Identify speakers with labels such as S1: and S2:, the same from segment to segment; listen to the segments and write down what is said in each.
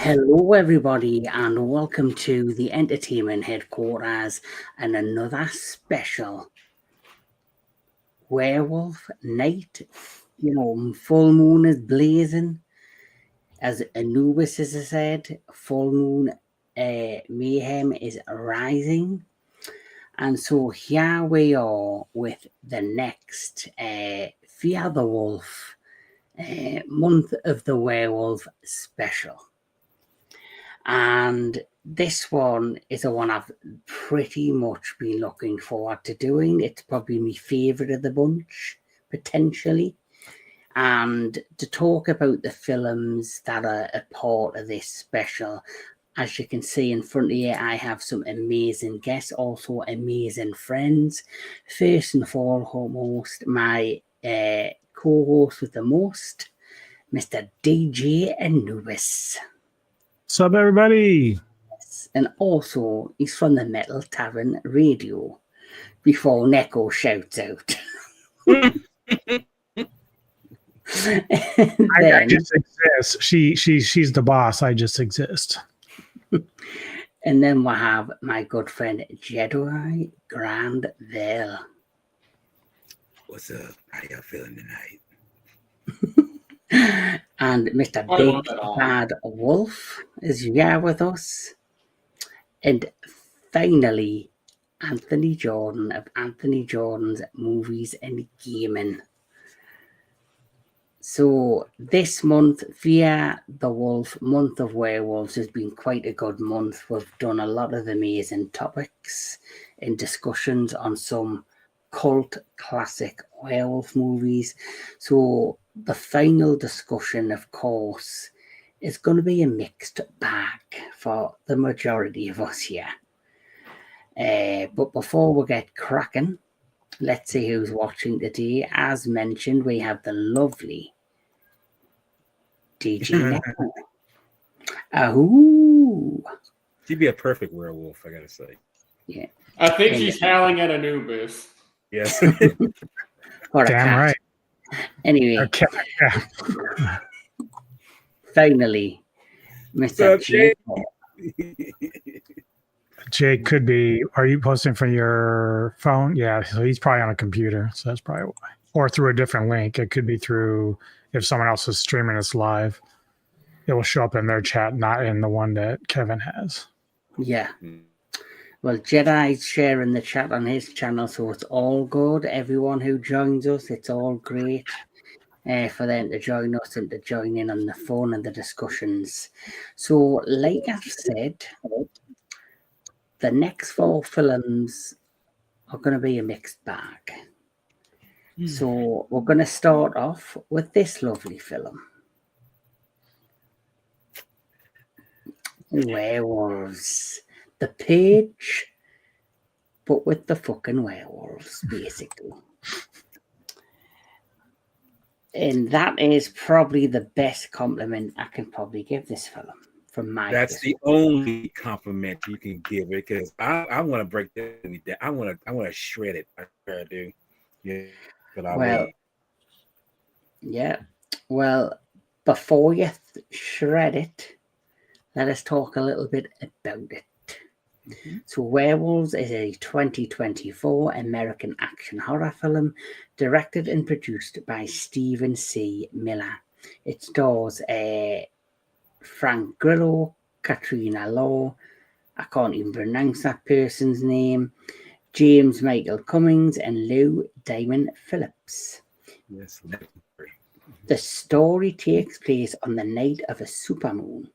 S1: Hello, everybody, and welcome to the entertainment headquarters and another special werewolf night. Full moon is blazing, as Anubis has said. Full moon mayhem is rising, and so here we are with the next Fear the Wolf month of the werewolf special. And this one is a one I've pretty much been looking forward to doing. It's probably my favourite of the bunch, potentially. And to talk about the films that are a part of this special, as you can see in front of you, I have some amazing guests, also amazing friends. First and foremost, my co-host with the most, Mr. DJ Anubis.
S2: What's up, everybody?
S1: And also, he's from the Metal Tavern Radio. Before Neko shouts out.
S2: I just exist. She's the boss. I just exist.
S1: And then we'll have my good friend Jedi Grandville.
S3: What's up? How y'all feeling tonight?
S1: And Mr. Big Bad Wolf is here with us. And finally, Anthony Jordan of Anthony Jordan's Movies and Gaming. So this month, Fear the Wolf, Month of Werewolves, has been quite a good month. We've done a lot of amazing topics and discussions on some cult classic werewolf movies. So the final discussion, of course, is going to be a mixed bag for the majority of us here. But before we get cracking, let's see who's watching today. As mentioned, we have the lovely DJ Neko. Ahoo!
S3: She'd be a perfect werewolf, I gotta say.
S1: Yeah.
S4: I think she's howling at Anubis.
S3: Yes.
S2: Damn right.
S1: Anyway, finally, Mr. Jake.
S2: Jake could be. Are you posting from your phone? Yeah, so he's probably on a computer, so that's probably why. Or through a different link. It could be through if someone else is streaming this live. It will show up in their chat, not in the one that Kevin has.
S1: Yeah. Well, Jedi's sharing the chat on his channel, so it's all good. Everyone who joins us, it's all great for them to join us and to join in on the phone and the discussions. So, like I've said, the next 4 films are going to be a mixed bag. So, we're going to start off with this lovely film. Werewolves. The Page, but with the fucking werewolves, basically. And that is probably the best compliment I can probably give this film from my.
S3: That's the only compliment you can give it, because I want to break that down. I want to shred it. I do. Yeah.
S1: Well, yeah. Well, before you shred it, let us talk a little bit about it. So Werewolves is a 2024 American action horror film directed and produced by Stephen C. Miller. It stars Frank Grillo, Katrina Law, I can't even pronounce that person's name, James Michael Cummings, and Lou Diamond Phillips.
S3: Yes.
S1: The story takes place on the night of a supermoon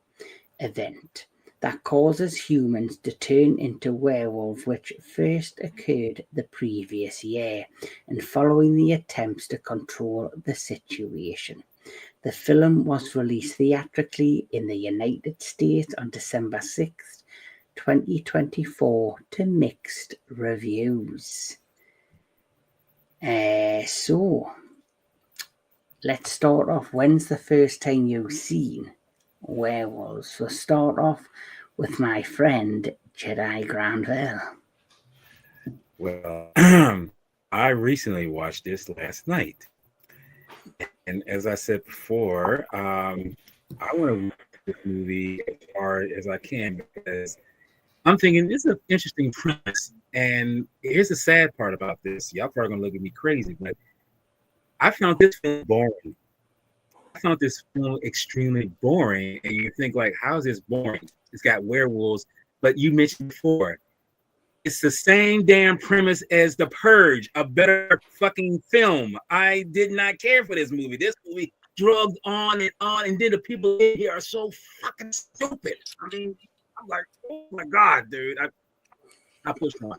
S1: event that causes humans to turn into werewolves, which first occurred the previous year, and following the attempts to control the situation. The film was released theatrically in the United States on December 6th, 2024, to mixed reviews. So, let's start off. When's the first time you've seen Werewolves? We'll start off with my friend Jedi Granville.
S3: Well, I recently watched this last night, and as I said before, I want to this movie as hard as I can because I'm thinking this is an interesting premise. And here's the sad part about this. Y'all probably gonna look at me crazy, but I found this film boring. I found this film extremely boring. And you think, like, how is this boring? It's got werewolves, but you mentioned before, it's the same damn premise as The Purge, a better fucking film. I did not care for this movie. This movie drugged on, and then the people in here are so fucking stupid. I mean, I'm like, oh my God, dude. I pushed on.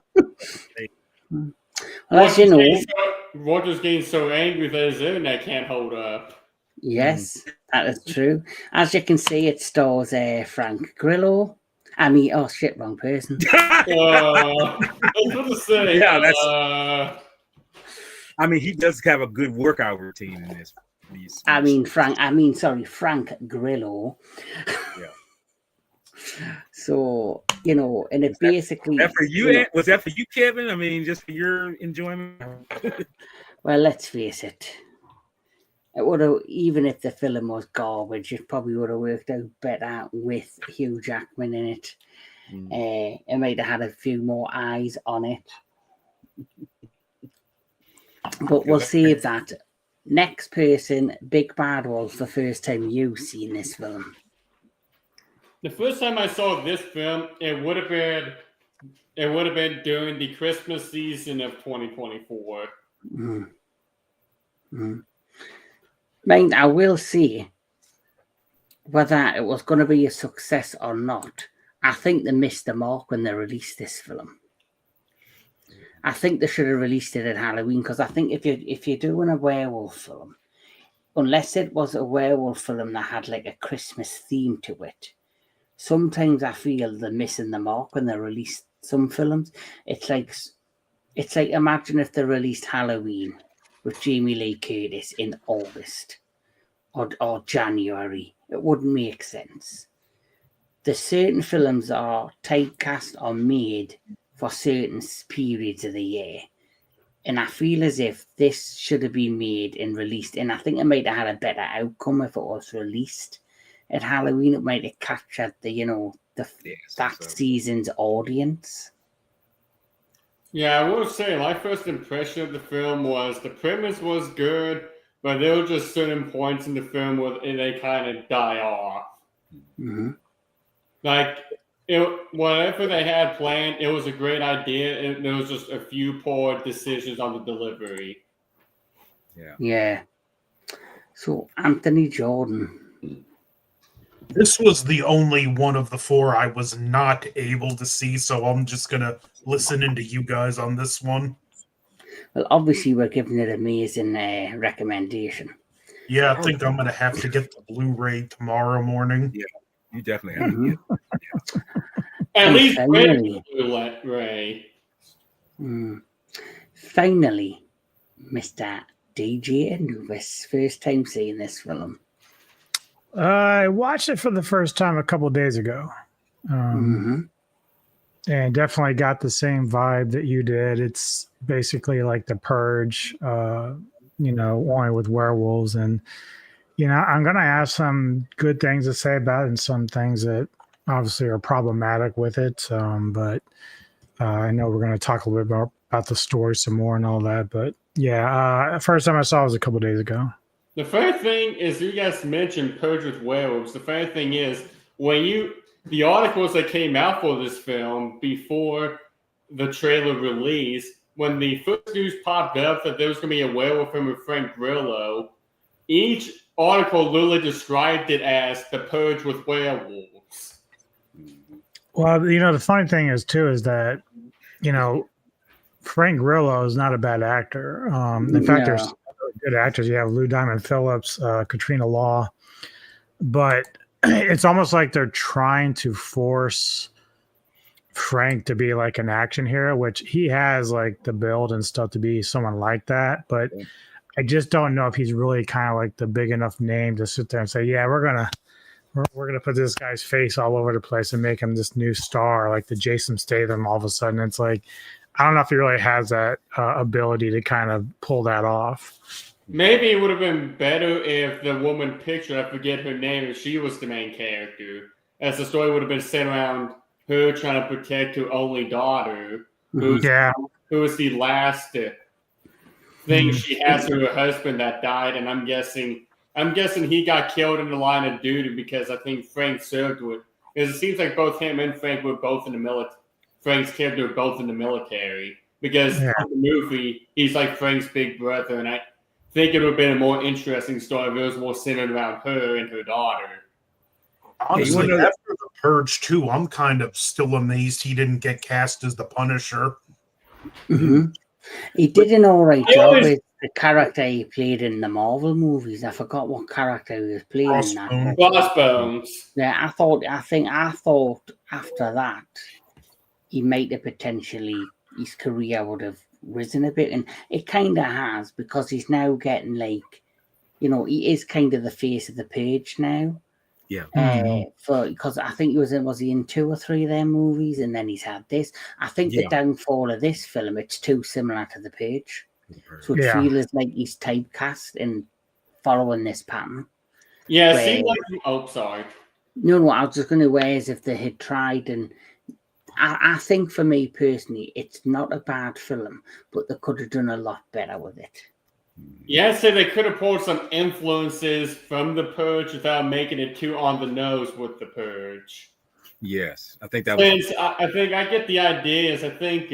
S1: Well, as you know,
S4: Roger's getting so angry that his internet can't hold up.
S1: yes, that is true. As you can see, it stars Frank Grillo. I mean, oh shit, wrong person.
S4: I was going to say,
S3: Yeah, that's. I mean, he does have a good workout routine in this.
S1: Frank Grillo.
S3: Yeah.
S1: So, you know, and it basically.
S3: That for you, was that for you, Kevin? I mean, just for your enjoyment?
S1: Well, let's face it. It would have, even if the film was garbage, it probably would have worked out better with Hugh Jackman in it. It might have had a few more eyes on it. But we'll save that. Next person, Big Bad Wolf, the first time you've seen this film.
S4: The first time I saw this film, it would have been during the Christmas season of 2024.
S1: Mind, I will see whether it was going to be a success or not. I think they missed the mark when they released this film. I think they should have released it at Halloween because I think if you're doing a werewolf film, unless it was a werewolf film that had like a Christmas theme to it, sometimes I feel they're missing the mark when they release some films. It's like imagine if they released Halloween with Jamie Lee Curtis in August or January. It wouldn't make sense. The certain films are typecast or made for certain periods of the year. And I feel as if this should have been made and released. And I think it might have had a better outcome if it was released at Halloween. It might have captured that season's audience.
S4: Yeah, I will say my first impression of the film was the premise was good, but there were just certain points in the film where they kind of die off. Like, whatever they had planned, it was a great idea. There was just a few poor decisions on the delivery.
S1: Yeah. So, Anthony Jordan.
S5: This was the only one of the four I was not able to see, so I'm just going to listen into you guys on this one.
S1: Well, obviously, we're giving it an amazing recommendation.
S5: Yeah, I think I'm going to have to get the Blu-ray tomorrow morning.
S3: Yeah, you definitely have to get it.
S4: At least Blu-ray.
S1: Finally, Mr. DJ Anubis, first time seeing this film.
S2: I watched it for the first time a couple of days ago. And definitely got the same vibe that you did. It's basically like The Purge, only with werewolves. And, I'm going to have some good things to say about it and some things that obviously are problematic with it. But I know we're going to talk a little bit about the story some more and all that. But yeah, first time I saw it was a couple of days ago.
S4: The funny thing is, you guys mentioned Purge with werewolves. The funny thing is, the articles that came out for this film before the trailer release, when the first news popped up that there was going to be a werewolf film with Frank Grillo, each article literally described it as The Purge with werewolves.
S2: Well, the funny thing is that, Frank Grillo is not a bad actor. In fact, there's good actors. You have Lou Diamond Phillips, Katrina Law, but it's almost like they're trying to force Frank to be like an action hero, which he has like the build and stuff to be someone like that. But I just don't know if he's really kind of like the big enough name to sit there and say, yeah, we're gonna put this guy's face all over the place and make him this new star, like the Jason Statham. All of a sudden, it's like I don't know if he really has that ability to kind of pull that off.
S4: Maybe it would have been better if the woman picture, I forget her name, if she was the main character, as the story would have been set around her trying to protect her only daughter, who's
S2: Yeah.
S4: who was the last thing she has to her husband that died, and I'm guessing he got killed in the line of duty because I think Frank served with. Because it seems like both him and Frank were both in the military. Frank's character were both in the military because in the movie he's like Frank's big brother, and I think it would have been a more interesting story if it was more centered around her and her daughter.
S5: Honestly, after the Purge 2, I'm kind of still amazed he didn't get cast as the Punisher.
S1: Mm-hmm. He did an alright job with the character he played in the Marvel movies. I forgot what character he was playing in that.
S4: Crossbones.
S1: Yeah, I thought after that he might have potentially his career would have risen a bit, and it kind of has because he's now getting he is kind of the face of the page now.
S3: Yeah.
S1: Because I think was he in 2 or 3 of their movies, and then he's had this. I think the downfall of this film, it's too similar to the page, so it feels like he's typecast in following this pattern.
S4: Yeah, it seems like. Sorry.
S1: No, I was just going to whereas if they had tried, and I think for me personally, it's not a bad film, but they could have done a lot better with it.
S4: Yeah, so they could have pulled some influences from the Purge without making it too on the nose with the Purge.
S3: Yes, I think that was.
S4: I think I get the idea. I think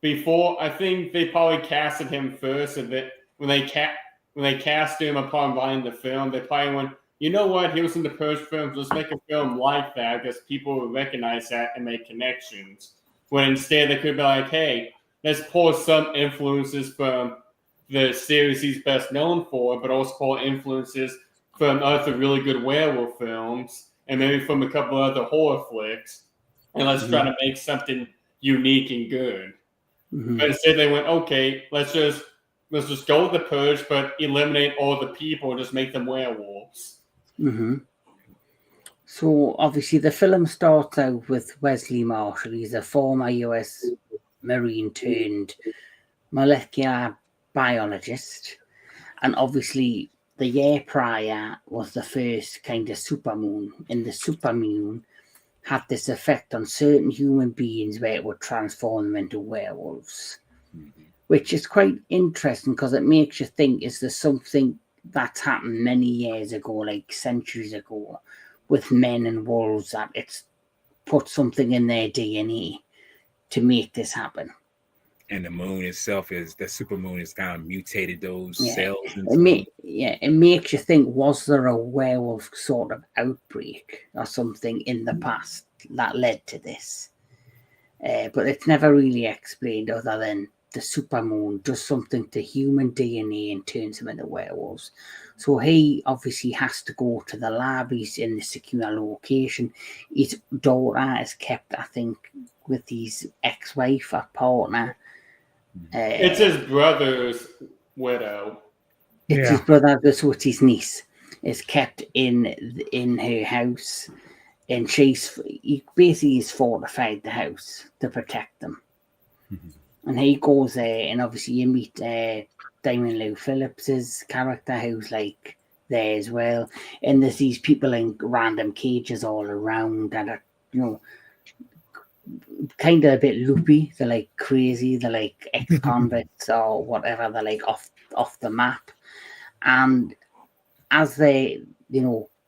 S4: they probably casted him first, and that when they cast him upon writing the film, they probably went, you know what? He was in the Purge films. Let's make a film like that because people will recognize that and make connections. When instead they could be like, hey, let's pull some influences from the series he's best known for, but also pull influences from other really good werewolf films and maybe from a couple other horror flicks, and let's try to make something unique and good. But instead they went, okay, let's just go with the Purge, but eliminate all the people and just make them werewolves.
S1: So obviously the film starts out with Wesley Marshall. He's a former US Marine turned molecular biologist, and obviously the year prior was the first kind of supermoon, and the supermoon had this effect on certain human beings where it would transform them into werewolves, which is quite interesting because it makes you think, is there something that's happened many years ago, like centuries ago, with men and wolves, that it's put something in their DNA to make this happen?
S3: And the moon itself the supermoon has kind of mutated those cells.
S1: It makes you think, was there a werewolf sort of outbreak or something in the past that led to this? But it's never really explained other than the supermoon does something to human DNA and turns them into werewolves. So he obviously has to go to the lab. He's in the secure location. His daughter is kept, I think, with his ex-wife or partner.
S4: It's his brother's widow.
S1: It's his brother, so it's his niece, is kept in her house, and he basically has fortified the house to protect them. And he goes there, and obviously you meet Damon Lou Phillips's character, who's like there as well. And there's these people in random cages all around that are, kind of a bit loopy. They're like crazy. They're like ex-convicts or whatever. They're like off the map. And as they,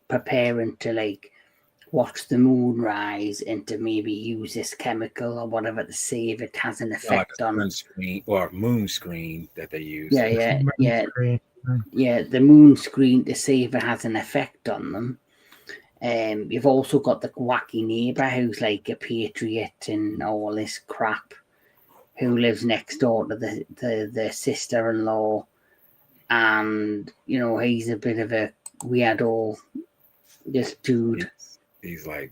S1: preparing to like watch the moon rise and to maybe use this chemical or whatever to see if it has an effect on
S3: sunscreen or moon screen that they use.
S1: The moon screen to see if it has an effect on them. You've also got the wacky neighbor who's like a patriot and all this crap, who lives next door to the sister-in-law, and he's a bit of a weirdo. This dude,
S3: he's like,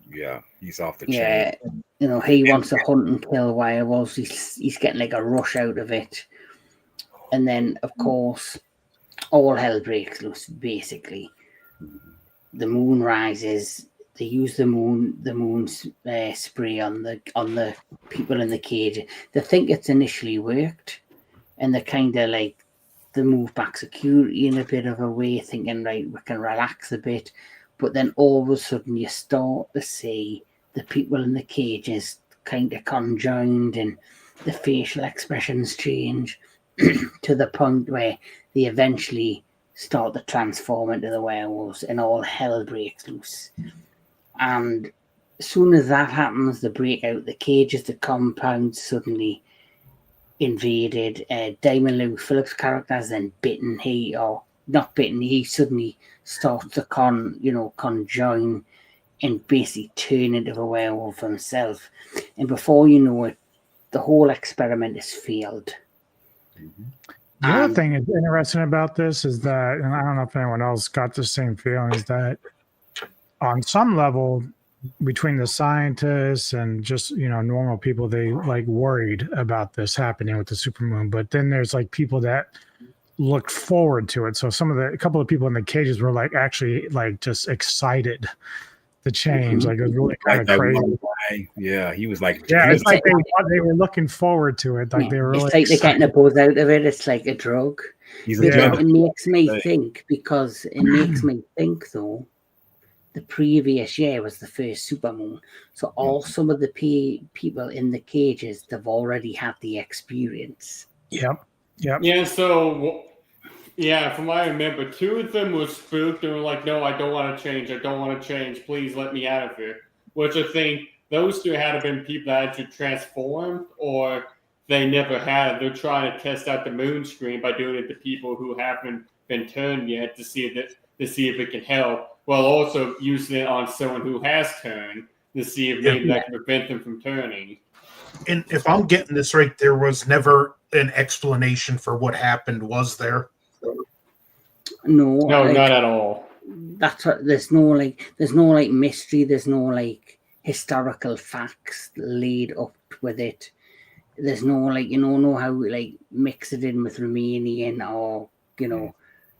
S3: he's off the chain.
S1: He wants to hunt and kill werewolves. He's getting like a rush out of it, and then of course all hell breaks loose. Basically, the moon rises. They use the moon's spray on the people in the cage. They think it's initially worked, and they're kind of like they move back security in a bit of a way, thinking, right, we can relax a bit. But then all of a sudden you start to see the people in the cages kind of conjoined and the facial expressions change to the point where they eventually start to transform into the werewolves and all hell breaks loose. And as soon as that happens, they break out the cages, the compound suddenly invaded. Damon Lou Phillips' character is then bitten. He suddenly starts to conjoin and basically turn into a werewolf himself. And before you know it, the whole experiment has failed.
S2: The other thing that's interesting about this is that, and I don't know if anyone else got the same feeling, is that on some level, between the scientists and just normal people, they like worried about this happening with the supermoon. But then there's like people that looked forward to it. So a couple of people in the cages were like actually like just excited to change. Like it was really kind of crazy.
S3: Yeah, he was like,
S2: it's like they were looking forward to it. Like they were really.
S1: It's like they're getting a buzz out of it. It's like a drug. It makes me think though. The previous year was the first supermoon, so some of the people in the cages, they've already had the experience.
S2: Yep.
S4: Yeah. So, from what I remember, 2 of them were spooked and were like, "No, I don't want to change. I don't want to change. Please let me out of here." Which I think those 2 had to been people that had to transform, or they never had. They're trying to test out the moon screen by doing it to people who haven't been turned yet to see if it can help. While also using it on someone who has turned to see if maybe that can prevent them from turning.
S5: And if I'm getting this right, there was never an explanation for what happened, was there?
S1: No,
S4: not at all.
S1: That's what, there's no mystery. There's no historical facts laid up with it. There's no know how mix it in with Romanian or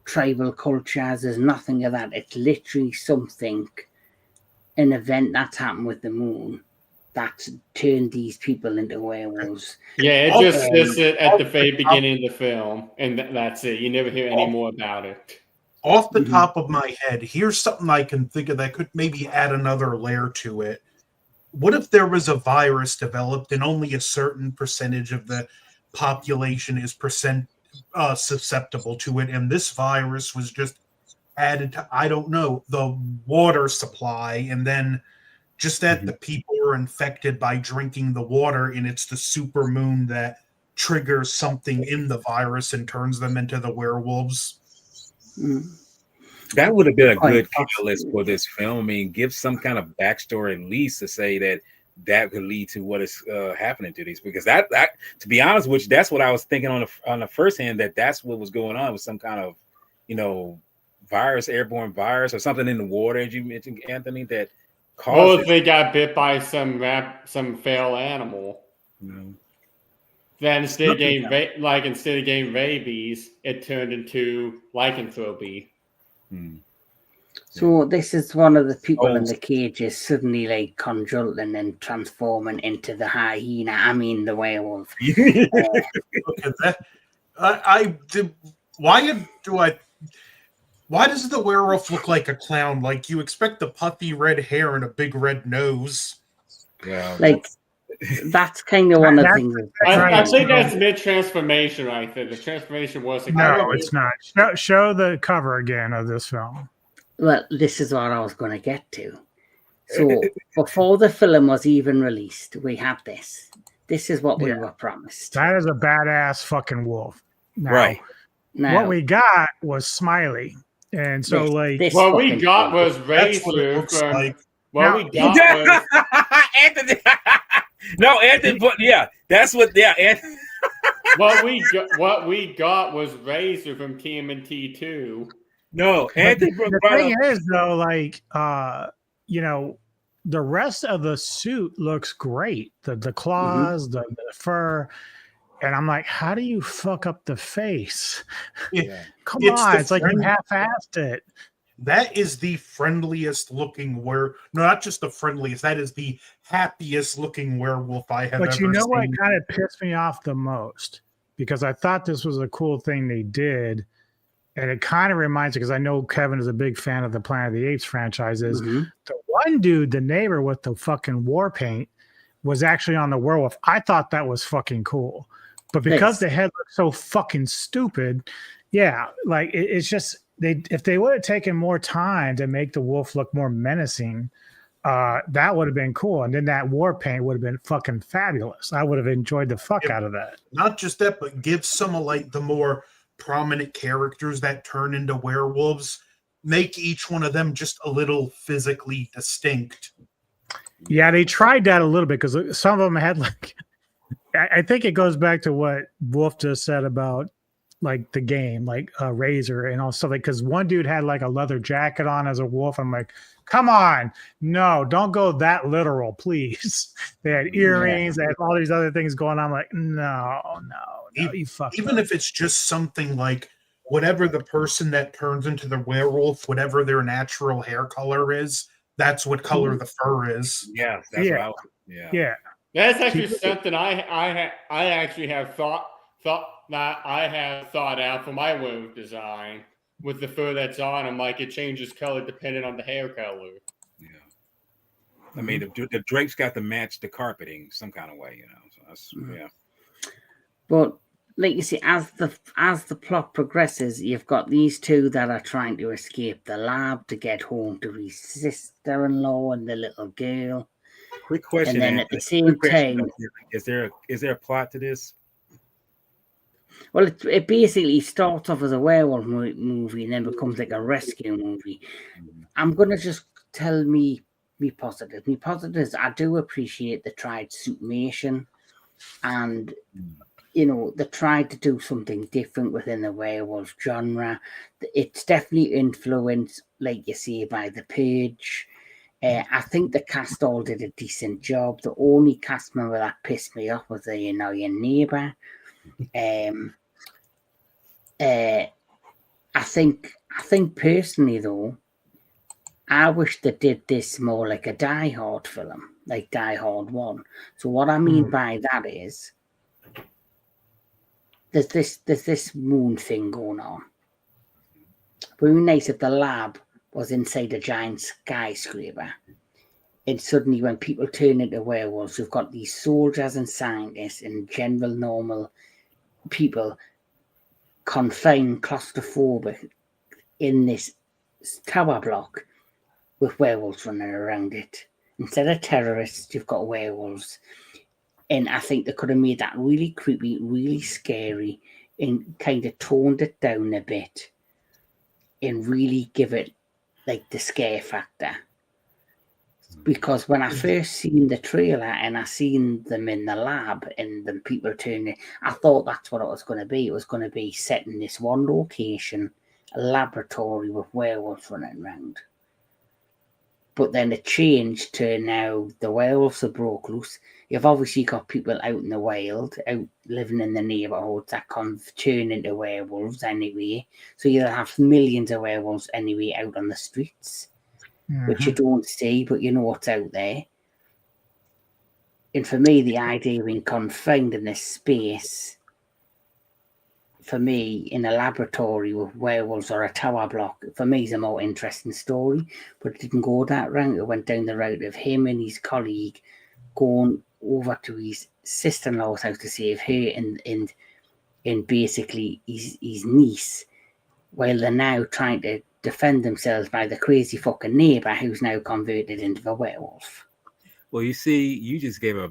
S1: tribal cultures. There's nothing of that. It's literally an event that's happened with the moon that's turned these people into werewolves.
S4: Yeah, it just says it at the very beginning of the film, and that's it. You never hear any more about it.
S5: Off the top of my head, here's something I can think of that could maybe add another layer to it. What if there was a virus developed and only a certain percentage of the population is susceptible to it, and this virus was just added to, I don't know, the water supply, and then just that the people are infected by drinking the water, and it's the supermoon that triggers something in the virus and turns them into the werewolves.
S3: That would have been a good catalyst for this film. I mean, give some kind of backstory at least to say that could lead to what is happening to these, because that to be honest with you, that's what I was thinking on the first hand, that's what was going on with some kind of virus, airborne virus or something in the water, as you mentioned, Anthony, that caused
S4: if they got bit by some feral animal. Then instead of getting rabies, it turned into lycanthropy.
S1: So this is one of the people in the cages suddenly conjuring and transforming into the hyena. I mean the werewolf.
S5: Look at that. Why does the werewolf look like a clown? Like you expect the puffy red hair and a big red nose.
S3: Yeah.
S1: That's kind of one of the things.
S4: I think that's mid-transformation right there. The transformation wasn't.
S2: No, it's not. Show the cover again of this film.
S1: Well, this is what I was going to get to. So before the film was even released, we had this. This is what we were promised.
S2: That is a badass fucking wolf. Now,
S3: right.
S1: Now,
S2: what we got was Smiley. And so
S4: what we got was Razor from... What we got was...
S3: Anthony... No, Anthony, that's what... Yeah, Anthony...
S4: What we got was Razor from TMNT 2.
S3: No, Anthony...
S2: The thing is, though, the rest of the suit looks great. The claws, the fur... And I'm like, how do you fuck up the face? Come on, it's like you half-assed it.
S5: That is the friendliest looking not just the friendliest, that is the happiest looking werewolf I have ever seen.
S2: But you know what kind of pissed me off the most? because I thought this was a cool thing they did. And it kind of reminds me, because I know Kevin is a big fan of the Planet of the Apes franchises.
S1: Mhm.
S2: The one dude, the neighbor with the fucking war paint, was actually on the werewolf. I thought that was fucking cool. But because
S1: Nice.
S2: the head looked so fucking stupid, yeah, like it's just if they would have taken more time to make the wolf look more menacing, that would have been cool. And then that war paint would have been fucking fabulous. I would have enjoyed the fuck out of that.
S5: Not just that, but give some of like the more prominent characters that turn into werewolves, make each one of them just a little physically distinct.
S2: Yeah, they tried that a little bit because some of them had like, I think it goes back to what Wolf just said about like the game, like Razor and all stuff. Like, because one dude had like a leather jacket on as a wolf. I'm like, come on, no, don't go that literal, please. They had earrings, they had all these other things going on. I'm like, no, you fuck.
S5: Even if it's just something like whatever the person that turns into the werewolf, whatever their natural hair color is, that's what color the fur is.
S3: Yeah, that's what I was,
S2: yeah.
S4: That's actually something I actually have thought out for my werewolf design with the fur that's on him. Like it changes color depending on the hair color.
S3: Yeah, I mean the drapes got to match the carpeting some kind of way, you know. So that's
S1: But like you see, as the plot progresses, you've got these two that are trying to escape the lab to get home to his sister-in-law and the little girl.
S3: Quick question,
S1: and then at the same time,
S3: is there a plot to this?
S1: Well, it basically starts off as a werewolf movie and then becomes like a rescue movie. I'm gonna just tell me positive. Me positives. I do appreciate the tried suitmation, and they tried to do something different within the werewolf genre. It's definitely influenced, like you say, by The Purge. I think the cast all did a decent job. The only cast member that pissed me off was your neighbour. I think personally though, I wish they did this more like a Die Hard film, like Die Hard 1. So what I mean by that is there's this moon thing going on. Very nice if the lab was inside a giant skyscraper. And suddenly when people turn into werewolves, we've got these soldiers and scientists and general normal people confined claustrophobic in this tower block with werewolves running around it. Instead of terrorists, you've got werewolves. And I think they could have made that really creepy, really scary, and kind of toned it down a bit and really give it like the scare factor. Because when I first seen the trailer and I seen them in the lab and the people turning, I thought that's what it was going to be. It was going to be set in this one location, a laboratory with werewolves running around. But then it changed to now the werewolves are broke loose. You've obviously got people out in the wild, out living in the neighborhoods that can turn into werewolves anyway. So you'll have millions of werewolves anyway out on the streets. Which you don't see, but you know what's out there. And for me, the idea of being confined in this space, for me, in a laboratory with werewolves or a tower block, for me, is a more interesting story. But it didn't go that route. It went down the route of him and his colleague going over to his sister-in-law's house to save her and basically his niece, while they're now trying to defend themselves by the crazy fucking neighbor who's now converted into a werewolf.
S3: Well, you see, you just gave a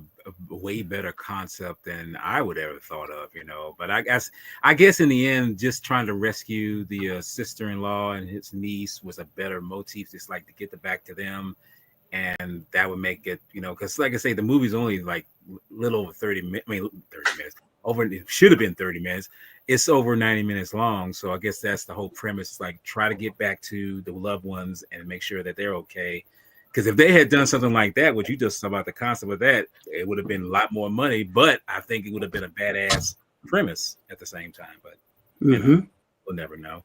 S3: way better concept than I would ever thought of, But I guess in the end, just trying to rescue the sister-in-law and his niece was a better motif, just like to get the back to them, and that would make it, because like I say, the movie's only like a little over 30 minutes. I mean, 30 minutes. It should have been 30 minutes. It's over 90 minutes long. So I guess that's the whole premise. Like try to get back to the loved ones and make sure that they're okay. Because if they had done something like that, what you just said about the concept of that, it would have been a lot more money, but I think it would have been a badass premise at the same time. But we'll never know.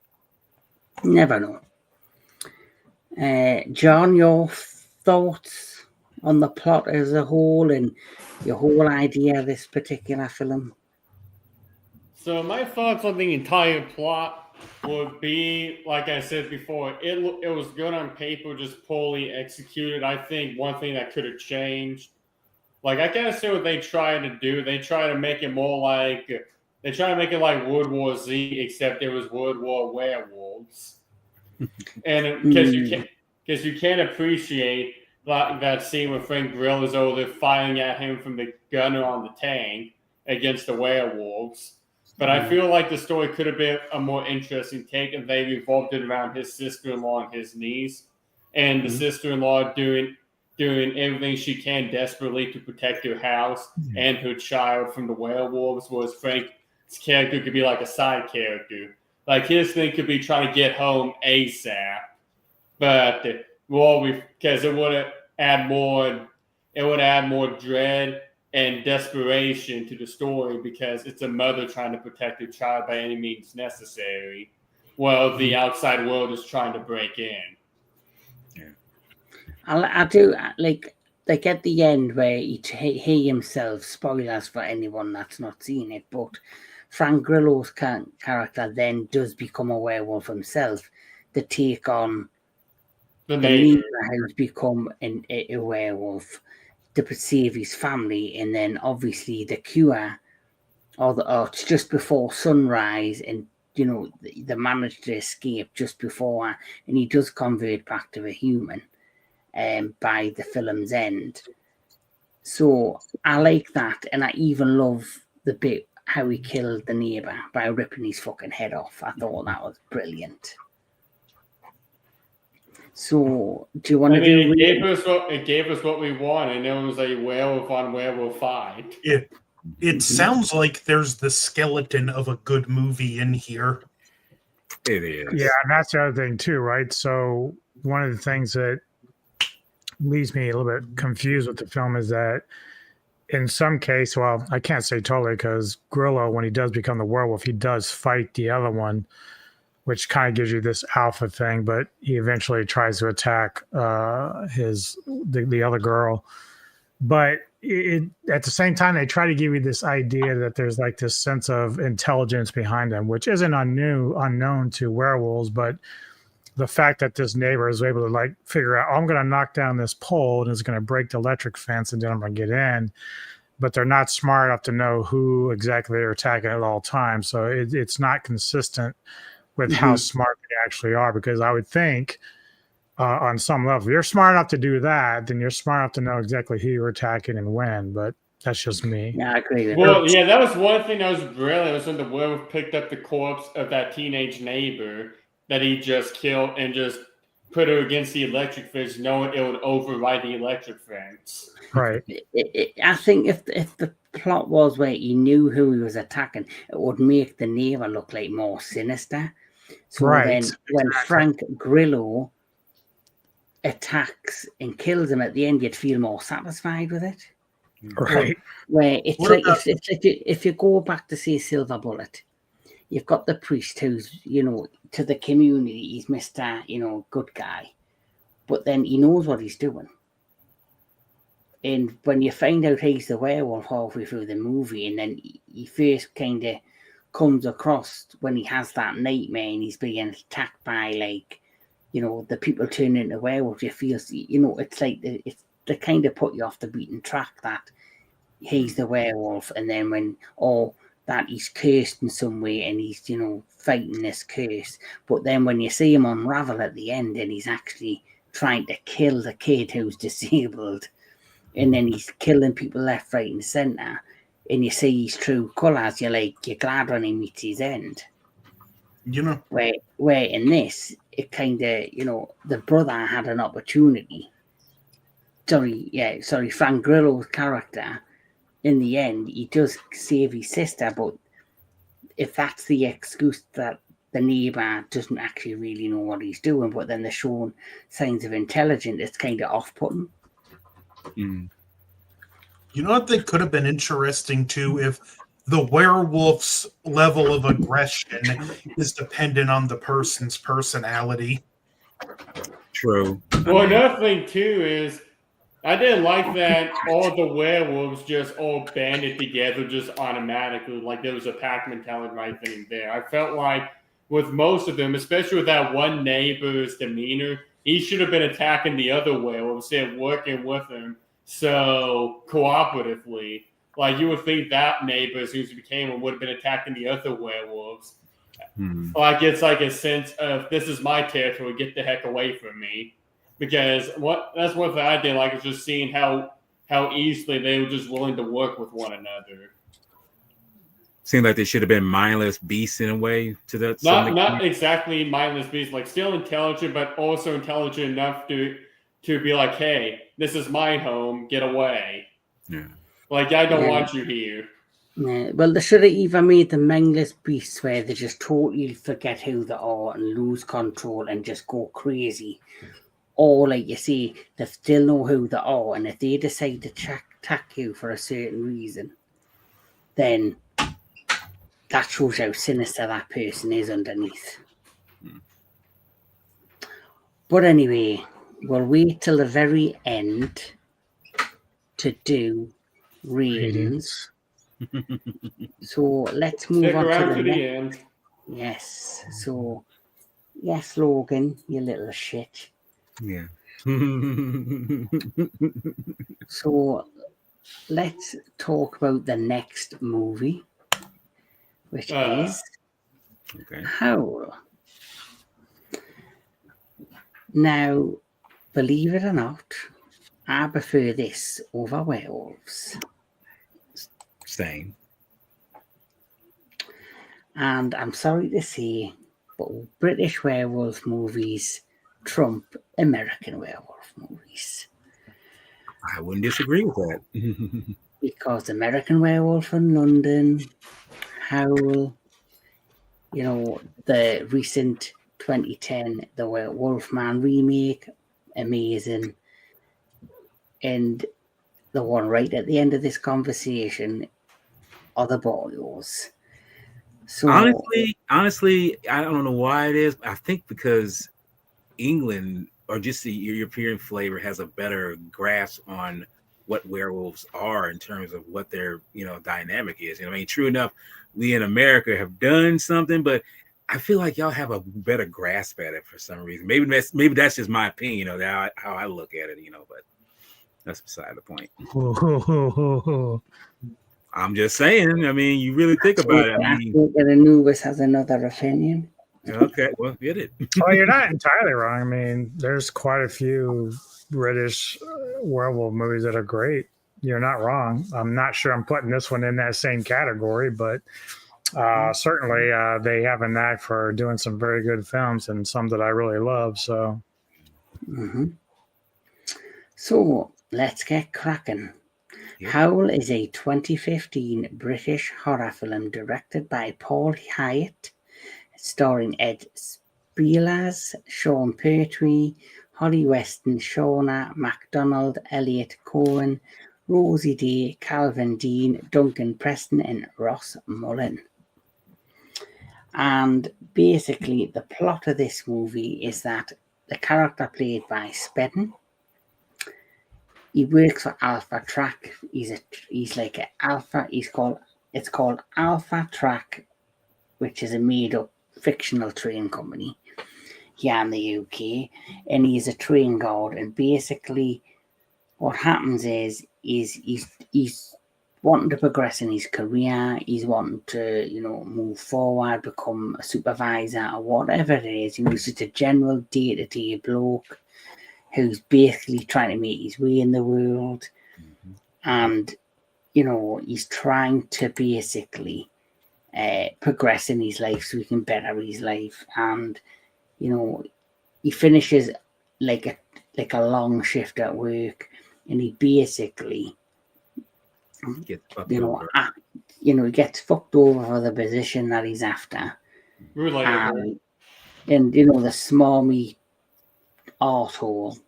S1: Never know. John, your thoughts on the plot as a whole and your whole idea of this particular film?
S4: So my thoughts on the entire plot would be, like I said before, it was good on paper, just poorly executed. I think one thing that could have changed, like I kind of see what they try to do. They try to make it more like World War Z, except it was World War Werewolves, and because you can't appreciate that scene where Frank Grillo's over there firing at him from the gunner on the tank against the werewolves. But I feel like the story could have been a more interesting take if they revolved it around his sister-in-law and his niece, and the sister-in-law doing everything she can desperately to protect her house and her child from the werewolves, whereas Frank's character could be like a side character. Like his thing could be trying to get home ASAP, but because it would add more dread and desperation to the story because it's a mother trying to protect her child by any means necessary, while the outside world is trying to break in.
S1: I do like at the end where he himself, spoilers for anyone that's not seen it, but Frank Grillo's character then does become a werewolf himself to take on the neighbor who's become a werewolf to save his family, and then obviously the cure, or it's just before sunrise, and they manage to escape just before, and he does convert back to a human by the film's end. So I like that, and I even love the bit how he killed the neighbor by ripping his fucking head off. I thought that was brilliant. So, do you want to do?
S4: It gave us what we wanted, and it was a werewolf on werewolf fight.
S5: It sounds like there's the skeleton of a good movie in here.
S3: It is.
S2: Yeah, and that's the other thing too, right? So one of the things that leaves me a little bit confused with the film is that in some case, well, I can't say totally, because Grillo, when he does become the werewolf, he does fight the other one, which kind of gives you this alpha thing, but he eventually tries to attack the other girl. But at the same time, they try to give you this idea that there's like this sense of intelligence behind them, which isn't unknown to werewolves, but the fact that this neighbor is able to like figure out, I'm going to knock down this pole and it's going to break the electric fence and then I'm going to get in. But they're not smart enough to know who exactly they're attacking at all times. So it's not consistent with how smart they actually are, because I would think on some level, if you're smart enough to do that, then you're smart enough to know exactly who you're attacking and when. But that's just me.
S1: Yeah, I agree with
S4: Well, yeah, that was one thing that was brilliant, was when the werewolf picked up the corpse of that teenage neighbor that he just killed and just put her against the electric fence, knowing it would override the electric fence.
S2: Right.
S1: I think if the plot was where he knew who he was attacking, it would make the neighbor look like more sinister. So then when Frank Grillo attacks and kills him at the end, you'd feel more satisfied with it.
S2: Right.
S1: Where it's like if you go back to say Silver Bullet, you've got the priest who's, to the community, he's Mr. Good guy. But then he knows what he's doing. And when you find out he's the werewolf halfway through the movie, and then he first kind of comes across when he has that nightmare and he's being attacked by, the people turning into werewolves, you feel, it's like they kind of put you off the beaten track that he's the werewolf, and then that he's cursed in some way and he's, fighting this curse. But then when you see him unravel at the end and he's actually trying to kill the kid who's disabled, and then he's killing people left, right, and centre, and you see his true colours, you're glad when he meets his end. Where in this, it kind of, the brother had an opportunity. Frank Grillo's character, in the end, he does save his sister, but if that's the excuse that the neighbour doesn't actually really know what he's doing, but then they're showing signs of intelligence, it's kind of off-putting.
S5: You know what they could have been interesting too, if the werewolf's level of aggression is dependent on the person's personality.
S3: True.
S4: Well, another thing too is I didn't like that all the werewolves just all banded together just automatically, like there was a pack mentality right then and there. I felt like with most of them, especially with that one neighbor's demeanor, he should have been attacking the other werewolves instead of working with him so cooperatively. Like you would think that neighbor, as soon as he became one, would have been attacking the other werewolves. Like it's like a sense of this is my territory, get the heck away from me. Because that's one thing I did like is just seeing how easily they were just willing to work with one another.
S3: Seemed like they should have been mindless beasts in a way to that.
S4: Not exactly mindless beasts, like still intelligent, but also intelligent enough to be like, hey, this is my home, get away.
S3: Yeah.
S4: Like I don't want you here.
S1: Yeah, well, they should have either made them mindless beasts where they just totally forget who they are and lose control and just go crazy. Or, like you say, they still know who they are, and if they decide to attack you for a certain reason, then that shows how sinister that person is underneath. But anyway, we'll wait till the very end to do ratings. So let's move
S4: Stick
S1: on
S4: around
S1: to
S4: the end.
S1: Yes. So, yes, Logan, you little shit.
S3: Yeah.
S1: So let's talk about the next movie, which is Howl. Now, believe it or not, I prefer this over Werewolves.
S3: Same.
S1: And I'm sorry to say, but British werewolf movies trump American werewolf movies.
S3: I wouldn't disagree with that.
S1: Because American Werewolf in London, Howl, you know, the recent 2010 The Wolfman remake, amazing. And the one right at the end of this conversation are the Boyos. So
S3: honestly, I don't know why it is. I think because England or just the European flavor has a better grasp on what werewolves are in terms of what their dynamic is. I mean, true enough, we in America have done something, but I feel like y'all have a better grasp at it for some reason. Maybe that's just my opinion, how I look at it, but that's beside the point. I'm just saying. I mean, you really think about it. I mean,
S1: think that Anubis has another opinion.
S3: Okay, well, get it.
S2: Well, you're not entirely wrong. I mean, there's quite a few British werewolf movies that are great. You're not wrong. I'm not sure I'm putting this one in that same category, but certainly they have a knack for doing some very good films and some that I really love. So,
S1: So let's get cracking. Howl is a 2015 British horror film directed by Paul Hyatt, starring Ed Speleers, Sean Pertwee, Holly Weston, Shauna MacDonald, Elliot Cohen, Rosie Day, Calvin Dean, Duncan Preston, and Ross Mullen. And basically, the plot of this movie is that the character played by Spedden, he works for Alpha Track. He's like an Alpha. It's called Alpha Track, which is a made-up fictional train company here in the UK, and he's a train guard. And basically, what happens is he's wanting to progress in his career. He's wanting to move forward, become a supervisor or whatever it is. He's just a general day-to-day bloke who's basically trying to make his way in the world. And, he's trying to basically progress in his life so he can better his life. And, he finishes like a long shift at work, and he basically, he gets fucked over for the position that he's after. And the smarmy arsehole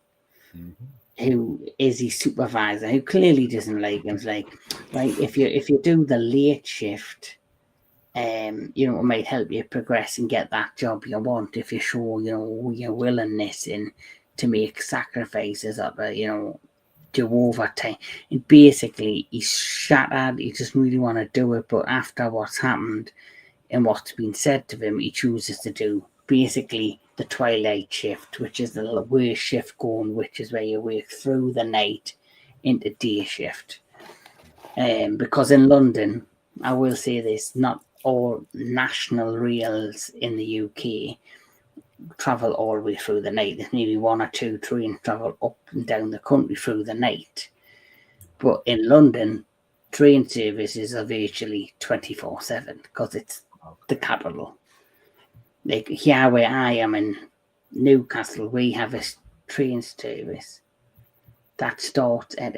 S1: who is his supervisor, who clearly doesn't like him, is like, right, if you do the late shift, it might help you progress and get that job you want if you show your willingness in to make sacrifices or do overtime. And basically, he's shattered. He doesn't really want to do it, but after what's happened and what's been said to him, he chooses to do basically the twilight shift, which is the worst shift going, which is where you work through the night into day shift. Because in London, I will say this, not all national rails in the UK travel all the way through the night. There's maybe one or two trains travel up and down the country through the night. But in London, train services are virtually 24/7 because it's the capital. Like here where I am in Newcastle, we have a train service that starts at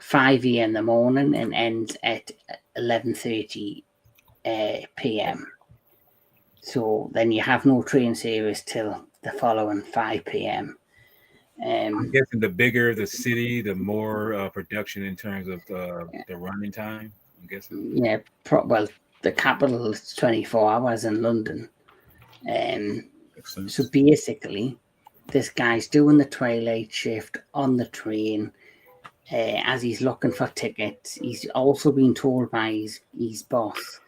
S1: 5 a.m. in the morning and ends at 11:30 p.m. So then you have no train service till the following 5 p.m.
S3: I'm guessing the bigger the city, the more production in terms of the running time. I'm guessing.
S1: Yeah, well, the capital is 24 hours in London. So basically, this guy's doing the twilight shift on the train as he's looking for tickets. He's also been told by his boss,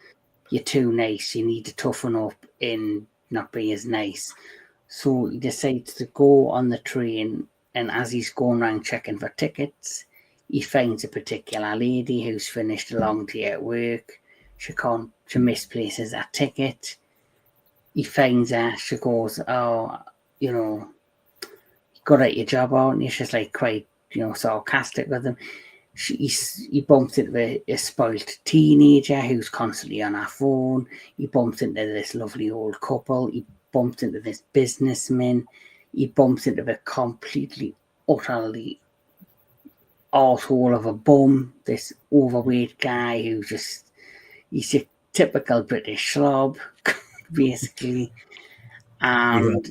S1: "You're too nice. You need to toughen up and not be as nice." So he decides to go on the train, and as he's going around checking for tickets, he finds a particular lady who's finished a long day at work. She misplaces her ticket. He finds her. She goes, "Oh, you got at your job, aren't you?" She's like quite, sarcastic with him. He bumps into a spoilt teenager who's constantly on her phone. He bumps into this lovely old couple. He bumps into this businessman. He bumps into a completely, utterly arsehole of a bum, this overweight guy he's a typical British slob, basically. And,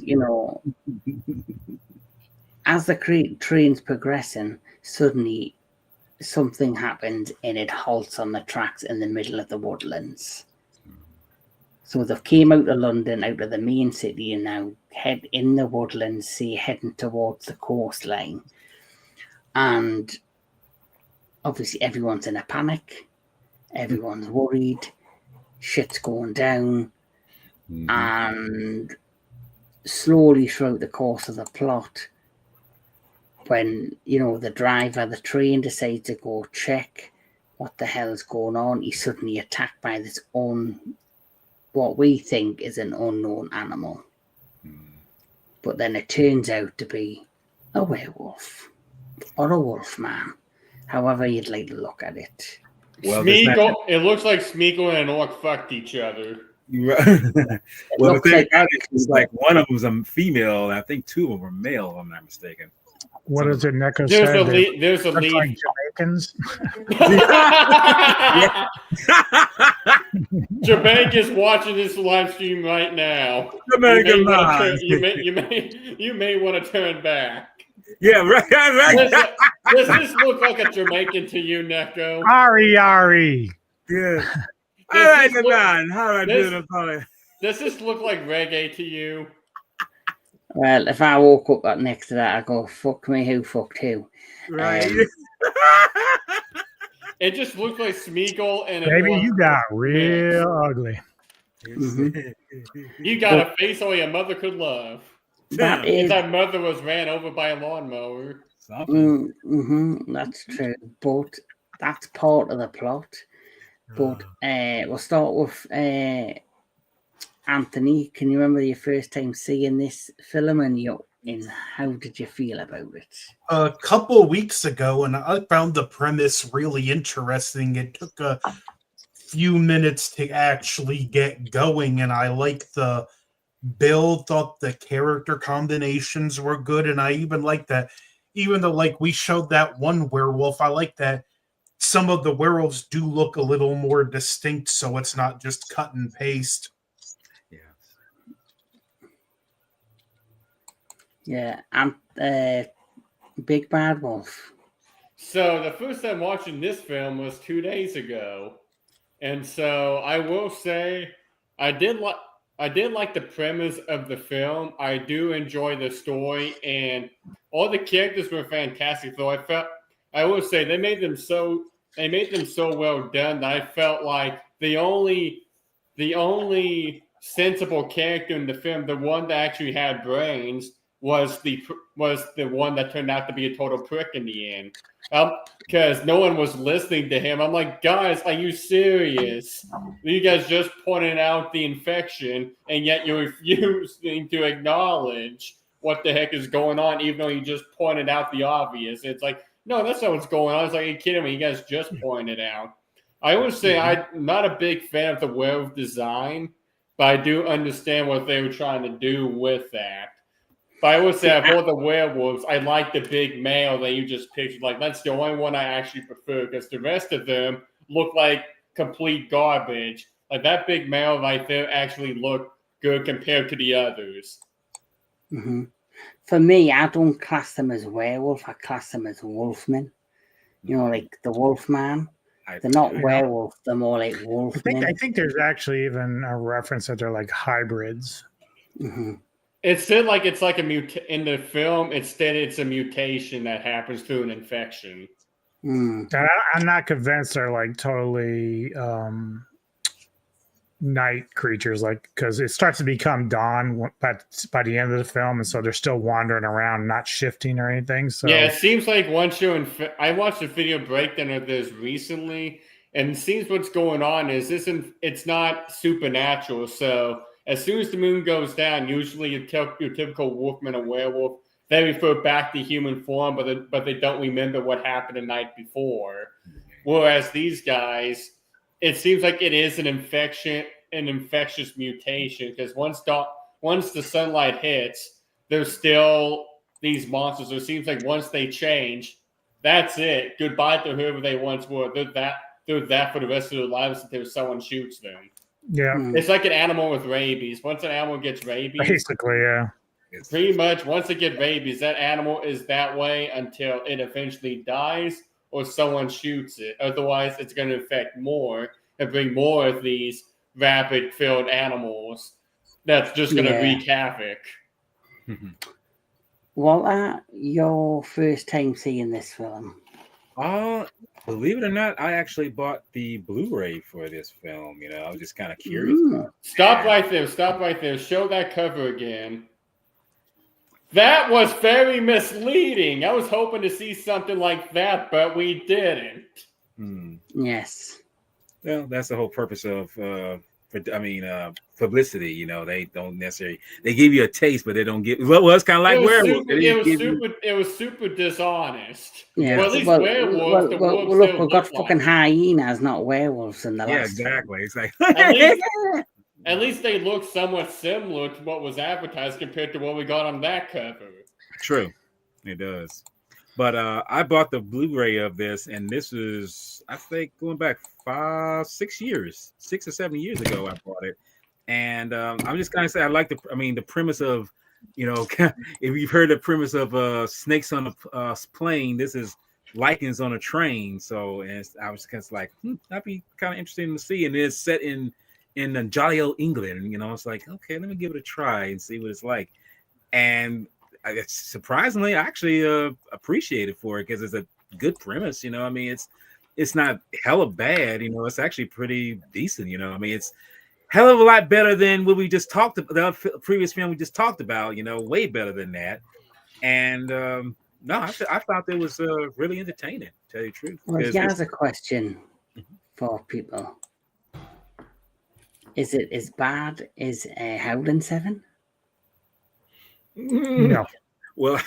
S1: as the train's progressing, suddenly something happens and it halts on the tracks in the middle of the woodlands. So they've came out of London, out of the main city, and now head in the woodlands, heading towards the coastline. And obviously everyone's in a panic. Everyone's worried. Shit's going down. Mm-hmm. And slowly throughout the course of the plot, when, the driver of the train decides to go check what the hell's going on, he's suddenly attacked by this what we think is an unknown animal. But then it turns out to be a werewolf or a wolf man, however you'd like to look at it.
S4: Well, it looks like Smeagol and an orc fucked each other.
S3: Well, the thing about it is like one of them's a female, and I think two of them are male, if I'm not mistaken.
S2: What is it, Neko said?
S4: There's a lead.
S2: Like Jamaicans.
S4: Jamaica's watching this live stream right now. You may want to turn back.
S3: Yeah, right.
S4: Does this look like a Jamaican to you, Neko?
S2: Ari.
S3: Yeah. All right, man. How do I do it?
S4: Does this look like reggae to you?
S1: Well, if I woke up next to that, I go, "Fuck me, who fucked who?"
S3: Right.
S4: It just looked like Smeagol and
S2: maybe you got real ugly.
S1: Mm-hmm.
S4: You got a face only a mother could love. That mother was ran over by a lawnmower.
S1: That's true, but that's part of the plot. But we'll start with Anthony. Can you remember your first time seeing this film, and how did you feel about it?
S5: A couple of weeks ago, and I found the premise really interesting. It took a few minutes to actually get going, and I liked the build. Thought the character combinations were good, and I even liked that. Even though, we showed that one werewolf, I like that some of the werewolves do look a little more distinct, so it's not just cut and paste.
S1: Yeah, I'm Big Bad Wolf.
S4: So the first time watching this film was 2 days ago, and so I will say I did like the premise of the film. I do enjoy the story, and all the characters were fantastic. Though I I will say they made them so well done that I felt like the only sensible character in the film, the one that actually had brains, was the one that turned out to be a total prick in the end. Because no one was listening to him. I'm like, guys, are you serious? You guys just pointed out the infection, and yet you're refusing to acknowledge what the heck is going on, even though you just pointed out the obvious. It's like, no, that's not what's going on. It's like, are you kidding me? You guys just pointed out. I would say I'm not a big fan of the werewolf design, but I do understand what they were trying to do with that. But I would say of all the werewolves, I like the big male that you just pictured. Like, that's the only one I actually prefer, because the rest of them look like complete garbage. Like, that big male right there actually looked good compared to the others.
S1: Mm-hmm. For me, I don't class them as werewolf. I class them as wolfmen. You know, like the Wolfman. They're not werewolf. They're more like wolfmen.
S2: I think there's actually even a reference that they're like hybrids.
S1: Mm-hmm.
S4: It said like it's like in the film. Instead, it's a mutation that happens through an infection.
S1: Mm.
S2: I'm not convinced they're like totally night creatures, like, because it starts to become dawn by the end of the film, and so they're still wandering around, not shifting or anything. So
S4: yeah, it seems like once you're I watched a video breakdown of this recently, and it seems what's going on is it's not supernatural. So as soon as the moon goes down, usually your typical wolfman or werewolf, they revert back to human form, but they don't remember what happened the night before. Whereas these guys, it seems like it is an infectious mutation, because once the sunlight hits, there's still these monsters. So it seems like once they change, that's it. Goodbye to whoever they once were. They're that for the rest of their lives until someone shoots them.
S2: yeah,
S4: It's like an animal with rabies. Once an animal gets rabies,
S2: basically, yeah.
S4: pretty much once it gets rabies, that animal is that way until it eventually dies or someone shoots it. Otherwise, it's going to affect more and bring more of these rapid-filled animals that's just going to wreak havoc.
S1: What your first time seeing this film?
S3: Believe it or not, I actually bought the Blu-ray for this film. You know, I was just kind of curious.
S4: Stop right there. Show that cover again. That was very misleading. I was hoping to see something like that, but we didn't.
S1: Yes.
S3: Well, that's the whole purpose of publicity. You know, they don't necessarily, they give you a taste, but they don't give. Well, it's kind of like werewolves.
S4: It was super dishonest.
S1: Yeah.
S4: Well, at least werewolves.
S1: Look, we've got fucking hyenas, not werewolves, in the last.
S3: Yeah, exactly. It's like
S4: at least they look somewhat similar to what was advertised compared to what we got on that cover.
S3: True, it does. But I bought the Blu-ray of this, and this is, I think, going back 6 or 7 years ago, I bought it. And I'm just kind of saying, I like the premise of, you know, if you've heard the premise of snakes on a plane, this is lichens on a train. So, and I was kind of like, that'd be kind of interesting to see. And it's set in jolly old England. You know, it's like, okay, let me give it a try and see what it's like. And surprisingly, I actually appreciate it for it, because it's a good premise. You know, I mean, it's not hella bad. You know, it's actually pretty decent. You know, I mean, it's hell of a lot better than what we just talked about. The previous film we just talked about. You know, way better than that. And no, I thought it was really entertaining. To tell you the truth.
S1: Well, here's a question for people: is it as bad as Howling 7?
S2: No.
S3: Well,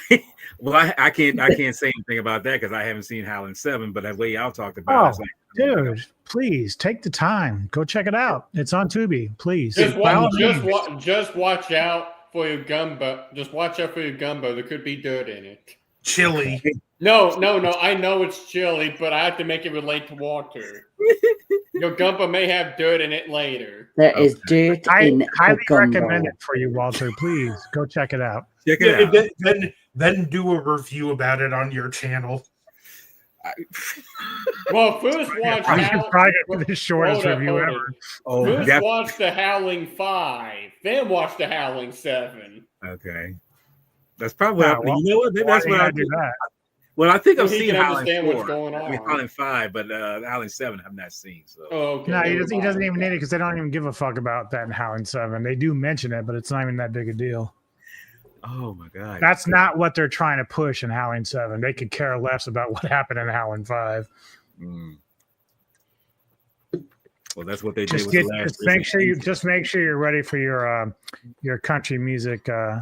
S3: I can't say anything about that because I haven't seen Howling 7. But the way y'all talked about it,
S2: dude, please take the time, go check it out. It's on Tubi. Please,
S4: just watch out for your gumbo. Just watch out for your gumbo. There could be dirt in it.
S5: Chili.
S4: No. I know it's chili, but I have to make it relate to water. Your gumbo may have dirt in it later.
S1: There is dirt in
S2: highly
S1: gumbo.
S2: recommend it for you, Walter. Please go check it out.
S3: check it out.
S5: Then do a review about it on your channel.
S4: Well, first watch
S2: probably the shortest review ever.
S4: First watch the Howling 5, then watch the Howling 7.
S3: Okay. That's probably you know what? That's what I do. Well, I think
S4: So
S3: I've
S4: he
S3: seen
S4: can
S3: Howling
S4: understand
S3: 4.
S4: what's going
S3: I mean,
S4: on.
S3: Howling 5, but Howling 7 I've not seen. So
S4: Oh, okay.
S2: No, he
S4: never
S2: doesn't
S4: mind.
S2: even need it because they don't even give a fuck about that in Howling 7. They do mention it, but it's not even that big a deal.
S3: oh my god,
S2: That's not what they're trying to push in Howling 7. They could care less about what happened in Howling 5.
S3: Well, that's what they did
S2: Just
S3: with the last.
S2: just make sure you're ready for your country music. Okay,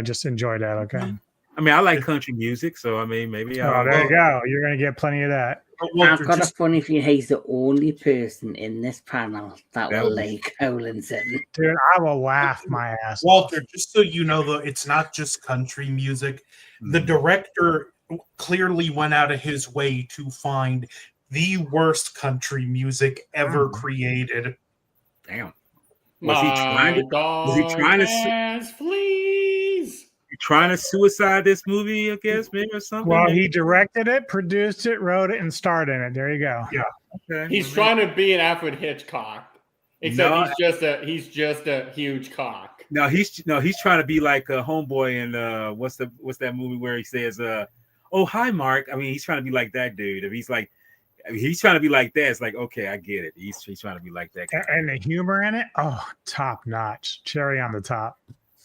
S2: just enjoy that. Okay.
S3: I mean, I like country music, so I mean, maybe.
S2: Oh, there you go. You're gonna get plenty of that.
S5: Walter,
S1: I've got
S5: just,
S1: a funny feeling he's the only person in this panel that
S3: That
S1: will
S3: was-
S1: like Howling 7.
S2: Dude, I will laugh my ass off.
S5: Walter, just so you know, though, it's not just country music. The director clearly went out of his way to find the worst country music ever created.
S3: Damn. Was he trying to? Was he trying to?
S4: Please.
S3: Trying to suicide this movie? I guess maybe or something.
S2: Well, he directed it, produced it, wrote it, and starred in it. There you go.
S5: Yeah.
S3: Okay.
S4: He's trying to be an Alfred Hitchcock, except he's just a huge cock.
S3: No, he's trying to be like a homeboy in what's that movie where he says oh hi Mark. I mean, he's trying to be like that dude. If he's trying to be like that, it's like, okay, I get it. He's trying to be like that guy.
S2: And the humor in it, oh, top notch, cherry on the top.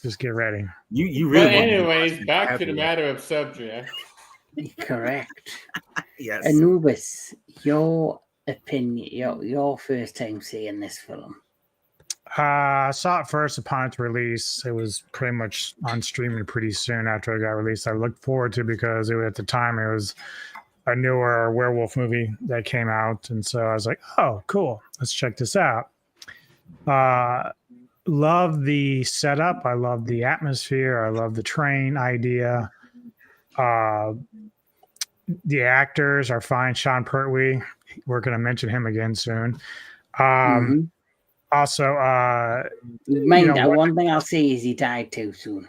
S2: Just get ready.
S3: You really.
S4: But
S3: want me to
S4: anyways,
S3: watch it.
S4: back to the matter of subject.
S1: Correct.
S3: Yes.
S1: Anubis, your opinion, your first time seeing this film.
S2: I saw it first upon its release. It was pretty much on streaming pretty soon after it got released. I looked forward to it because at the time it was a newer werewolf movie that came out, and so I was like, "Oh, cool! Let's check this out." Love the setup. I love the atmosphere. I love the train idea. The actors are fine. Sean Pertwee, we're going to mention him again soon. Also,
S1: One thing I'll say is he died too soon.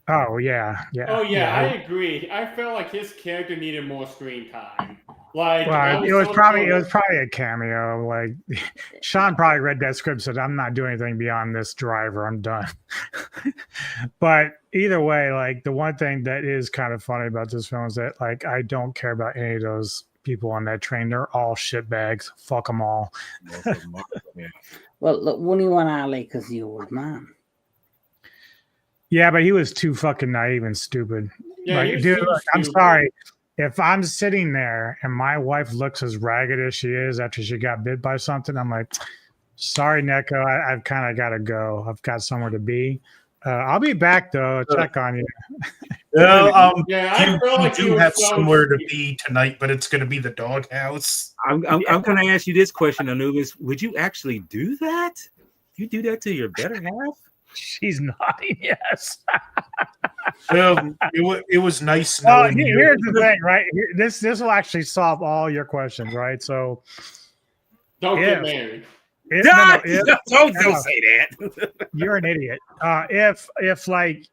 S2: Oh yeah.
S4: Oh yeah, I agree. I felt like his character needed more screen time. Like,
S2: well, it was probably a cameo. Like Sean probably read that script and said, "I'm not doing anything beyond this driver. I'm done." But either way, like the one thing that is kind of funny about this film is that like I don't care about any of those people on that train. They're all shitbags. Fuck them all.
S1: Well, look, only one I like is the old man.
S2: Yeah, but he was too fucking naive and stupid.
S4: Yeah,
S2: like, dude, look, I'm sorry. If I'm sitting there and my wife looks as ragged as she is after she got bit by something, I'm like, sorry, Neko, I've kind of got to go. I've got somewhere to be. I'll be back, though. Check on you.
S4: I feel like
S5: you do have somewhere to be tonight, but it's going to be the doghouse.
S3: I'm going to ask you this question, Anubis. Would you actually do that? You do that to your better half?
S2: She's nodding yes.
S5: It was nice
S2: knowing
S5: you.
S2: Here's the thing, right? This will actually solve all your questions, right? So
S4: don't get married.
S3: Don't say that.
S2: You're an idiot. If like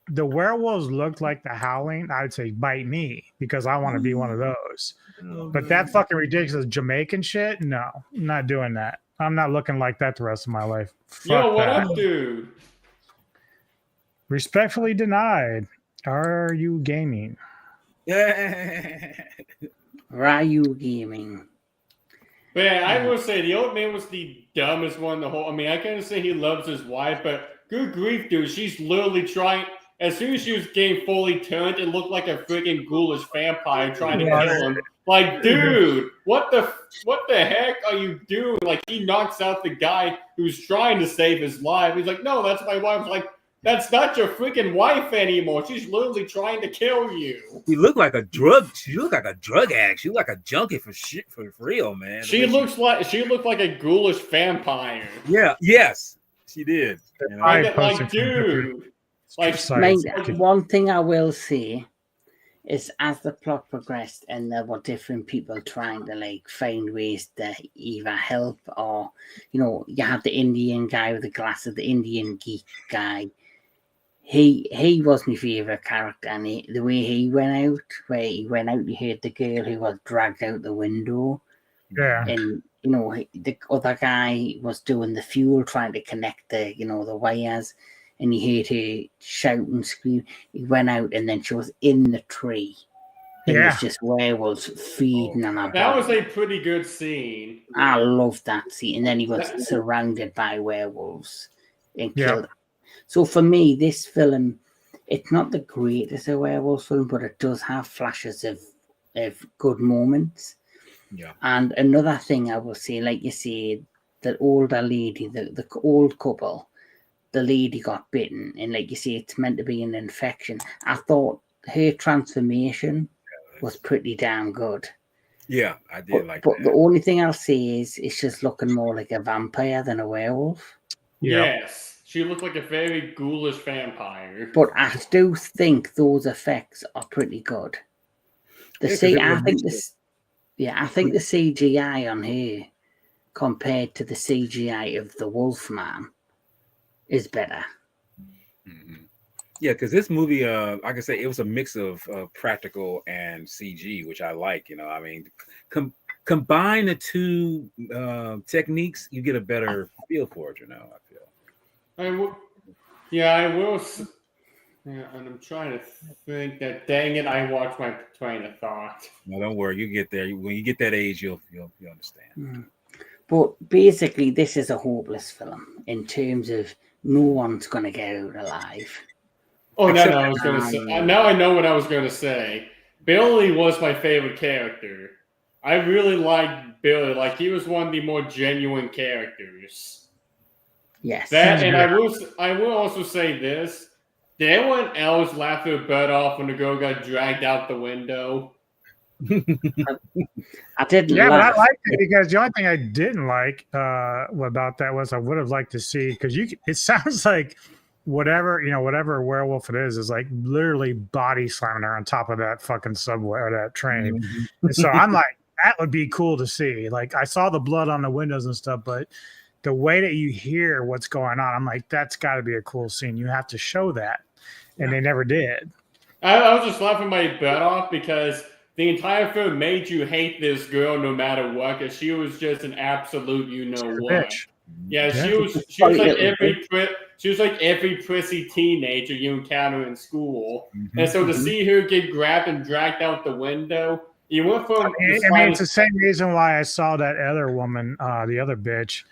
S2: the werewolves looked like the Howling, I'd say bite me because I want to be one of those. But that fucking ridiculous Jamaican shit, no, I'm not doing that. I'm not looking like that the rest of my life.
S4: Yo, what up, dude?
S2: Respectfully denied. Are you gaming?
S1: Are you gaming?
S4: But yeah, I will say the old man was the dumbest one in the whole. I mean, I can't say he loves his wife, but good grief, dude. She's literally trying. As soon as she was getting fully turned, it looked like a freaking ghoulish vampire trying to kill him. Like, dude, what the heck are you doing? Like, he knocks out the guy who's trying to save his life. He's like, no, that's my wife. Like, that's not your freaking wife anymore. She's literally trying to kill you.
S3: She looked like a drug. She looked like a drug addict. She looked like a junkie for real, man.
S4: She looked like a ghoulish vampire.
S3: Yeah. Yes, she did.
S4: You know? Dude.
S1: One thing I will say is as the plot progressed and there were different people trying to like find ways to either help or, you have the Indian guy with the glasses, the Indian geek guy. He was my favourite character, and the way he went out, you heard the girl who was dragged out the window.
S2: Yeah.
S1: And, the other guy was doing the fuel, trying to connect the wires. and he heard her shout and scream. He went out, and then she was in the tree. And
S2: Yeah.
S1: there's just werewolves feeding on her
S4: That was
S1: body.
S4: a pretty good scene.
S1: I loved that scene. And then he was surrounded by werewolves and killed. So for me, this film, it's not the greatest of werewolf film, but it does have flashes of good moments.
S3: Yeah.
S1: And another thing I will say, like you said, that older lady, the old couple, the lady got bitten, and like you say, it's meant to be an infection. I thought her transformation was pretty damn good.
S3: Yeah, I did like
S1: but
S3: that.
S1: the only thing I'll say is it's just looking more like a vampire than a werewolf.
S4: Yes, she looked like a very ghoulish vampire.
S1: But I do think those effects are pretty good. I think the CGI on her compared to the CGI of the Wolfman is better.
S3: Mm-hmm. Yeah, because this movie, like I say, it was a mix of practical and CG, which I like. I mean, combine the two techniques, you get a better feel for it. I feel.
S4: I will. Yeah, and I'm trying to think that. Dang it! I watched my train of thought.
S3: No, don't worry. You get there. When you get that age, you'll understand.
S1: Mm. But basically, this is a hopeless film in terms of no one's going to get out alive.
S4: Oh no! I was going to say. Now I know what I was going to say. Billy was my favorite character. I really liked Billy. Like, he was one of the more genuine characters.
S1: Yes.
S4: That, and I will also say this. Did anyone else laugh their butt off when the girl got dragged out the window?
S1: I didn't.
S2: Yeah, but I liked it because the only thing I didn't like about that was I would have liked to see, because it sounds like whatever werewolf it is like literally body slamming her on top of that fucking subway or that train.
S3: Mm-hmm.
S2: And so I'm like, that would be cool to see. Like, I saw the blood on the windows and stuff, but the way that you hear what's going on, I'm like, that's got to be a cool scene. You have to show that. And they never did.
S4: I was just laughing my butt off because the entire film made you hate this girl no matter what, because she was just an absolute what.
S2: Bitch.
S4: Yeah, she was like every prissy teenager you encounter in school.
S3: Mm-hmm.
S4: And so to see her get grabbed and dragged out the window, you went from
S2: it's the same reason why I saw that other woman, the other bitch,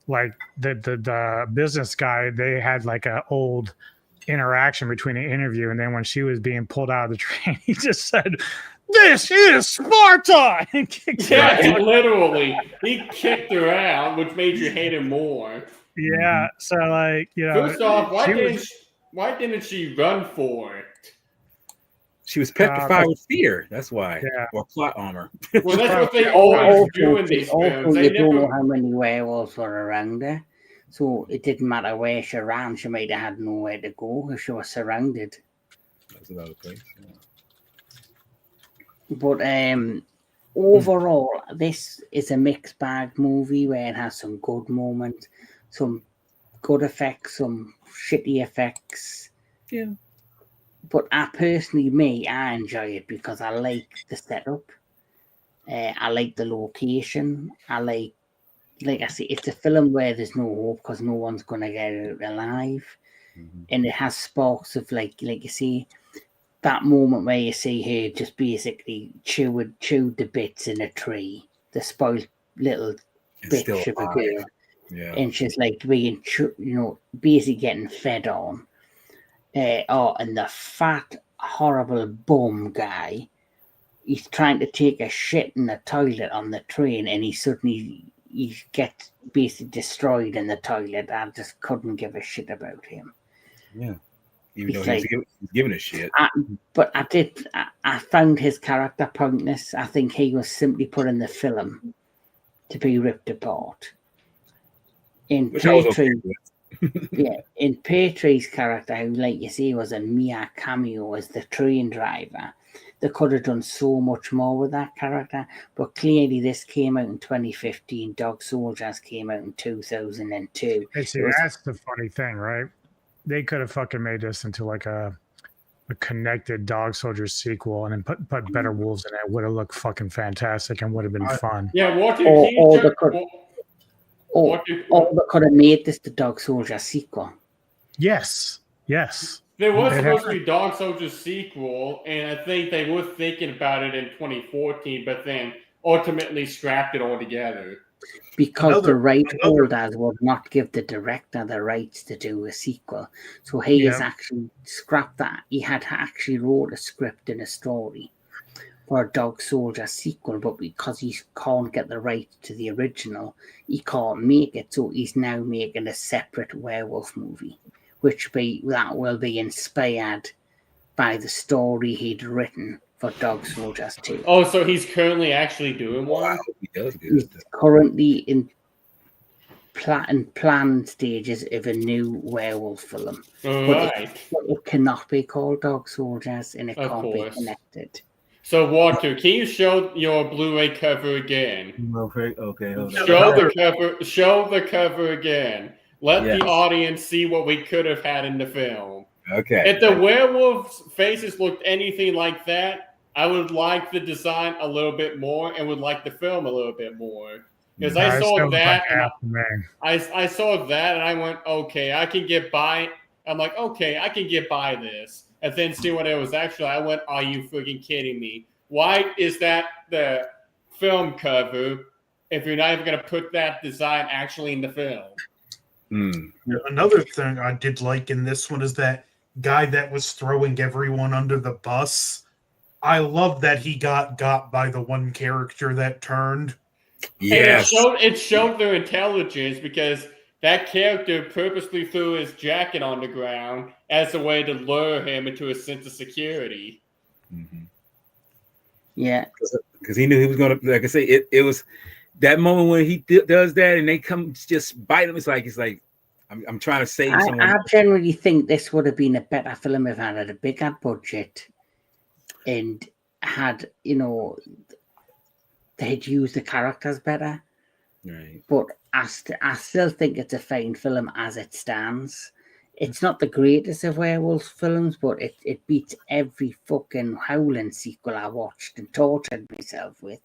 S2: like the business guy, they had like an old interaction between an interview, and then when she was being pulled out of the train, he just said, "This is Sparta!" And kicked her out.
S4: Literally, he kicked her out, which made you hate him more.
S2: Yeah, so like,
S4: first off, why didn't she run for it?
S3: She was petrified with fear. That's why. Yeah. Or plot armor.
S4: Well, that's what they always do in these films.
S1: You don't know how many werewolves were around her. So it didn't matter where she ran. She might have had nowhere to go if she was surrounded.
S3: That's another place. Yeah.
S1: But overall, this is a mixed bag movie where it has some good moments, some good effects, some shitty effects.
S3: Yeah.
S1: But I enjoy it because I like the setup. I like the location. I like I say, it's a film where there's no hope because no one's going to get out alive. Mm-hmm. And it has sparks of, like you see, that moment where you see her just basically chewed the bits in a tree, the spoiled little bitch of a girl.
S3: Yeah.
S1: And she's like being, basically getting fed on. And the fat, horrible bum guy, he's trying to take a shit in the toilet on the train, and he gets basically destroyed in the toilet. I just couldn't give a shit about him.
S3: Yeah. Even though he's giving a shit.
S1: I found his character pointless. I think he was simply put in the film to be ripped apart. In Patri's character, who, like you say, was a mere cameo as the train driver, they could have done so much more with that character. But clearly, this came out in 2015. Dog Soldiers came out in 2002.
S2: That's the funny thing, right? They could have fucking made this into like a connected Dog Soldiers sequel, and then put better wolves in it. Would have looked fucking fantastic and would have been fun.
S4: Yeah,
S1: Or they could have made this the Dog Soldier sequel.
S2: Yes.
S4: There was
S2: It
S4: supposed to be Dog Soldier sequel, and I think they were thinking about it in 2014, but then ultimately scrapped it all together.
S1: Because the right holders would not give the director the rights to do a sequel. So he has actually scrapped that. He had actually wrote a script and a story for a Dog Soldier sequel, but because he can't get the rights to the original, he can't make it. So he's now making a separate werewolf movie, that will be inspired by the story he'd written for Dog Soldiers 2.
S4: Oh, so he's currently actually doing one?
S3: Wow, he does good.
S1: He's currently in planned stages of a new werewolf film.
S4: Right.
S1: But it cannot be called Dog Soldiers, and it
S4: Of
S1: can't be
S4: course.
S1: connected.
S4: So, Walter, can you show your Blu-ray cover again?
S3: Okay, hold on.
S4: Show the cover again. Let the audience see what we could have had in the film.
S3: Okay.
S4: If the werewolves' faces looked anything like that, I would like the design a little bit more and would like the film a little bit more. Because I saw that, I saw that, and I went, okay, I can get by. I'm like, okay, I can get by this. And then see what it was actually. I went, are you freaking kidding me? Why is that the film cover if you're not even going to put that design actually in the film?
S5: Another thing I did like in this one is that guy that was throwing everyone under the bus. I love that he got by the one character that turned.
S3: Yes.
S4: It showed their intelligence because that character purposely threw his jacket on the ground as a way to lure him into a sense of security.
S3: Mm-hmm.
S1: Yeah.
S3: Because he knew he was going to, like I say, it was that moment when he does that and they come just bite him. It's like I'm trying to save someone.
S1: I generally think this would have been a better film if it had a bigger budget and had, they'd used the characters better.
S3: Right.
S1: But I still think it's a fine film as it stands. It's not the greatest of werewolf films, but it beats every fucking Howling sequel I watched and tortured myself with.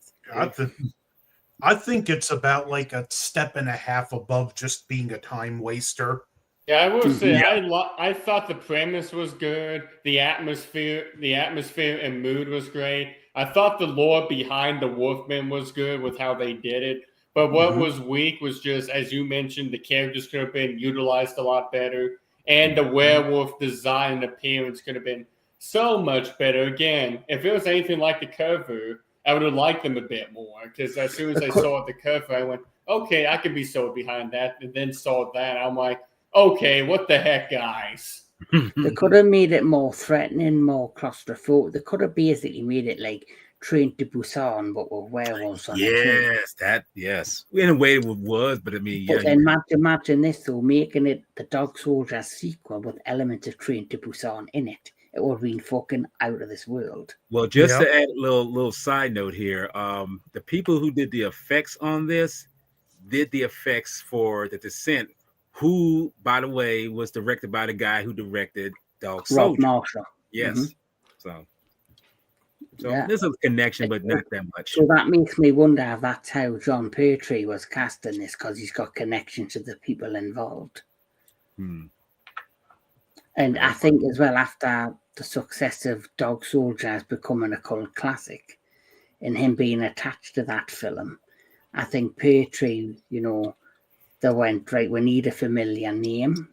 S5: I think it's about like a step and a half above just being a time waster.
S4: Yeah, I will say I thought the premise was good. The atmosphere and mood was great. I thought the lore behind the Wolfman was good with how they did it. But what was weak was just, as you mentioned, the characters could have been utilized a lot better. And the werewolf design and appearance could have been so much better. Again, if it was anything like the cover, I would have liked them a bit more. Because as soon as I saw the cover, I went, okay, I could be sold behind that. And then saw that. I'm like, okay, what the heck, guys?
S1: They could have made it more threatening, more claustrophobic. They could have basically made it like Train to Busan, but with werewolves on it.
S3: Yes. In a way it was, but I mean,
S1: but then imagine this though, making it the Dog Soldier sequel with elements of Train to Busan in it. It would have been fucking out of this world.
S3: Well, just to add a little side note here, the people who did the effects on this did the effects for The Descent, who, by the way, was directed by the guy who directed Dog Soldier.
S1: Rob Marshall.
S3: Yes. So there's a connection, but not that much.
S1: So that makes me wonder if that's how John Pertwee was casting this, because he's got connections to the people involved. And I think as well, after the success of Dog Soldiers becoming a cult classic and him being attached to that film, I think Pertwee, they went, right, we need a familiar name.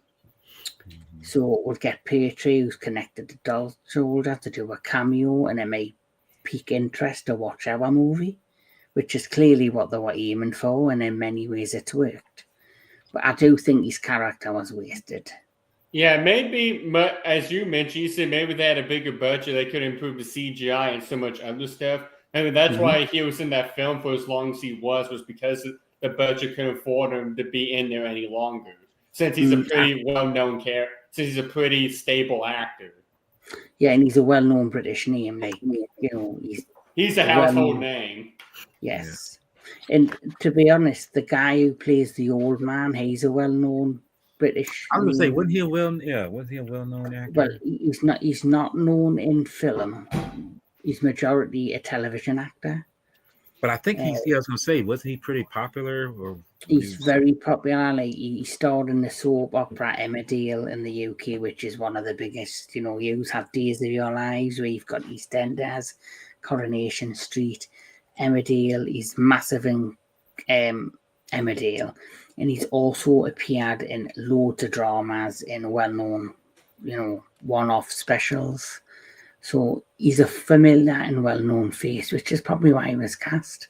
S1: So we'll get Pertwee, who's connected to Dog Soldier, to do a cameo, and it may pique interest to watch our movie, which is clearly what they were aiming for, and in many ways it's worked. But I do think his character was wasted.
S4: Yeah, maybe, as you mentioned, you said maybe they had a bigger budget, they could improve the CGI and so much other stuff. I mean, that's why he was in that film for as long as he was because the budget couldn't afford him to be in there any longer. Since he's a pretty well-known character, since he's a pretty stable actor.
S1: Yeah, and he's a well-known British name. Like,
S4: he's a household name.
S1: Yes. Yeah. And to be honest, the guy who plays the old man, he's a well-known British.
S3: I was gonna say, wasn't he a well-known actor?
S1: Well, he's not known in film. He's majority a television actor.
S3: But I think he's. Yeah, I was gonna say, wasn't he pretty popular? Or
S1: he's very popular. Like, he starred in the soap opera Emmerdale in the UK, which is one of the biggest. You have Days of Your Lives, where you've got EastEnders, Coronation Street, Emmerdale. He's massive in Emmerdale, and he's also appeared in loads of dramas in well-known, one-off specials. So he's a familiar and well-known face, which is probably why he was cast.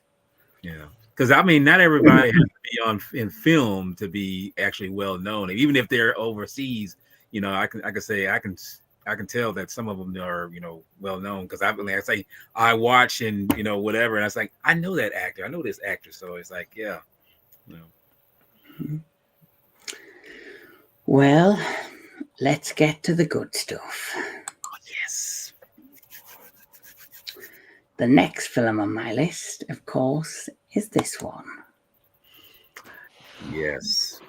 S3: Yeah, because I mean, not everybody has to be in film to be actually well known, and even if they're overseas, I can tell that some of them are well known because I watch and whatever, and I was like, I know that actor, I know this actor, so it's like, yeah.
S1: Well, let's get to the good stuff.
S3: Oh, yes.
S1: The next film on my list, of course, is this one.
S3: Yes.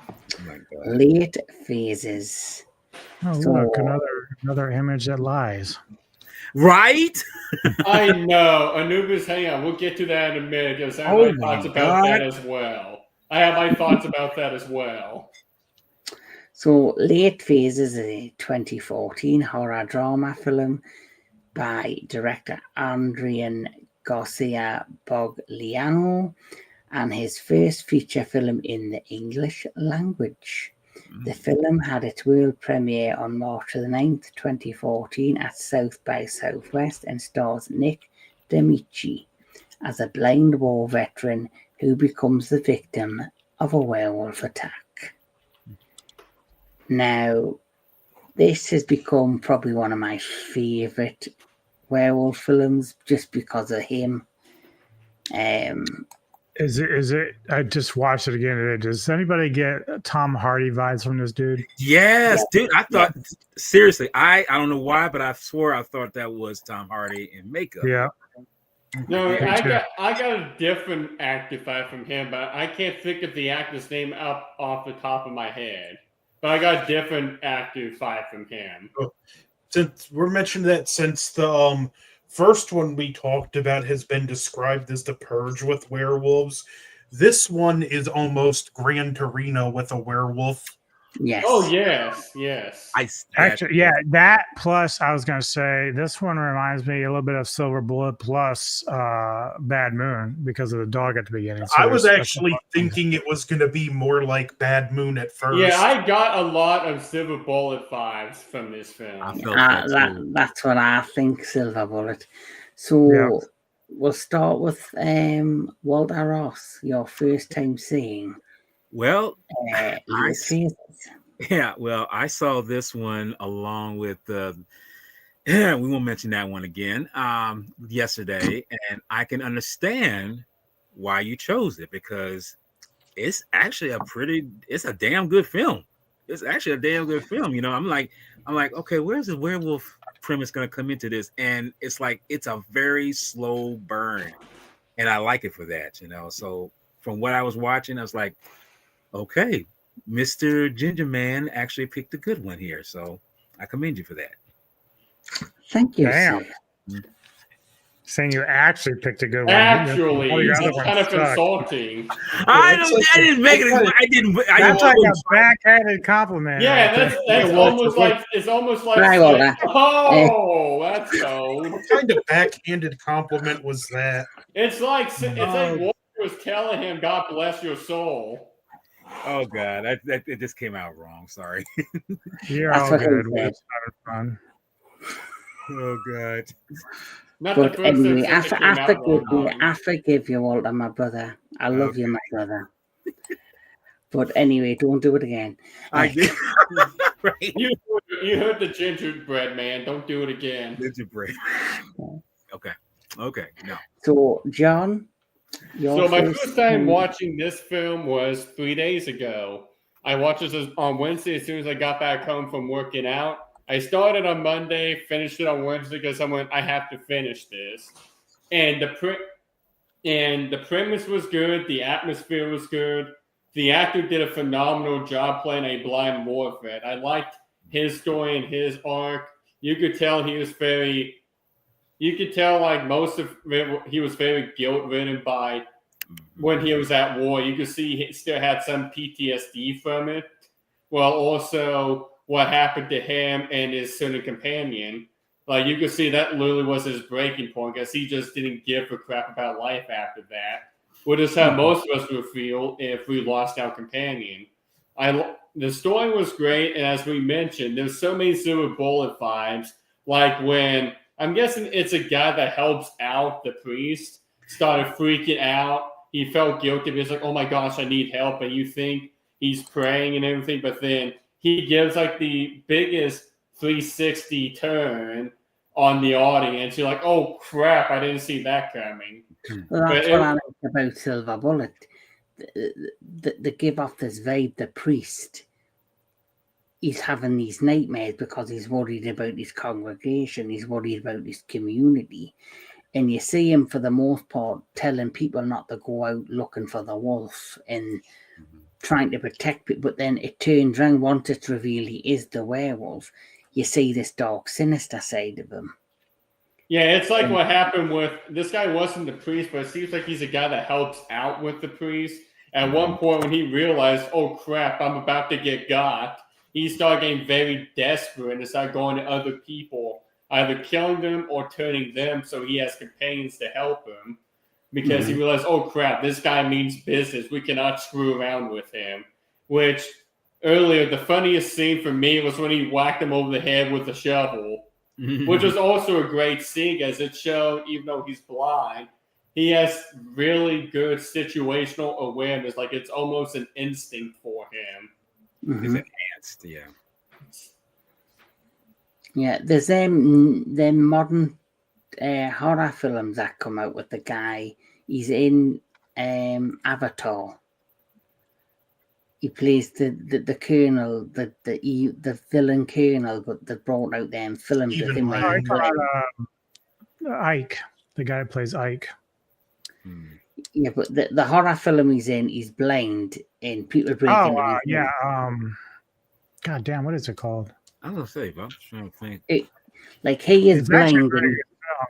S3: Oh my God.
S1: Late Phases.
S2: Oh,
S1: So-
S2: look, another image that lies.
S3: Right?
S4: I know. Anubis, hang on. We'll get to that in a minute because I have
S3: Oh
S4: my
S3: my
S4: thoughts about
S3: God.
S4: that as well. I have my thoughts about that as well.
S1: So, Late Phases is a 2014 horror drama film by director Adrian Garcia Bogliano and his first feature film in the English language. The film had its world premiere on March the 9th, 2014 at South by Southwest and stars Nick D'Amici as a blind war veteran who becomes the victim of a werewolf attack. Now, this has become probably one of my favourite werewolf films just because of him.
S2: Is it? I just watched it again today. Does anybody get Tom Hardy vibes from this dude?
S3: Yes, dude. I thought seriously, I don't know why, but I swore I thought that was Tom Hardy in makeup.
S2: Yeah.
S4: No,
S2: Me
S4: I
S2: too.
S4: got a different actor vibe from him, but I can't think of the actor's name off the top of my head. But I got a different actor vibe from him.
S5: Since we're mentioning that, since the first one we talked about has been described as the Purge with werewolves, this one is almost Gran Torino with a werewolf.
S1: Yes.
S4: Oh, yes.
S2: Actually, yeah, that plus I was going to say this one reminds me a little bit of Silver Bullet plus Bad Moon because of the dog at the beginning. So
S5: I was
S2: that's
S5: actually thinking it was going to be more like Bad Moon at first.
S4: Yeah, I got a lot of Silver Bullet vibes from this film.
S3: I felt that too.
S1: That's what I think, Silver Bullet. So
S2: Yeah.
S1: we'll start with Walter Ross, your first time seeing
S3: Well,
S1: Late Phases.
S3: yeah. Well, I saw this one along with we won't mention that one again. Yesterday, and I can understand why you chose it because it's actually it's a damn good film. It's actually a damn good film. I'm like, okay, where's the werewolf premise going to come into this? And it's like it's a very slow burn, and I like it for that. So from what I was watching, I was like, okay, Mr. Ginger Man actually picked a good one here. So I commend you for that.
S1: Thank you,
S2: Damn.
S1: sir.
S2: saying you actually picked a good one.
S4: Actually,
S2: All your other
S4: it's
S2: ones
S4: kind of
S2: suck.
S4: insulting.
S3: I didn't make it. I didn't.
S2: That's like a backhanded compliment.
S4: Yeah,
S2: right
S4: that's
S5: Yeah,
S4: almost
S5: Walter,
S4: like it's almost like
S1: Right, Walter.
S4: oh, that's cold.
S5: What kind of backhanded compliment was that?
S4: It's like Walter was telling him, "God bless your soul."
S3: Oh God, that it just came out wrong. Sorry.
S2: You're
S1: That's
S2: all
S1: what he
S2: good.
S1: said.
S2: We're just having fun.
S3: Oh God.
S4: Not the
S1: But
S4: first
S1: anyway,
S4: time something came out wrong.
S1: I forgive you, Walter, my brother. I love you, my brother. But anyway, don't do it again.
S3: I did. Right.
S4: You heard the gingerbread man. Don't do it again.
S3: Gingerbread. Okay. No.
S1: So, John,
S4: So my first time watching this film was 3 days ago. I watched this on Wednesday as soon as I got back home from working out. I started on Monday, finished it on Wednesday because I went, I have to finish this. And the premise was good. The atmosphere was good. The actor did a phenomenal job playing a blind war vet. I liked his story and his arc. You could tell he was very you could tell like most of it, he was very guilt ridden by when he was at war. You could see he still had some PTSD from it. Well, also what happened to him and his certain companion. Like you could see that literally was his breaking point because he just didn't give a crap about life after that. Which is how most of us would feel if we lost our companion. The story was great, and as we mentioned, there's so many silver bullet vibes. Like when I'm guessing it's a guy that helps out the priest, started freaking out. He felt guilty. He's like, "Oh my gosh, I need help," and you think he's praying and everything, but then he gives like the biggest 360 turn on the audience. You're like, "Oh crap, I didn't see that coming."
S1: Well, that's what I like about Silver Bullet. They give off this vibe. The priest, he's having these nightmares because he's worried about his congregation. He's worried about his community. And you see him, for the most part, telling people not to go out looking for the wolf and trying to protect people. But then it turns around, once it's revealed he is the werewolf, you see this dark, sinister side of him.
S4: Yeah, it's like what happened with this guy wasn't the priest, but it seems like he's a guy that helps out with the priest. At one point, when he realized, "Oh crap, I'm about to get got," he started getting very desperate and started going to other people, either killing them or turning them so he has companions to help him. Because he realized, "Oh crap, this guy means business. We cannot screw around with him." Which earlier, the funniest scene for me was when he whacked him over the head with a shovel. Which was also a great scene, as it showed, even though he's blind, he has really good situational awareness. Like it's almost an instinct for him.
S3: It's enhanced, yeah.
S1: Yeah, there's them modern horror films that come out with the guy. He's in Avatar. He plays the colonel, the villain colonel, but they brought out them films with him.
S2: Ike, the guy who plays Ike.
S1: Yeah, but the horror film he's in, he's blind, and people break into his
S2: God damn, what is it called?
S3: I was gonna say, but I'm trying to think.
S1: Like he is
S2: It's
S1: blind,
S2: actually very good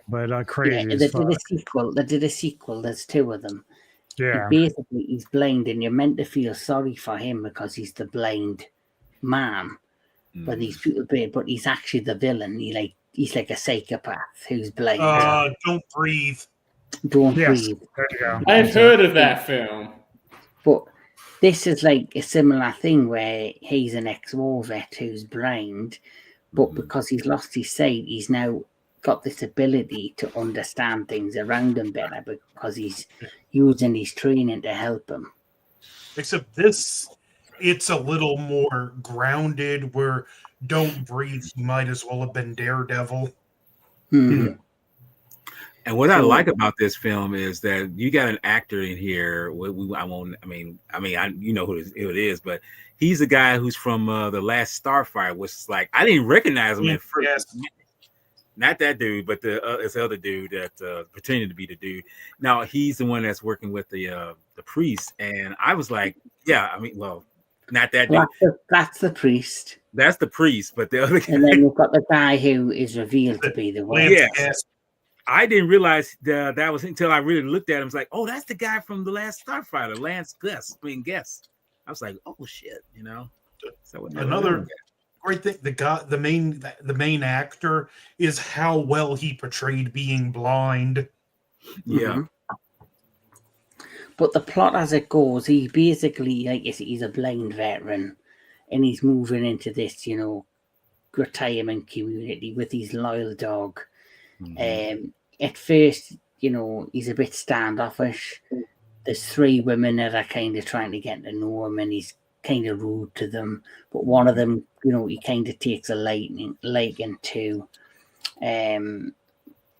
S2: film, but crazy.
S1: Yeah, they did a sequel. They did a sequel. There's two of them.
S2: Yeah.
S1: And basically, he's blind, and you're meant to feel sorry for him because he's the blind man. But these people, but he's actually the villain. He's like a psychopath who's blind.
S5: Don't breathe.
S1: Don't breathe.
S2: There you go.
S4: I've heard of that film.
S1: But this is like a similar thing where he's an ex-war vet who's blind, but because he's lost his sight, he's now got this ability to understand things around him better because he's using his training to help him.
S5: Except this, it's a little more grounded, where don't breathe, he might as well have been Daredevil.
S3: And what I like about this film is that you got an actor in here. You know who it is, but he's a guy who's from the last Starfire, which is like I didn't recognize him at first. Yes. Not that dude, but this other dude that pretended to be the dude. Now he's the one that's working with the priest, and I was like, not that dude.
S1: That's the priest.
S3: That's the priest, but the other guy.
S1: And then you've got the guy who is revealed to be the one.
S3: Yes. I didn't realize that was until I really looked at him. I was like, "Oh, that's the guy from the last Starfighter, Lance Guest." I was like, "Oh shit," you know. So
S5: another great thing, the main actor is how well he portrayed being blind.
S3: Yeah.
S1: But the plot as it goes, he basically he's a blind veteran, and he's moving into this, retirement community with his loyal dog. At first, he's a bit standoffish. There's 3 women that are kind of trying to get to know him, and he's kind of rude to them. But one of them, he kind of takes a liking to.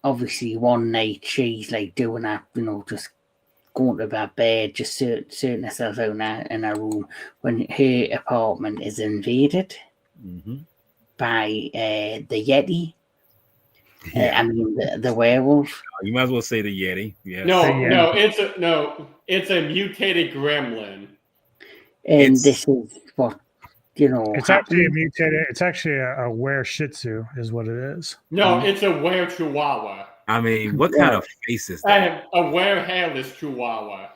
S1: Obviously, one night she's like doing that, just going to her bed, just sorting herself out in her room when her apartment is invaded by the Yeti. The werewolf.
S3: You might as well say the Yeti. Yeah.
S4: No, it's a mutated gremlin.
S1: And this is what
S2: It's actually a mutated. It's actually a were Shih Tzu, is what it is.
S4: No, it's a were Chihuahua.
S3: I mean, what kind of face is
S4: I
S3: that?
S4: have a were-hairless chihuahua.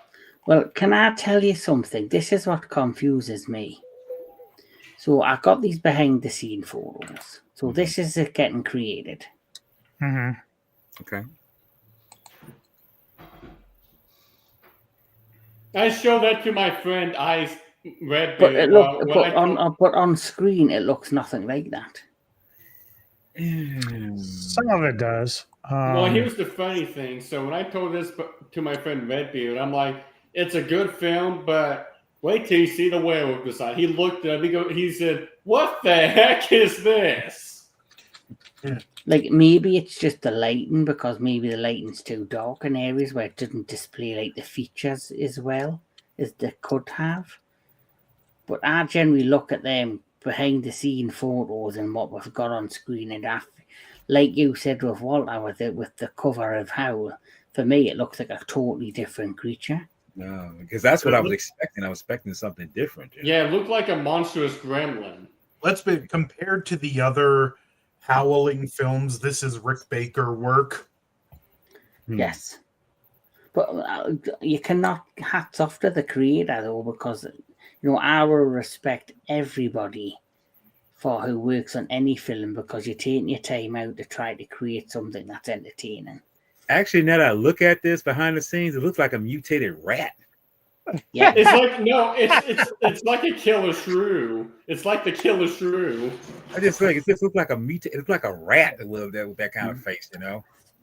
S1: Well, can I tell you something? This is what confuses me. So I got these behind the scene photos. So this is it getting created.
S2: Mm-hmm.
S3: Okay.
S4: I showed that to my friend Ice Redbeard.
S1: But it but on screen it looks nothing like that.
S2: Some of it does.
S4: Well, here's the funny thing. So when I told this to my friend Redbeard, I'm like, it's a good film, but wait till you see the werewolf design. He looked at me, he said, what the heck is this?
S1: Like maybe it's just the lighting, because maybe the lighting's too dark in areas where it didn't display like the features as well as they could have. But I generally look at them behind the scene photos and what we've got on screen, and like you said with Walter with the cover of Howl, for me it looks like a totally different creature.
S3: No, because that's what I was expecting. I was expecting something different.
S4: Yeah, it looked like a monstrous gremlin.
S5: Let's be compared to the other Howling films. This is Rick Baker work.
S1: Yes, but you cannot hats off to the creator though, because I will respect everybody for who works on any film, because you're taking your time out to try to create something that's entertaining.
S3: Actually, now that I look at this behind the scenes, it looks like a mutated rat.
S1: Yeah,
S4: it's like it's like a killer shrew. It's like the killer shrew.
S3: I just think it just looks like a it looks like a rat that lived there with that kind of face,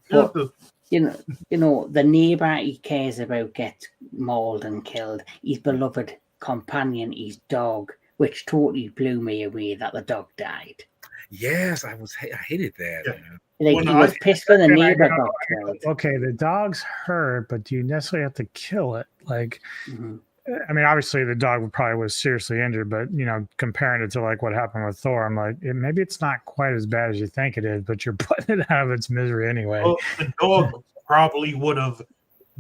S1: But, the neighbor he cares about gets mauled and killed. His beloved companion, his dog, which totally blew me away that the dog died.
S3: Yes, I hated that.
S5: Yeah.
S1: Like he was pissed when the neighbor got killed.
S2: Okay, the dog's hurt, but do you necessarily have to kill it? Like, I mean, obviously the dog probably was seriously injured, but comparing it to like what happened with Thor, I'm like, maybe it's not quite as bad as you think it is, but you're putting it out of its misery anyway.
S5: Well, the dog probably would have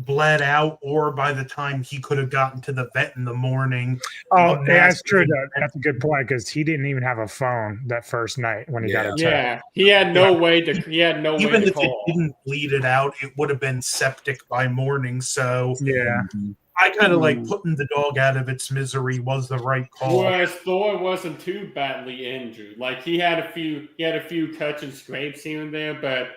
S5: bled out, or by the time he could have gotten to the vet in the morning.
S2: Oh, yeah, that's true. That's a good point, because he didn't even have a phone that first night when he got attacked.
S4: Yeah, he had no way to. He had no
S5: Even
S4: way to
S5: if
S4: call.
S5: it didn't bleed it out, it would have been septic by morning. So
S2: yeah,
S5: I kind of like putting the dog out of its misery was the right call.
S4: Whereas Thor wasn't too badly injured. Like he had a few cuts and scrapes here and there, but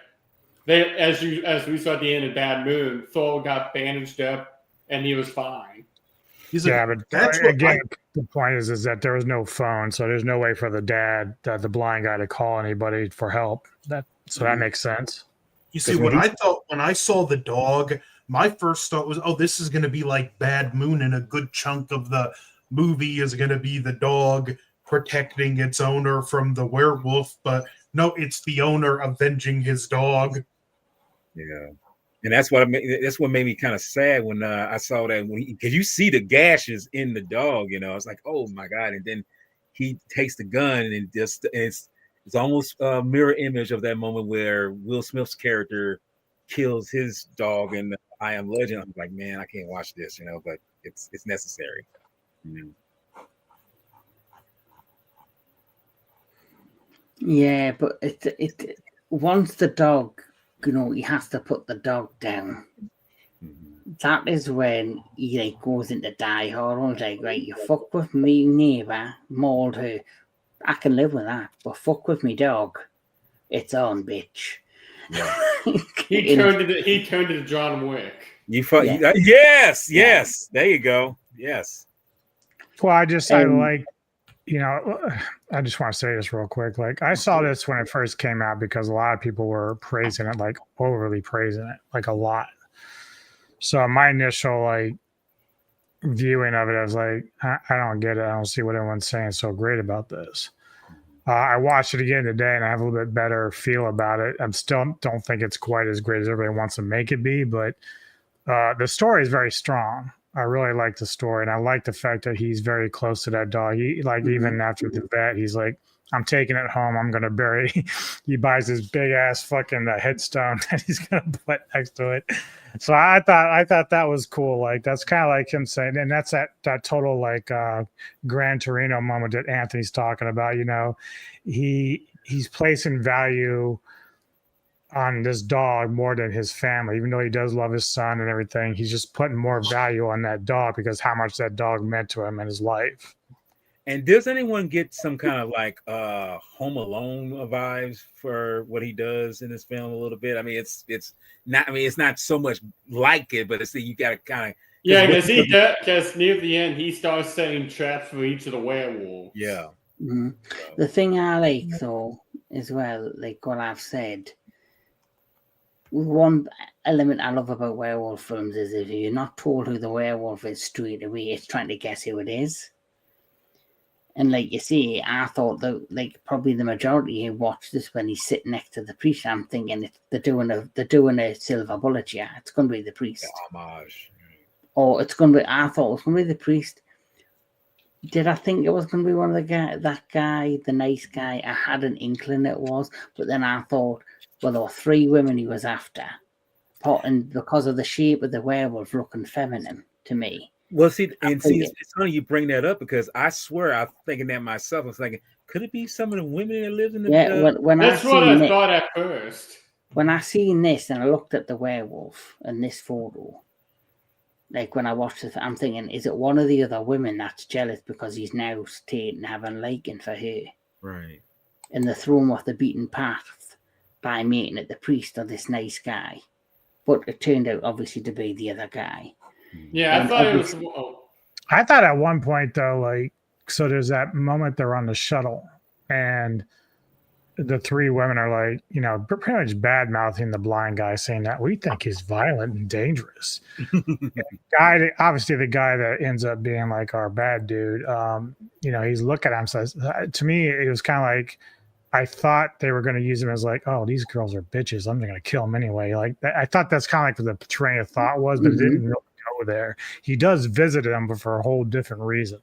S4: as we saw at the end of Bad Moon, Thor got bandaged up and he was fine.
S2: But that's again, the point is that there was no phone, so there's no way for the dad, the blind guy, to call anybody for help. That makes sense.
S5: You see, what I thought when I saw the dog, my first thought was, oh, this is going to be like Bad Moon, and a good chunk of the movie is going to be the dog protecting its owner from the werewolf. But no, it's the owner avenging his dog.
S3: Yeah, and that's what made me kind of sad when I saw that, because you see the gashes in the dog. It's like, oh my god! And then he takes the gun, and it's almost a mirror image of that moment where Will Smith's character kills his dog in I Am Legend. I'm like, man, I can't watch this, but it's necessary.
S1: Yeah, but it once the dog, he has to put the dog down. That is when he goes into die horror. Like, right, you fuck with me neighbor, mauled her. I can live with that, but fuck with me dog. It's on, bitch.
S3: Yeah.
S4: He turned into John Wick.
S3: Yes. There you go. Yes.
S2: Well, I just want to say this real quick. Like, I saw this when it first came out because a lot of people were praising it, like overly praising it, like a lot. So my initial viewing of it, I was like, I don't get it. I don't see what everyone's saying so great about this. I watched it again today, and I have a little bit better feel about it. I still don't think it's quite as great as everybody wants to make it be, but the story is very strong. I really like the story, and I like the fact that he's very close to that dog. He even after the vet, he's like, I'm taking it home. I'm going to bury it. He buys this big ass fucking headstone that he's going to put next to it. So I thought that was cool. Like, that's kind of like him saying, and that's that total Gran Torino moment that Anthony's talking about. He's placing value on this dog more than his family, even though he does love his son and everything. He's just putting more value on that dog because how much that dog meant to him in his life.
S3: And does anyone get some kind of like Home Alone vibes for what he does in this film a little bit? I mean, it's not. I mean, it's not so much like it, but it's you got to kind of.
S4: Yeah, because near the end he starts setting traps for each of the werewolves.
S3: Yeah.
S1: Mm-hmm. The thing I like though as well, like what I've said, one element I love about werewolf films is if you're not told who the werewolf is straight away, it's trying to guess who it is. And like you see, I thought that like probably the majority who watched this when he's sitting next to the priest, I'm thinking they're doing a silver bullet. Yeah, it's going to be the priest.
S3: Homage.
S1: Or it's going to be. I thought it was going to be the priest. Did I think it was going to be one of that guy, the nice guy? I had an inkling it was, but then I thought, well, there were 3 women he was after, and because of the shape of the werewolf looking feminine to me.
S3: Well, see, it's funny you bring that up because I swear I'm thinking that myself. I was thinking, could it be some of the women that lived in the?
S1: Yeah, when
S4: that's what I thought at first.
S1: When I seen this and I looked at the werewolf and this photo, like when I watched it, I'm thinking, is it one of the other women that's jealous because he's now staying having a liking for her?
S3: Right.
S1: And they're thrown off the beaten path by making it the priest or this nice guy. But it turned out obviously to be the other guy.
S4: Yeah, I thought it was.
S2: I thought at one point though, like, so there's that moment they're on the shuttle and the 3 women are like, you know, pretty much bad mouthing the blind guy, saying that we think he's violent and dangerous. Obviously the guy that ends up being like our bad dude, you know, he's looking at him, says, to me, it was kind of like, I thought they were going to use him as like, oh, these girls are bitches, I'm going to kill them anyway. Like, I thought that's kind of like what the train of thought was, but it didn't really go there. He does visit them, but for a whole different reason.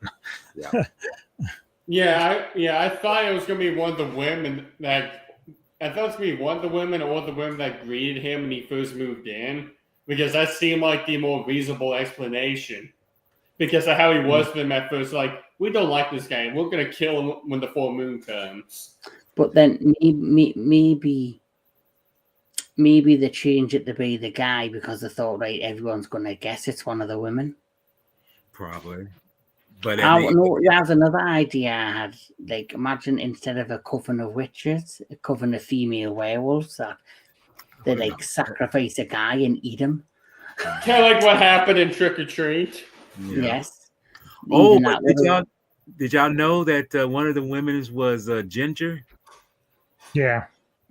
S4: Yeah. I thought it was going to be one of the women that. I thought it was going to be one of the women or the women that greeted him when he first moved in, because that seemed like the more reasonable explanation. Because of how he was with them at first, like, we don't like this guy. We're going to kill him when the full moon comes.
S1: But then maybe they changed it to be the guy because they thought, right, everyone's going to guess it's one of the women.
S3: Probably. But
S1: that's another idea I had. Like, imagine instead of a coven of witches, a coven of female werewolves that they like sacrifice a guy and eat him.
S4: Kind of like what happened in Trick or Treat.
S3: Yeah.
S1: Yes.
S3: Oh, did y'all know that one of the women was Ginger?
S2: Yeah.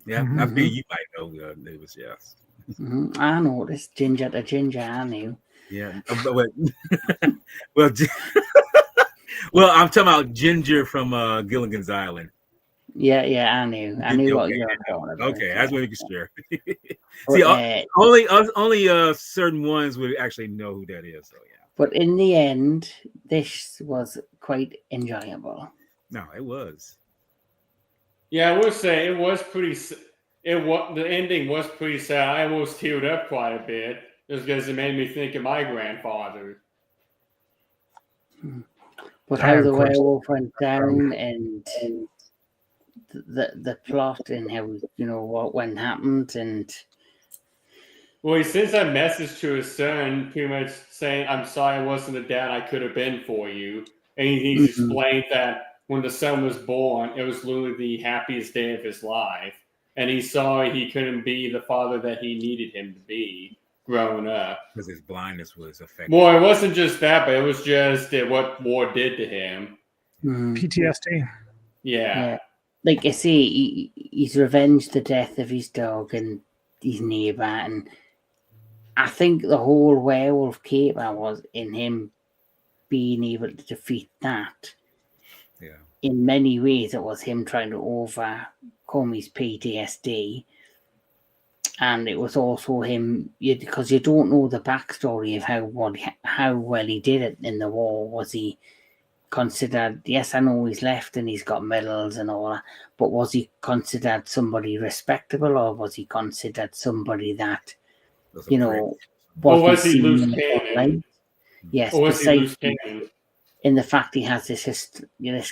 S3: Yeah,
S1: Mm-hmm.
S3: I feel you might know it was, yes.
S1: Mm-hmm. I noticed Ginger to Ginger, I knew.
S3: Yeah. Well, well, I'm talking about Ginger from Gilligan's Island.
S1: Yeah, I knew. I knew what you were talking about.
S3: Okay, I was making sure.
S1: But,
S3: only certain ones would actually know who that is. So yeah.
S1: But in the end, this was quite enjoyable.
S3: No, it was.
S4: Yeah, I would say it was pretty. The ending was pretty sad. I almost teared up quite a bit just because it made me think of my grandfather.
S1: But how the werewolf went down and the plot and how, you know, what happened and.
S4: Well, he sends that message to his son, pretty much saying, "I'm sorry I wasn't the dad I could have been for you." And he's explained that when the son was born, it was literally the happiest day of his life. And he's sorry he couldn't be the father that he needed him to be growing up.
S3: Because his blindness was affected.
S4: Well, it wasn't just that, but it was just what war did to him.
S2: PTSD.
S4: Yeah.
S1: Like I say, he's revenged the death of his dog and his neighbour. And I think the whole werewolf caper was in him being able to defeat that.
S3: Yeah.
S1: In many ways, it was him trying to overcome his PTSD. And it was also him, because you don't know the backstory of how well he did it in the war. Was he considered, yes, I know he's left and he's got medals and all that, but was he considered somebody respectable, or was he considered somebody that, you know,
S4: or was he loose cannon?
S1: Yes,
S4: or was he loose cannon?
S1: In the fact he has this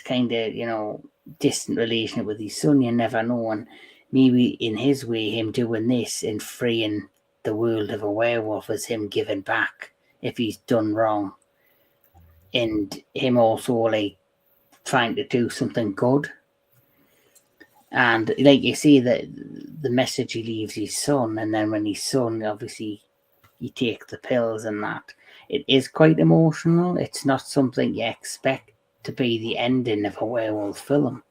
S1: kind of, you know, distant relationship with his son, you never know. And maybe in his way, him doing this and freeing the world of a werewolf is him giving back if he's done wrong, and him also like trying to do something good. And like you see that the message he leaves his son, and then when his son obviously he takes the pills and that, it is quite emotional. It's not something you expect to be the ending of a werewolf film.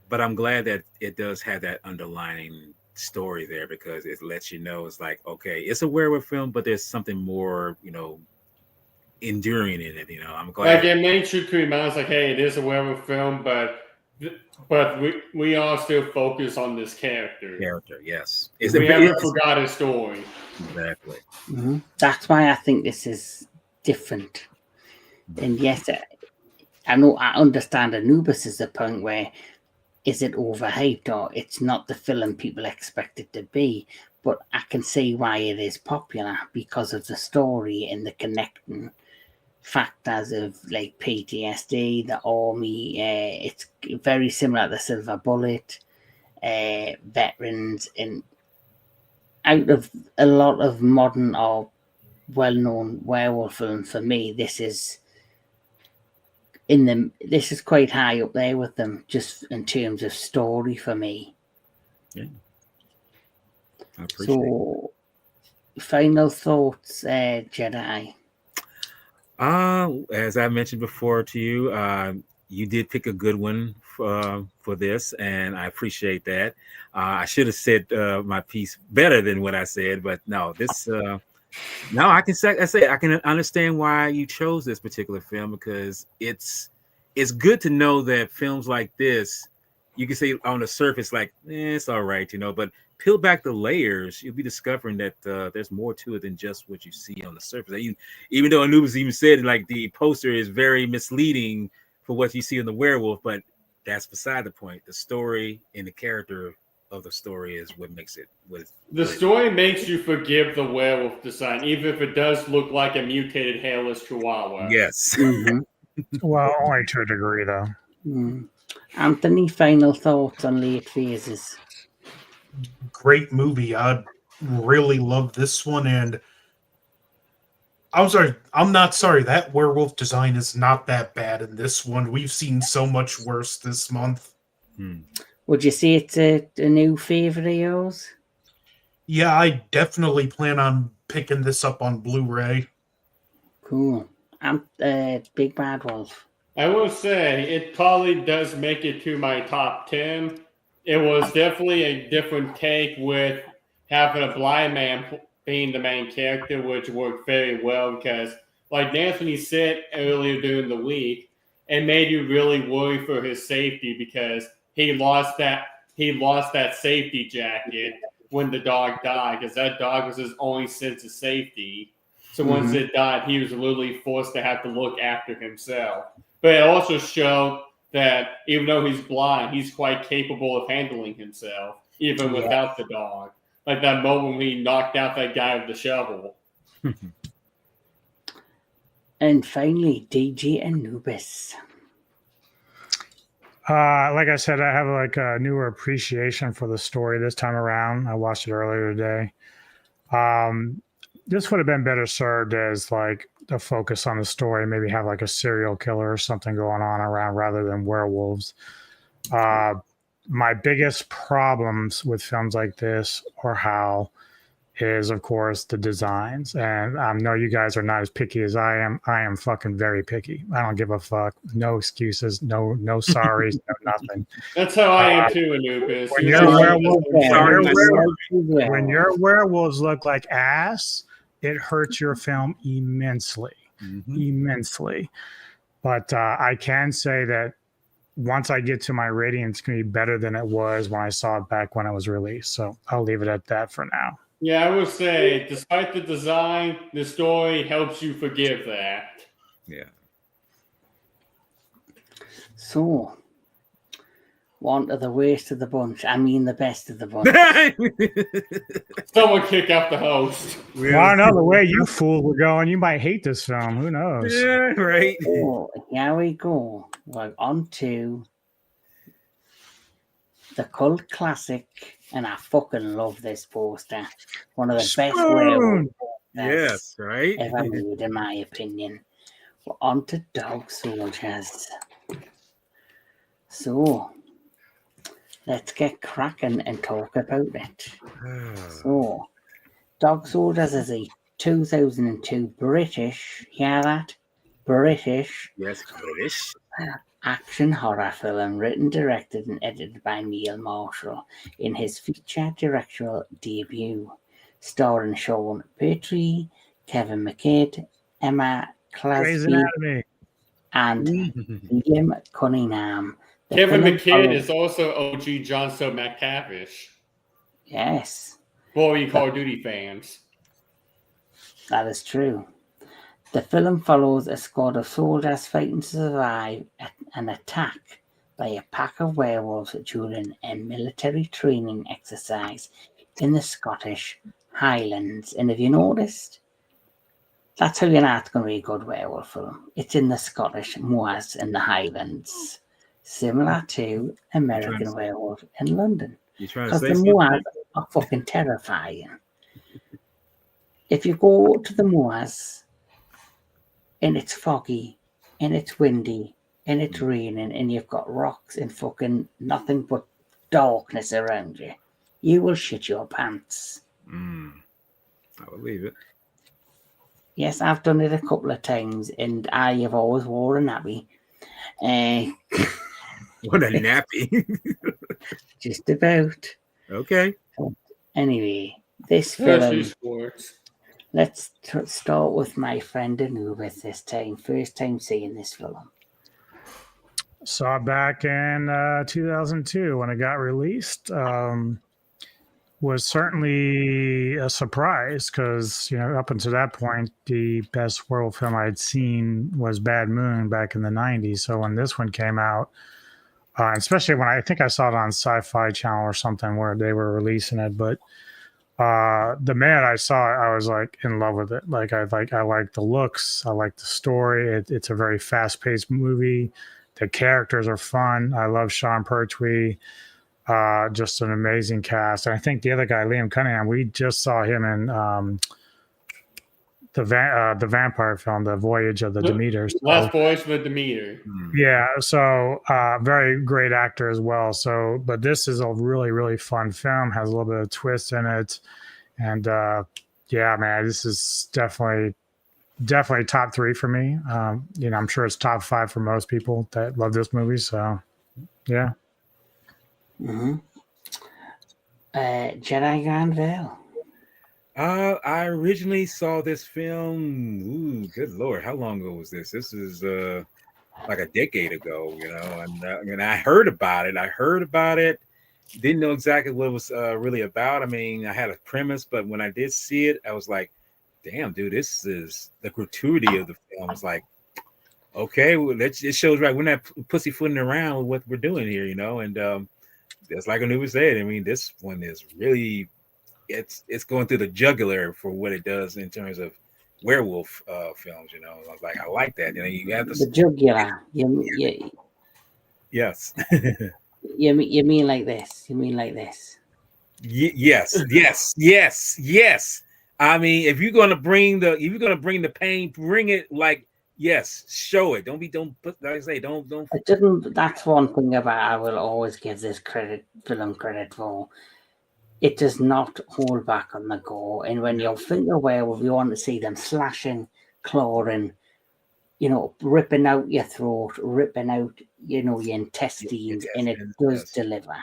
S3: But I'm glad that it does have that underlining story there, because it lets you know it's like, okay, it's a werewolf film, but there's something more, enduring in it. I'm glad.
S4: Like, it made you to remind us, like, hey, it is a werewolf film, but we all still focus on this character.
S3: Yes.
S4: We haven't forgot his story.
S3: Exactly.
S1: Mm-hmm. That's why I think this is different. And yes, I know I understand Anubis is the point where is it overhyped or it's not the film people expect it to be, but I can see why it is popular because of the story and the connecting factors of like PTSD, the army. It's very similar to Silver Bullet, veterans, and out of a lot of modern or well-known werewolf films, for me, this is quite high up there with them, just in terms of story for me.
S3: Yeah, I appreciate
S1: so it. Final thoughts, Jedi.
S3: As I mentioned before to you, you did pick a good one for this, and I appreciate that. I should have said my piece better than what I said, but no, this. No, I can understand why you chose this particular film, because it's good to know that films like this, you can say on the surface, like, it's all right, but peel back the layers, you'll be discovering that there's more to it than just what you see on the surface. Even though Anubis even said, like, the poster is very misleading for what you see in the werewolf, but that's beside the point. The story and the character of the story is what makes it.
S4: The story makes you forgive the werewolf design, even if it does look like a mutated hairless chihuahua.
S3: Yes.
S1: Mm-hmm.
S2: Well, only to a degree, though.
S1: Anthony, final thoughts on Late Phases?
S5: Great movie. I really love this one, and I'm not sorry. That werewolf design is not that bad in this one. We've seen so much worse this month.
S1: Would you say it's a new favorite of yours?
S5: Yeah, I definitely plan on picking this up on Blu-ray.
S1: Cool. I'm Big Bad Wolf.
S4: I will say it probably does make it to my top 10. It was definitely a different take with having a blind man being the main character, which worked very well because, like Anthony said earlier during the week, it made you really worry for his safety because he lost that safety jacket when the dog died, because that dog was his only sense of safety. So once it died, he was literally forced to have to look after himself. But it also showed that even though he's blind, he's quite capable of handling himself, even without the dog. Like that moment when he knocked out that guy with the shovel.
S1: And finally, DJ Anubis.
S2: Like I said, I have like a newer appreciation for the story this time around. I watched it earlier today. This would have been better served as like a focus on the story, maybe have like a serial killer or something going on around rather than werewolves. My biggest problems with films like this or Howl is, of course, the designs. And I know you guys are not as picky as I am. I am fucking very picky. I don't give a fuck. No excuses. No sorries. No nothing.
S4: That's how I am too, Anubis.
S2: When your werewolves look like ass, it hurts your film immensely. Immensely. But I can say that once I get to my rating, it's going to be better than it was when I saw it back when it was released. So I'll leave it at that for now.
S4: Yeah, I would say, despite the design, the story helps you forgive that.
S3: Yeah.
S1: So, one of the worst of the bunch. I mean, the best of the bunch.
S4: Someone kick out the host.
S2: Well, I know the way you fools were going. You might hate this film. Who knows?
S3: Yeah, right.
S1: So, here we go. We're on to the cult classic, and I fucking love this poster. One of the best werewolf posters
S3: Yes, right.
S1: ever made, in my opinion. We're on to Dog Soldiers. So, let's get cracking and talk about it. So, Dog Soldiers is a 2002 British, hear that? British
S3: Yes, British.
S1: action horror film written, directed, and edited by Neil Marshall in his feature directorial debut, starring Sean Petrie, Kevin McKidd, Emma
S2: Grey's
S1: Clasby,
S2: Anatomy.
S1: and Liam Cunningham. The
S4: Kevin
S1: film
S4: McKidd
S1: follows-
S4: is also OG Johnson McTavish
S1: Yes,
S4: for you Call of Duty fans.
S1: that is true. The film follows a squad of soldiers fighting to survive an attack by a pack of werewolves during a military training exercise in the Scottish Highlands. And have you noticed? That's how you know it's going to be a good werewolf film. It's in the Scottish moors in the Highlands, similar to American Werewolf in London.
S3: You trying to
S1: Because
S3: say
S1: the
S3: something?
S1: moors are fucking terrifying. If you go to the moors and it's foggy and it's windy and it's raining and you've got rocks and fucking nothing but darkness around you, you will shit your pants.
S3: I believe it.
S1: Yes, I've done it a couple of times and I have always wore a nappy.
S3: What a nappy.
S1: Just about.
S3: Okay.
S1: Anyway, this
S4: Especially
S1: film,
S4: sports.
S1: let's start with my friend Anubis this time. First time seeing this film.
S2: Saw it back in 2002 when it got released. Was certainly a surprise because, you know, up until that point, the best werewolf film I'd seen was Bad Moon back in the 90s. So when this one came out, especially when I think I saw it on Sci-Fi Channel or something where they were releasing it, but the minute I saw it, I was like in love with it. I like the looks, I like the story. It's a very fast-paced movie. The characters are fun. I love Sean Pertwee. Just an amazing cast. And I think the other guy, Liam Cunningham, we just saw him in the vampire film, The Voyage of the Demeter.
S4: Last Voyage of the Demeter.
S2: Yeah, so very great actor as well. So, but this is a really, really fun film. Has a little bit of twist in it, and yeah, man, this is definitely top 3 for me. You know, I'm sure it's top 5 for most people that love this movie. So, yeah.
S1: Mm-hmm. Jedi Grand Veil.
S3: I originally saw this film. Ooh, good lord, how long ago was this? This is like a decade ago, you know. And I heard about it. Didn't know exactly what it was really about. I mean, I had a premise, but when I did see it, I was like, "Damn, dude, this is the gratuity of the film." I was like, "Okay, well, it shows right. We're not pussyfooting around with what we're doing here, you know." And just like Anubis said, I mean, this one is really. It's going through the jugular for what it does in terms of werewolf films, you know. I was like, I like that. You know, you have
S1: the jugular.
S3: Yes.
S1: You mean like this? You mean like this?
S3: Yes. I mean, if you're gonna bring the pain, bring it like yes, show it. Don't put like I say, don't.
S1: It didn't. That's one thing about I will always give this film credit for. It does not hold back on the gore. And when you think of werewolf, you want to see them slashing, clawing, you know, ripping out your throat, ripping out, you know, your intestines, and it does deliver.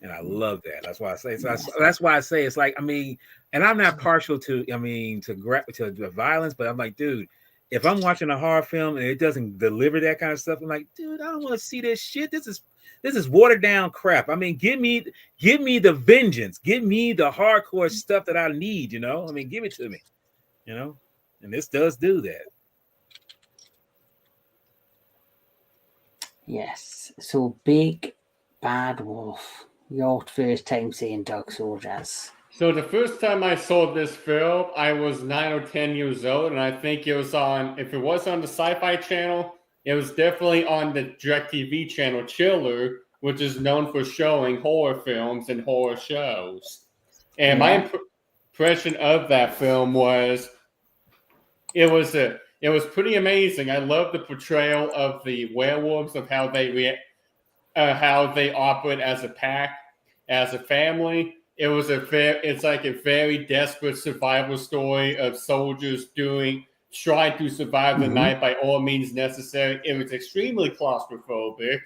S3: And I love that. That's why I say. So that's why I say it's like. I mean, and I'm not partial to. I mean, to the violence, but I'm like, dude, if I'm watching a horror film and it doesn't deliver that kind of stuff, I'm like, dude, I don't want to see this shit. This is watered down crap. I mean, give me the vengeance. Give me the hardcore stuff that I need, you know? I mean, give it to me, you know? And this does do that.
S1: Yes. So Big Bad Wolf. Your first time seeing Dog Soldiers.
S4: So the first time I saw this film, I was 9 or 10 years old, and I think it was on, if it was on the Sci-Fi Channel, it was definitely on the DirecTV channel, Chiller, which is known for showing horror films and horror shows. And my impression of that film was it was pretty amazing. I love the portrayal of the werewolves, of how they operate as a pack, as a family. It's like a very desperate survival story of soldiers trying to survive the night by all means necessary. It was extremely claustrophobic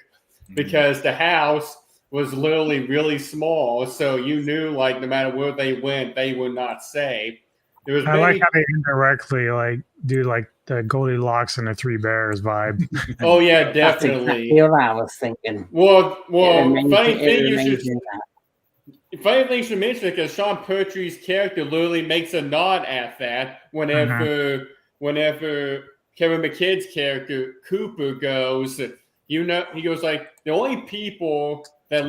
S4: because the house was literally really small, so you knew like no matter where they went, they were not safe.
S2: I like how they indirectly like do like the Goldilocks and the Three Bears vibe.
S4: Oh yeah, definitely.
S1: That's exactly what I was thinking.
S4: Well, funny thing you should mention it, because Sean Pertwee's character literally makes a nod at that whenever Kevin McKidd's character Cooper goes, he goes like, the only people that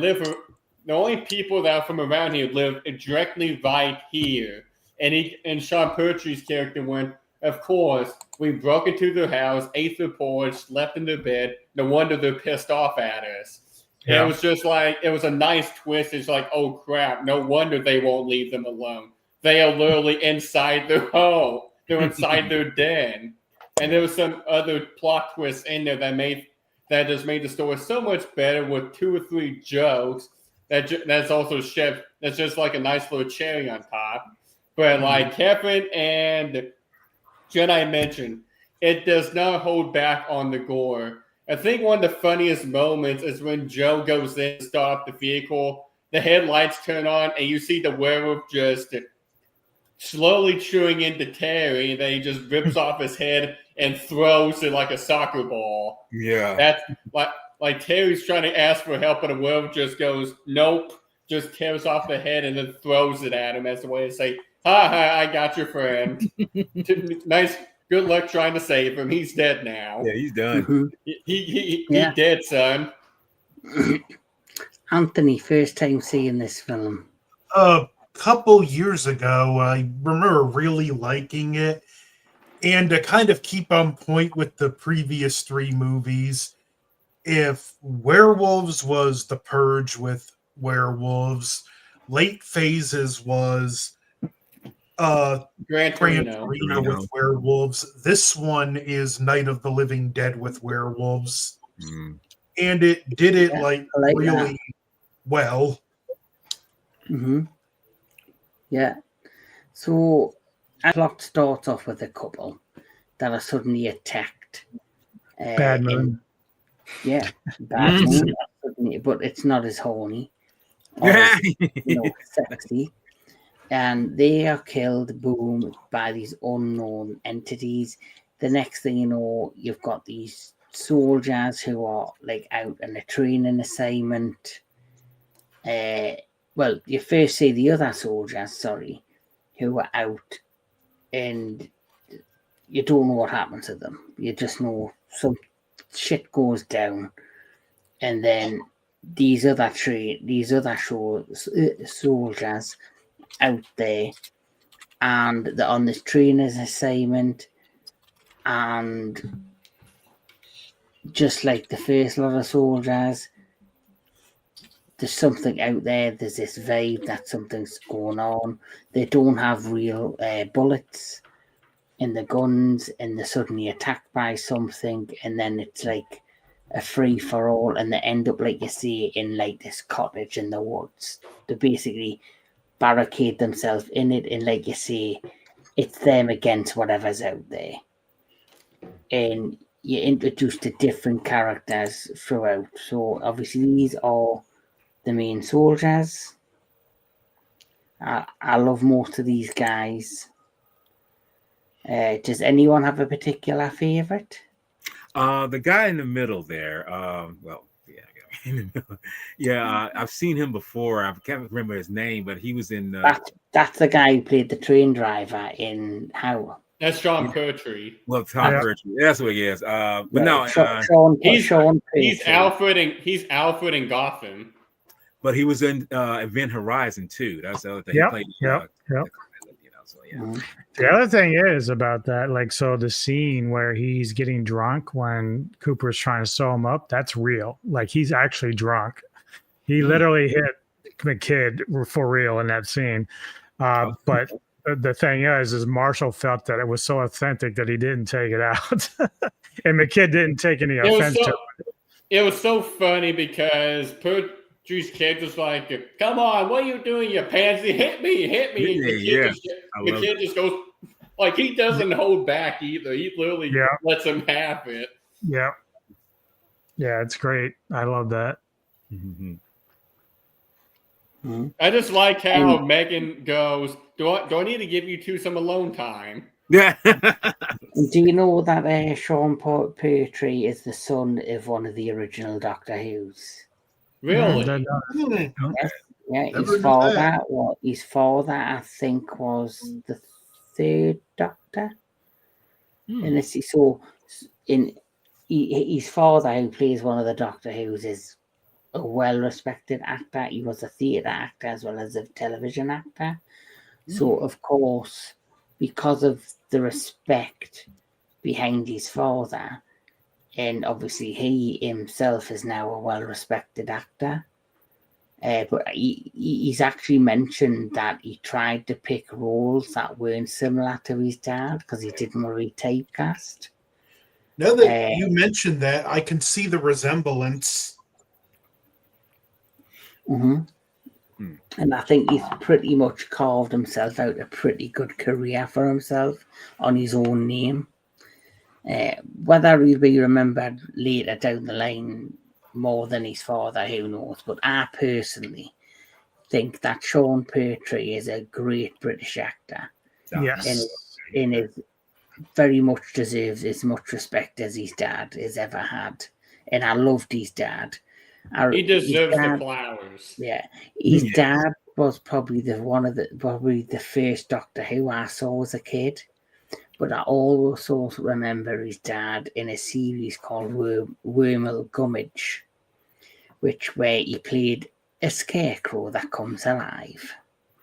S4: are from around here live directly right here. And Sean Pertwee's character went, of course, we broke into their house, ate their porch, slept in their bed. No wonder they're pissed off at us. Yeah. It was just like, it was a nice twist. It's like, oh crap, no wonder they won't leave them alone. They are literally inside their home. They're inside their den. And there was some other plot twists in there that just made the story so much better, with 2 or 3 jokes that's just like a nice little cherry on top. But like Kevin and Jedi mentioned, it does not hold back on the gore. I think one of the funniest moments is when Joe goes in to start up the vehicle, the headlights turn on, and you see the werewolf just slowly chewing into Terry, and then he just rips off his head and throws it like a soccer ball.
S3: Yeah.
S4: That's like Terry's trying to ask for help, and the werewolf just goes, nope, just tears off the head and then throws it at him as a way to say, ha, I got your friend. Nice. Good luck trying to save him. He's dead now.
S3: Yeah, he's done.
S4: He's dead, son.
S1: Anthony, first time seeing this film.
S5: A couple years ago, I remember really liking it. And to kind of keep on point with the previous 3 movies, if Werewolves was The Purge with werewolves, Late Phases was
S4: Gran Torino
S5: with werewolves, this one is Night of the Living Dead with werewolves. And it did it really well.
S1: Yeah. So the plot starts off with a couple that are suddenly attacked.
S2: Bad moon.
S1: Bad moon. But it's not as horny or sexy. And they are killed, boom, by these unknown entities. The next thing you know, you've got these soldiers who are like out on a training assignment. Well, you first see the other soldiers, who are out, and you don't know what happened to them. You just know some shit goes down, and then these other soldiers out there, and they're on this trainer's assignment, and just like the first lot of soldiers, there's something out there. There's this vibe that something's going on. They don't have real bullets in the guns, and they're suddenly attacked by something, and then it's like a free for all, and they end up, like you see, in like this cottage in the woods. They basically barricade themselves in it, and like you say, it's them against whatever's out there. And you introduce the different characters throughout. So obviously these are the main soldiers. I love most of these guys. Does anyone have a particular favorite?
S3: The guy in the middle there. I've seen him before. I can't remember his name, but he was in.
S1: That's the guy who played the train driver in Howl.
S4: That's Sean Pertwee.
S3: Well, Tom Pertwee. That's what he is.
S4: He's Alfred in Gotham.
S3: But he was in Event Horizon too. That's the other thing.
S2: Yep.
S3: He played,
S2: The other thing is about that, like, so the scene where he's getting drunk when Cooper's trying to sew him up, that's real. Like, he's actually drunk. He literally hit the kid for real in that scene. But the thing is Marshall felt that it was so authentic that he didn't take it out. And the kid didn't take any offense to it.
S4: It was so funny because Drew's kid was like, "Come on, what are you doing, you pansy? Hit me!" And the kid just goes, like, he doesn't hold back either. He literally lets him have it.
S2: Yeah. Yeah, it's great. I love that.
S3: Mm-hmm.
S4: I just like how Megan goes, do I need to give you two some alone time?
S3: Yeah.
S1: Do you know that Sean Pertwee is the son of one of the original Doctor Who's?
S4: Really?
S1: Yes. Yeah, his father, I think, was the third Doctor. And his father, who plays one of the Doctor Who's, is a well-respected actor. He was a theatre actor as well as a television actor. So, of course, because of the respect behind his father, and obviously he himself is now a well-respected actor, but he's actually mentioned that he tried to pick roles that weren't similar to his dad because he didn't want to be typecast.
S5: Now that you mentioned that, I can see the resemblance.
S1: And I think he's pretty much carved himself out a pretty good career for himself on his own name. Whether he'll be remembered later down the line more than his father, who knows? But I personally think that Sean Pertwee is a great British actor.
S2: Yes.
S1: And is very much deserves as much respect as his dad has ever had. And I loved his dad.
S4: He deserves the flowers.
S1: Yeah, his dad was probably the first Doctor Who I saw as a kid, but I also remember his dad in a series called Wormel Gummidge, where he played a scarecrow that comes alive.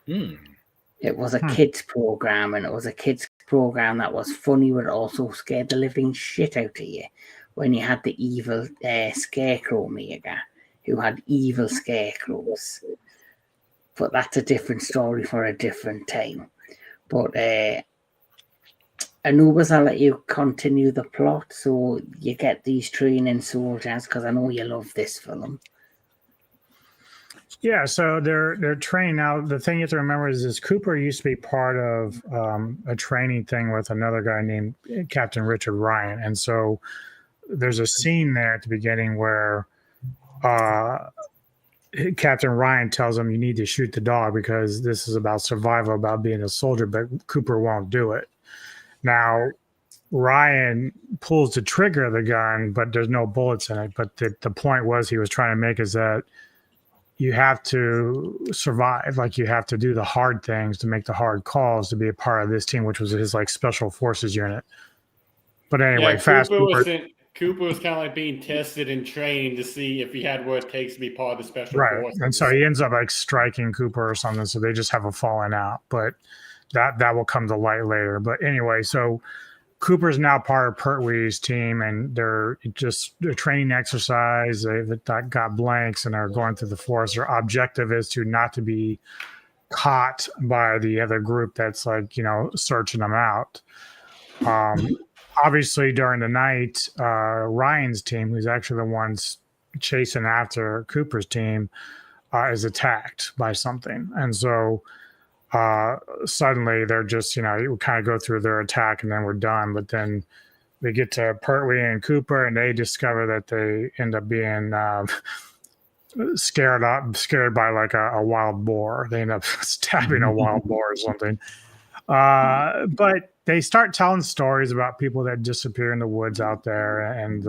S1: It was a kids program, and it was a kids program that was funny, but also scared the living shit out of you when you had the evil scarecrow maker who had evil scarecrows. But that's a different story for a different time. But Anubis, I'll let you continue the plot so you get these training soldiers, because I know you love this film.
S2: Yeah, so they're training now. The thing you have to remember is this Cooper used to be part of a training thing with another guy named Captain Richard Ryan. And so there's a scene there at the beginning where Captain Ryan tells him you need to shoot the dog because this is about survival, about being a soldier, but Cooper won't do it. Now, Ryan pulls the trigger of the gun, but there's no bullets in it. But the point was he was trying to make is that you have to survive. Like, you have to do the hard things to make the hard calls to be a part of this team, which was his like special forces unit. But anyway, fast forward.
S4: Cooper was kind of like being tested and trained to see if he had what it takes to be part of the special forces.
S2: And so he ends up like striking Cooper or something. So they just have a falling out, but that will come to light later. But anyway, so Cooper's now part of Pertwee's team, and they're training exercise. They've got blanks and are going through the forest. Their objective is to not to be caught by the other group that's like, searching them out. Obviously, during the night, Ryan's team, who's actually the ones chasing after Cooper's team, is attacked by something. And so suddenly they're just, you kind of go through their attack and then we're done. But then they get to Pertwee and Cooper and they discover that they end up being scared by like a wild boar. They end up stabbing a wild boar or something. But they start telling stories about people that disappear in the woods out there, and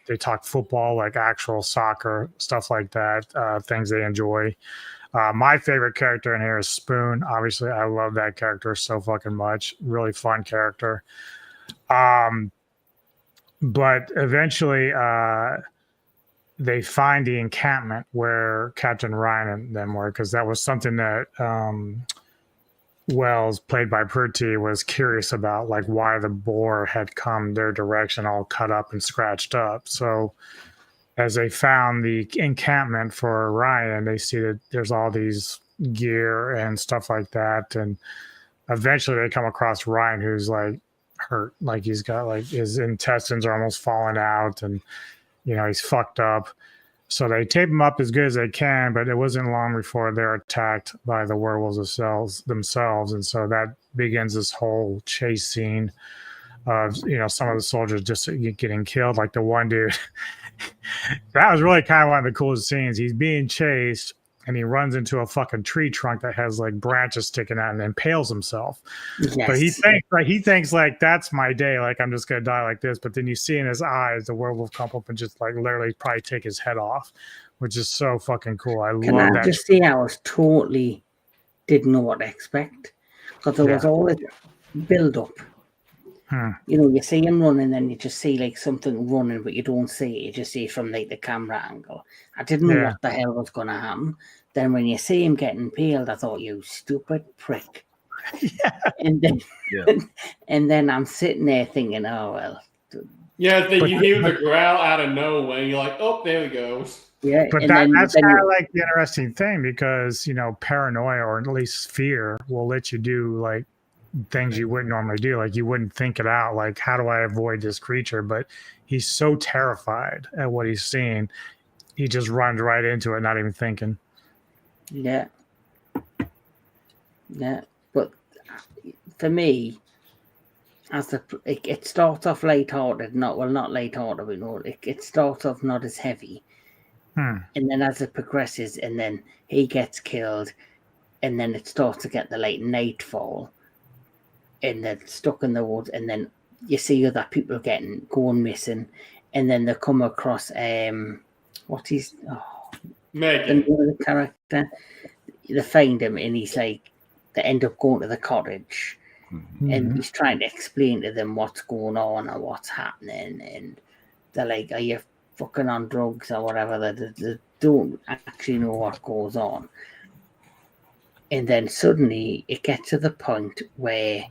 S2: they talk football, like actual soccer, stuff like that, things they enjoy. My favorite character in here is Spoon. Obviously, I love that character so fucking much. Really fun character. But eventually, they find the encampment where Captain Ryan and them were, because that was something that Wells, played by Pertwee, was curious about, like why the boar had come their direction all cut up and scratched up. So as they found the encampment for Ryan, they see that there's all these gear and stuff like that. And eventually they come across Ryan, who's like hurt, like he's got like his intestines are almost falling out, and he's fucked up. So they tape him up as good as they can, but it wasn't long before they're attacked by the werewolves themselves. And so that begins this whole chase scene of, some of the soldiers just getting killed. Like the one dude, that was really kind of one of the coolest scenes. He's being chased and he runs into a fucking tree trunk that has like branches sticking out and impales himself.
S1: Yes.
S2: But he thinks like that's my day, like I'm just gonna die like this. But then you see in his eyes the werewolf come up and just like literally probably take his head off, which is so fucking cool.
S1: Can
S2: love
S1: I
S2: that.
S1: just say I was totally didn't know what to expect, because there was all this build up. You see him running, then you just see like something running, but you don't see it. You just see it from like the camera angle. I didn't know what the hell was going to happen. Then when you see him getting impaled, I thought, you stupid prick. And then I'm sitting there thinking, oh well.
S4: Yeah, then you hear the growl out of nowhere, and you're like, oh, there he goes.
S1: Yeah,
S2: but that's kind of like the interesting thing, because paranoia, or at least fear, will let you do like things you wouldn't normally do. Like you wouldn't think it out, like how do I avoid this creature? But he's so terrified at what he's seeing, he just runs right into it, not even thinking.
S1: Yeah, but for me, it starts off light-hearted, not light-hearted, but it starts off not as heavy, and then as it progresses, and then he gets killed, and then it starts to get the late nightfall, and they're stuck in the woods, and then you see other people going missing, and then they come across Megan, the character. They find him, and he's like, they end up going to the cottage, and he's trying to explain to them what's going on and what's happening, and they're like, are you fucking on drugs or whatever? They don't actually know what goes on. And then suddenly it gets to the point where,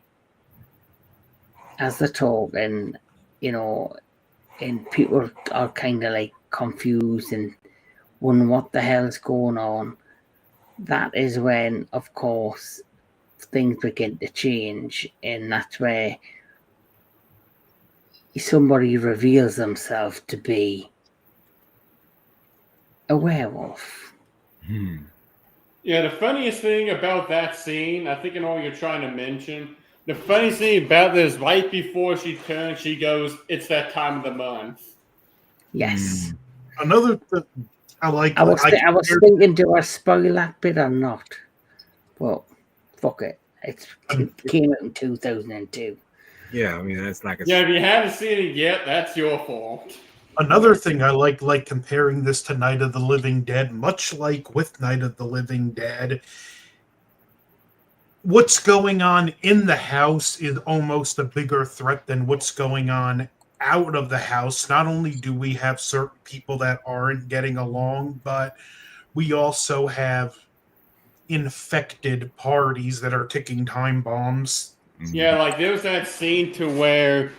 S1: as they're talking, and people are kind of like confused and wondering what the hell's going on. That is when, of course, things begin to change, and that's where somebody reveals themselves to be a werewolf.
S4: Yeah, the funniest thing about that scene, I think I know what you're trying to mention. The funny thing about this, right before she turns, she goes, "It's that time of the month."
S1: Yes.
S5: Another thing I like.
S1: I was thinking, do I spoil that bit or not? Well, fuck it. It came out in 2002.
S3: Yeah, I mean that's like
S4: if you haven't seen it yet, that's your fault.
S5: Another thing I like comparing this to Night of the Living Dead, much like with Night of the Living Dead, what's going on in the house is almost a bigger threat than what's going on out of the house. Not only do we have certain people that aren't getting along, but we also have infected parties that are ticking time bombs.
S4: Yeah, like there was that scene to where,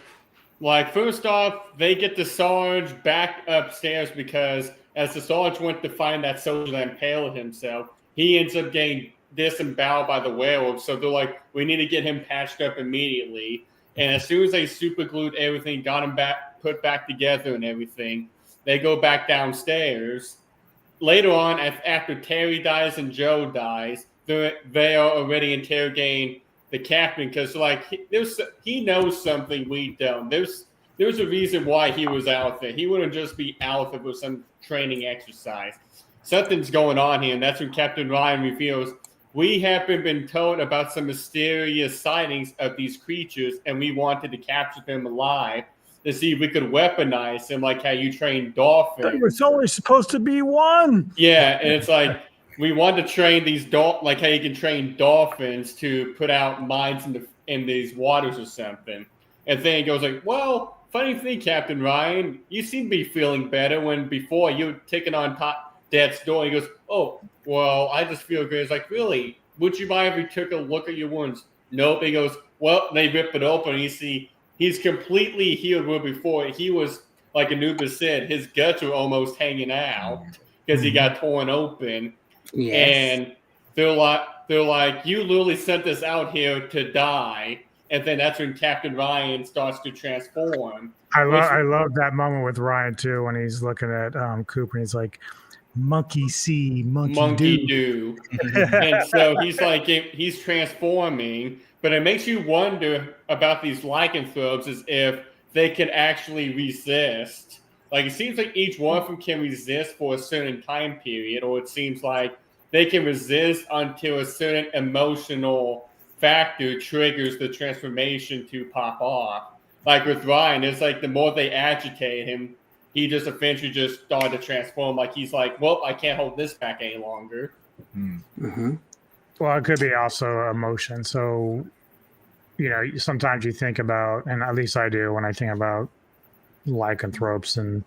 S4: like, first off, they get the Sarge back upstairs because as the Sarge went to find that soldier that impaled himself, he ends up getting disemboweled by the werewolves. So they're like, we need to get him patched up immediately. And as soon as they super glued everything, got him put back together and everything, they go back downstairs. Later on, after Terry dies and Joe dies, they are already interrogating the captain because, like, he knows something we don't. There's a reason why he was out there. He wouldn't just be out if it was some training exercise. Something's going on here, and that's when Captain Ryan reveals, we have been told about some mysterious sightings of these creatures, and we wanted to capture them alive to see if we could weaponize them, like how you train dolphins.
S2: There was only supposed to be one.
S4: Yeah, and it's like, we want to train these like how you can train dolphins to put out mines in these waters or something. And then he goes like, well, funny thing, Captain Ryan, you seem to be feeling better when before you were taking on Dad's door. He goes, oh, well, I just feel good. It's like, really? Would you mind if we took a look at your wounds? Nope. He goes, well, they rip it open and you see he's completely healed where before he was like Anubis said, his guts were almost hanging out because he got torn open.
S1: Yes.
S4: And they're like, you literally sent us out here to die. And then that's when Captain Ryan starts to transform.
S2: I love that moment with Ryan too when he's looking at Cooper and he's like, monkey see, monkey do.
S4: And so he's transforming, but it makes you wonder about these lycanthropes as if they can actually resist. Like, it seems like each one of them can resist for a certain time period, or it seems like they can resist until a certain emotional factor triggers the transformation to pop off. Like with Ryan, it's like the more they agitate him, he just eventually just started to transform. Like, he's like, well, I can't hold this back any longer.
S1: Mm-hmm.
S2: Well, it could be also emotion. So, you know, sometimes you think about, and at least I do when I think about lycanthropes, and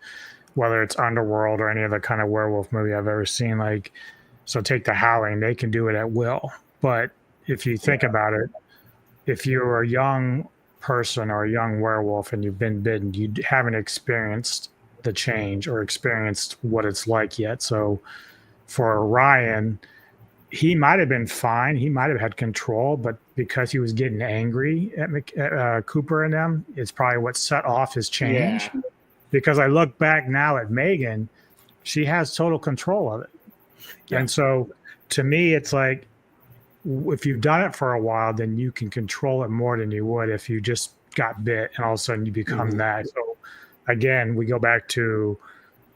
S2: whether it's Underworld or any other kind of werewolf movie I've ever seen, like, so take the Howling, they can do it at will. But if you think about it, if you're a young person or a young werewolf and you've been bitten, you haven't experienced the change or experienced what it's like yet. So for Ryan, he might have been fine. He might have had control, but because he was getting angry at Cooper and them, it's probably what set off his change.
S4: Yeah.
S2: Because I look back now at Megan, she has total control of it. Yeah. And so to me, it's like, if you've done it for a while, then you can control it more than you would if you just got bit and all of a sudden you become that. So again, we go back to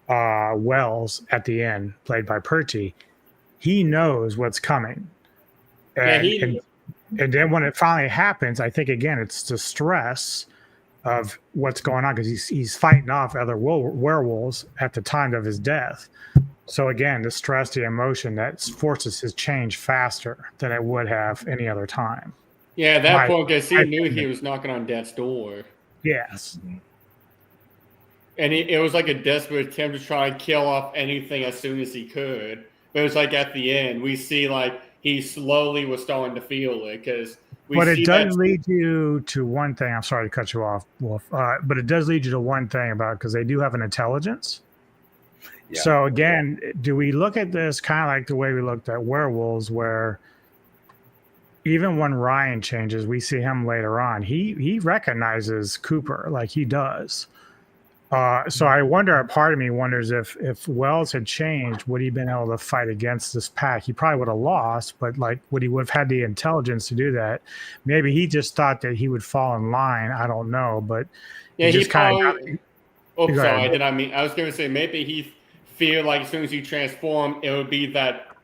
S2: Wells at the end, played by Perty. He knows what's coming. And then when it finally happens, I think, again, it's the stress of what's going on, because he's fighting off other werewolves at the time of his death. So again, the stress, the emotion, that forces his change faster than it would have any other time.
S4: Yeah, at that point, because he knew he was knocking on death's door.
S2: Yes.
S4: And it was like a desperate attempt to try and kill off anything as soon as he could. But it was like at the end, we see like he slowly was starting to feel it.
S2: But it does lead you to one thing. I'm sorry to cut you off, Wolf. But it does lead you to one thing because they do have an intelligence. Yeah. So again, do we look at this kind of like the way we looked at werewolves, where even when Ryan changes, we see him later on, he recognizes Cooper like he does. So I wonder, a part of me wonders if Wells had changed, would he have been able to fight against this pack? He probably would have lost, but like, would he would have had the intelligence to do that? Maybe he just thought that he would fall in line. I don't know, but
S4: yeah,
S2: he
S4: probably. Sorry. I was going to say maybe he feared like as soon as he transformed, it would be that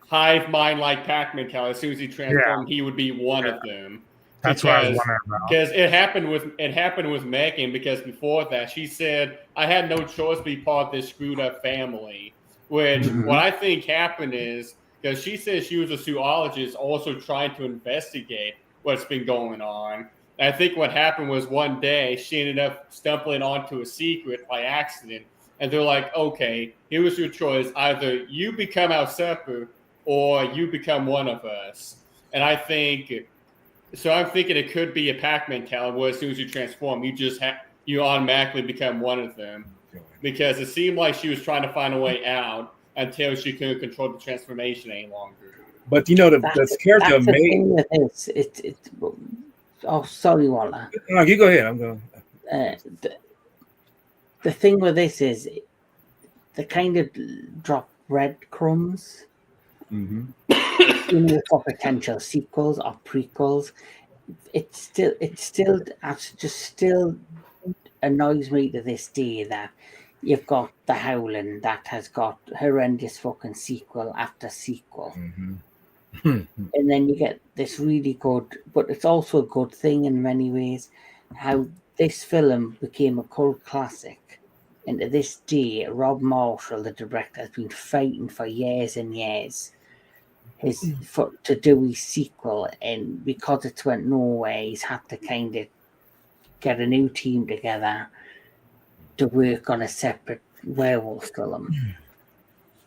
S4: hive mind like pack mentality. As soon as he transformed, he would be one of them.
S2: That's what I was wondering about.
S4: Because it happened with Megan, because before that she said, I had no choice to be part of this screwed up family. Which what I think happened is, because she says she was a zoologist also trying to investigate what's been going on. And I think what happened was one day she ended up stumbling onto a secret by accident. And they're like, okay, here was your choice. Either you become our supper or you become one of us. And I'm thinking it could be a pack mentality where as soon as you transform, you automatically become one of them. Because it seemed like she was trying to find a way out until she couldn't control the transformation any longer.
S3: But you know, the character of May.
S1: Oh, sorry, Waller.
S3: No, you go ahead. I'm going.
S1: The thing with this is they kind of drop breadcrumbs. For potential sequels or prequels. It still annoys me to this day that you've got the Howling that has got horrendous fucking sequel after sequel. And then you get this really good, but it's also a good thing in many ways, how this film became a cult classic. And to this day, Rob Marshall, the director, has been fighting for years and years to do his sequel, and because it went nowhere, he's had to kind of get a new team together to work on a separate werewolf film.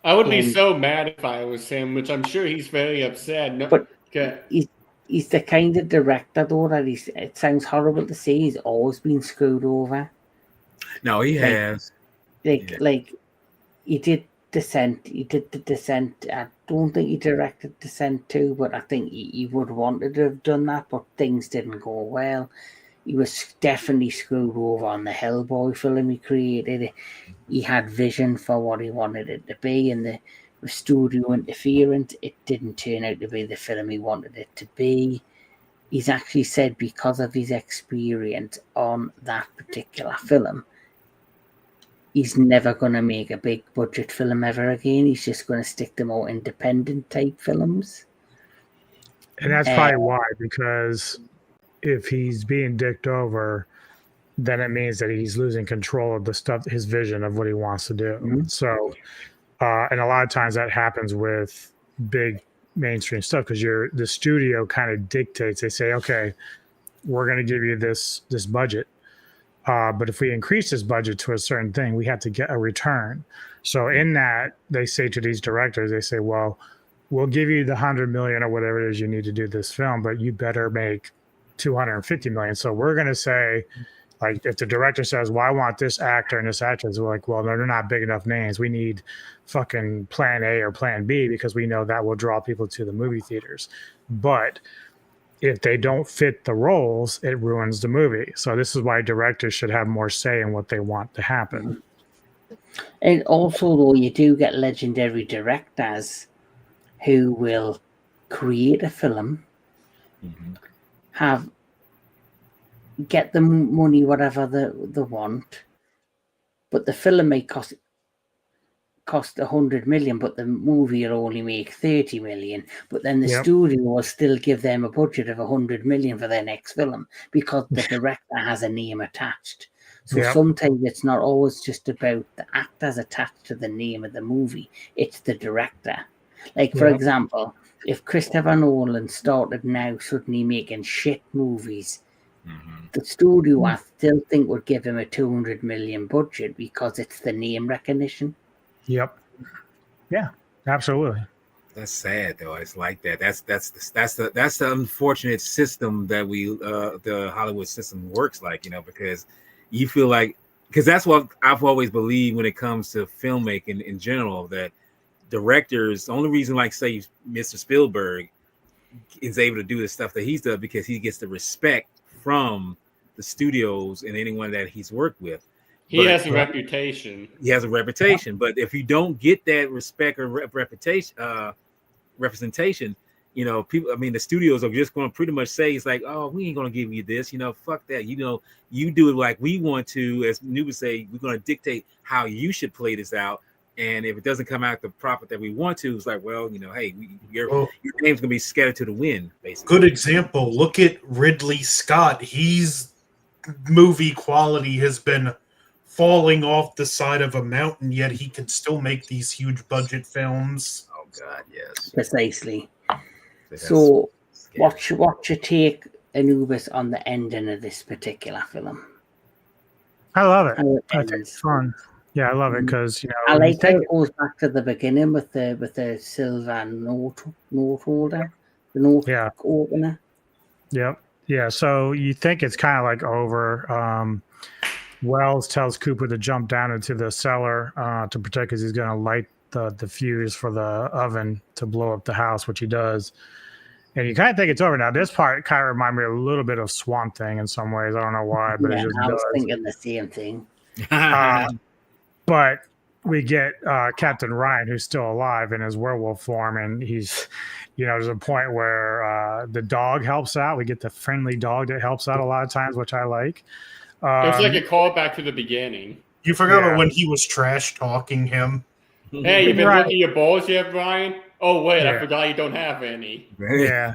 S4: I would be so mad if I was him, which I'm sure he's very upset. No,
S1: but he's the kind of director, though, that it sounds horrible to say, he's always been screwed over.
S3: No, he
S1: Like-
S3: has.
S1: Like he did Descent. He did the Descent. I don't think he directed Descent 2, but I think he would wanted to have done that, but things didn't go well. He was definitely screwed over on the Hellboy film he created. He had vision for what he wanted it to be, and the studio interference, it didn't turn out to be the film he wanted it to be. He's actually said because of his experience on that particular film, he's never going to make a big budget film ever again. He's just going to stick to more independent type films.
S2: And that's probably why, because if he's being dicked over, then it means that he's losing control of the stuff, his vision of what he wants to do.
S1: Mhm.
S2: So, and a lot of times that happens with big mainstream stuff because the studio kind of dictates. They say, okay, we're going to give you this budget, but if we increase this budget to a certain thing, we have to get a return. So in that, they say to these directors, they say, well, we'll give you the 100 million or whatever it is you need to do this film, but you better make 250 million. So we're going to say, like, if the director says, well, I want this actor and this actress, we're like, well, no, they're not big enough names. We need fucking plan A or plan B because we know that will draw people to the movie theaters. But if they don't fit the roles, it ruins the movie. So this is why directors should have more say in what they want to happen.
S1: And also, though, you do get legendary directors who will create a film, get the money, whatever they want, but the film may cost 100 million, but the movie will only make 30 million. But then the studio will still give them a budget of 100 million for their next film because the director has a name attached. So sometimes it's not always just about the actors attached to the name of the movie, it's the director. Like, for example, if Christopher Nolan started now suddenly making shit movies, the studio, I still think, would give him a 200 million budget because it's the name recognition.
S2: Yep. Yeah, absolutely.
S3: That's sad though. It's like that. That's the unfortunate system that the Hollywood system works like, because you feel like, because that's what I've always believed when it comes to filmmaking in general, that directors, the only reason, like say Mr. Spielberg is able to do the stuff that he's done because he gets the respect from the studios and anyone that he's worked with.
S4: He has a reputation.
S3: He has a reputation, but if you don't get that respect or representation, people. I mean, the studios are just going to pretty much say, "It's like, oh, we ain't going to give you this. Fuck that. You do it like we want to." As Anubis say, we're going to dictate how you should play this out. And if it doesn't come out the profit that we want to, it's like, well, hey, your name's going to be scattered to the wind, basically.
S5: Good example. Look at Ridley Scott. Movie quality has been falling off the side of a mountain, yet he can still make these huge budget films.
S3: Oh God, yes,
S1: precisely. So, what's your take, Anubis, on the ending of this particular film?
S2: I love it. I think it's fun. Yeah, I love it because
S1: I like how it goes back to the beginning with the silver note holder, the note opener.
S2: Yep. Yeah. So you think it's kind of like over. Wells tells Cooper to jump down into the cellar to protect because he's going to light the fuse for the oven to blow up the house, which he does. And you kind of think it's over. Now, this part kind of reminded me a little bit of Swamp Thing in some ways. I don't know why, but it just
S1: I was
S2: does.
S1: thinking the same thing.
S2: But we get Captain Ryan, who's still alive in his werewolf form, and he's, there's a point where the dog helps out. We get the friendly dog that helps out a lot of times, which I like.
S4: It's like a callback to the beginning.
S5: You forgot about when he was trash talking him.
S4: Hey, you've been looking at your balls yet, Brian? Oh, wait, I forgot you don't have any.
S2: Yeah.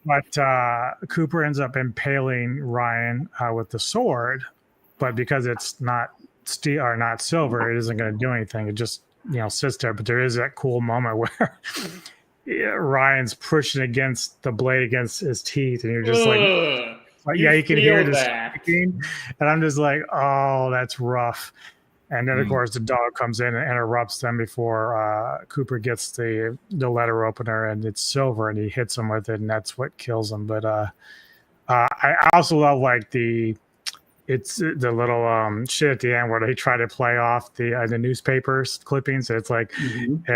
S2: But Cooper ends up impaling Ryan with the sword, but because it's not steel or not silver, it isn't going to do anything. It just, sits there. But there is that cool moment where Ryan's pushing against the blade against his teeth, and you're just you can hear the speaking, and I'm just like, oh, that's rough. And then, of course, the dog comes in and interrupts them before Cooper gets the letter opener, and it's silver, and he hits him with it, and that's what kills him. But I also love, like, the it's the little shit at the end where they try to play off the newspapers clippings. So it's like,
S1: Mhm.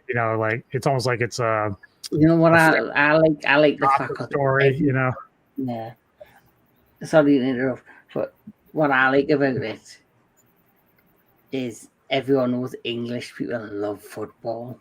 S2: you know, like it's almost like it's a
S1: You know what
S2: A
S1: I like the
S2: gossip
S1: fact that
S2: story, you know.
S1: yeah. Sorry to interrupt, but what I like about it is everyone knows English people love football.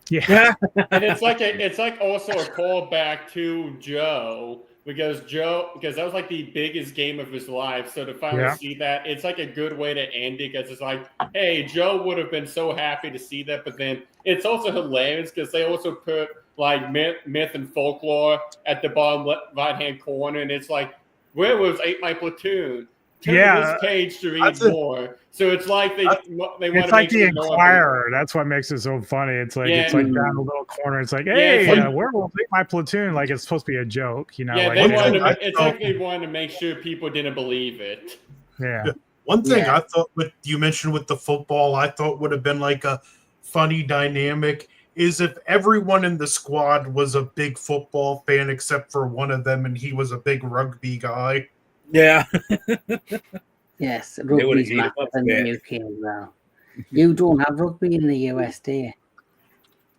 S2: Yeah,
S4: And it's like also a callback to Joe because that was like the biggest game of his life. So to finally
S2: Yeah.
S4: see that, it's like a good way to end it because it's like, hey, Joe would have been so happy to see that, but then it's also hilarious because they also put like myth and folklore at the bottom right hand corner, and it's like Werewolves ate my platoon. Turn to
S2: Yeah.
S4: this page to read
S5: That's it.
S4: more. So it's like they want
S2: It's
S4: to
S2: like
S4: make
S2: the
S4: sure no one.
S2: Inquirer. That's what makes it so funny. It's like
S4: Yeah.
S2: it's like down the little corner. It's like,
S4: Yeah,
S2: hey,
S4: it's like-
S2: werewolf ate my platoon. Like it's supposed to be a joke, you know?
S4: Yeah,
S2: like,
S4: they
S5: One
S4: wanted
S5: thing
S4: to.
S5: I
S4: It's
S5: thought-
S4: like they wanted to make sure people didn't believe it.
S2: yeah.
S5: One thing
S1: Yeah.
S5: I thought what you mentioned with the football, I thought would have been like a funny dynamic is if everyone in the squad was a big football fan except for one of them, and he was a big rugby guy.
S3: Yeah.
S1: Yes,
S3: They would've
S1: rugby's
S3: ate him
S1: massive
S3: up
S1: in
S3: for
S1: the
S3: that.
S1: UK as well. You don't have rugby in the US, do you?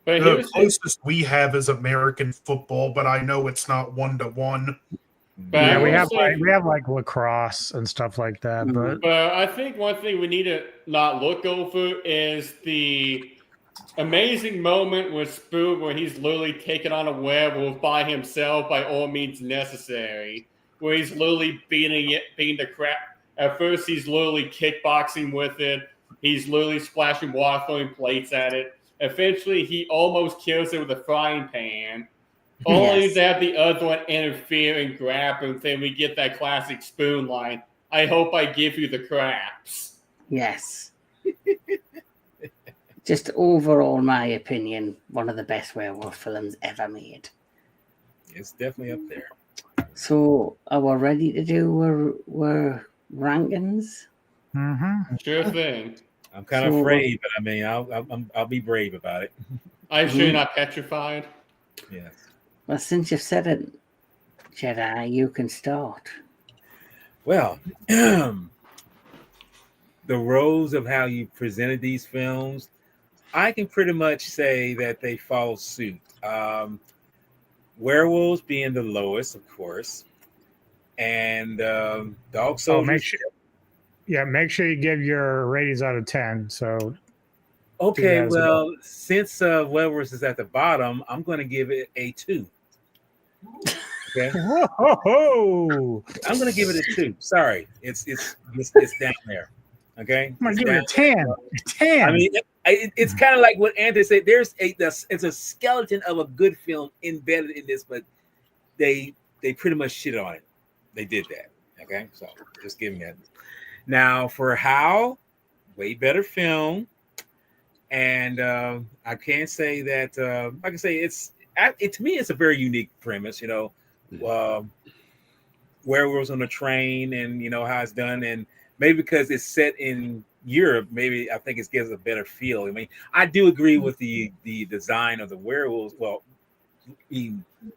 S4: But
S5: The
S4: here's
S5: closest we have is American football, but I know it's not 1-to-1.
S4: But I
S2: Yeah,
S4: will say-
S2: we have like lacrosse and stuff like that, but
S4: But I think one thing we need to not look over is the amazing moment with Spoon where he's literally taken on a werewolf by himself by all means necessary. Where he's literally beating the crap. At first, he's literally kickboxing with it. He's literally splashing water, throwing plates at it. Eventually, he almost kills it with a frying pan. Only
S1: Yes.
S4: to have the other one interfere and grab him. Then we get that classic Spoon line. I hope I give you the craps.
S1: Yes. Just overall, my opinion, one of the best werewolf films ever made.
S3: It's definitely up there.
S1: So, are we ready to do our rankings?
S4: Sure thing.
S3: I'm kind of
S1: So,
S3: afraid, but I mean, I'll be brave about it.
S4: I'm sure you're not petrified.
S3: Yes.
S1: Well, since you've said it, Jedi, you can start.
S3: Well, the roles of how you presented these films, I can pretty much say that they follow suit. Werewolves being the lowest, of course, and Dog Soldiers.
S2: make sure you give your ratings out of 10. So
S3: Okay,
S2: as
S3: well, since Werewolves is at the bottom, I'm going to give it a 2. Okay,
S2: whoa,
S3: I'm going to give it a 2. Sorry, it's down there. Okay,
S2: I'm gonna
S3: It's
S2: give it
S3: down
S2: a 10. A 10.
S3: I mean, it's kind of like what Anthony said. It's a skeleton of a good film embedded in this, but they pretty much shit on it. They did that. Okay, so just give me that. Now for Howl, way better film, and I can't say that. I can say to me, it's a very unique premise. You know, werewolves on a train, and you know how it's done, and maybe because it's set in Europe, maybe I think it gives a better feel. I mean, I do agree with the design of the werewolves. Well,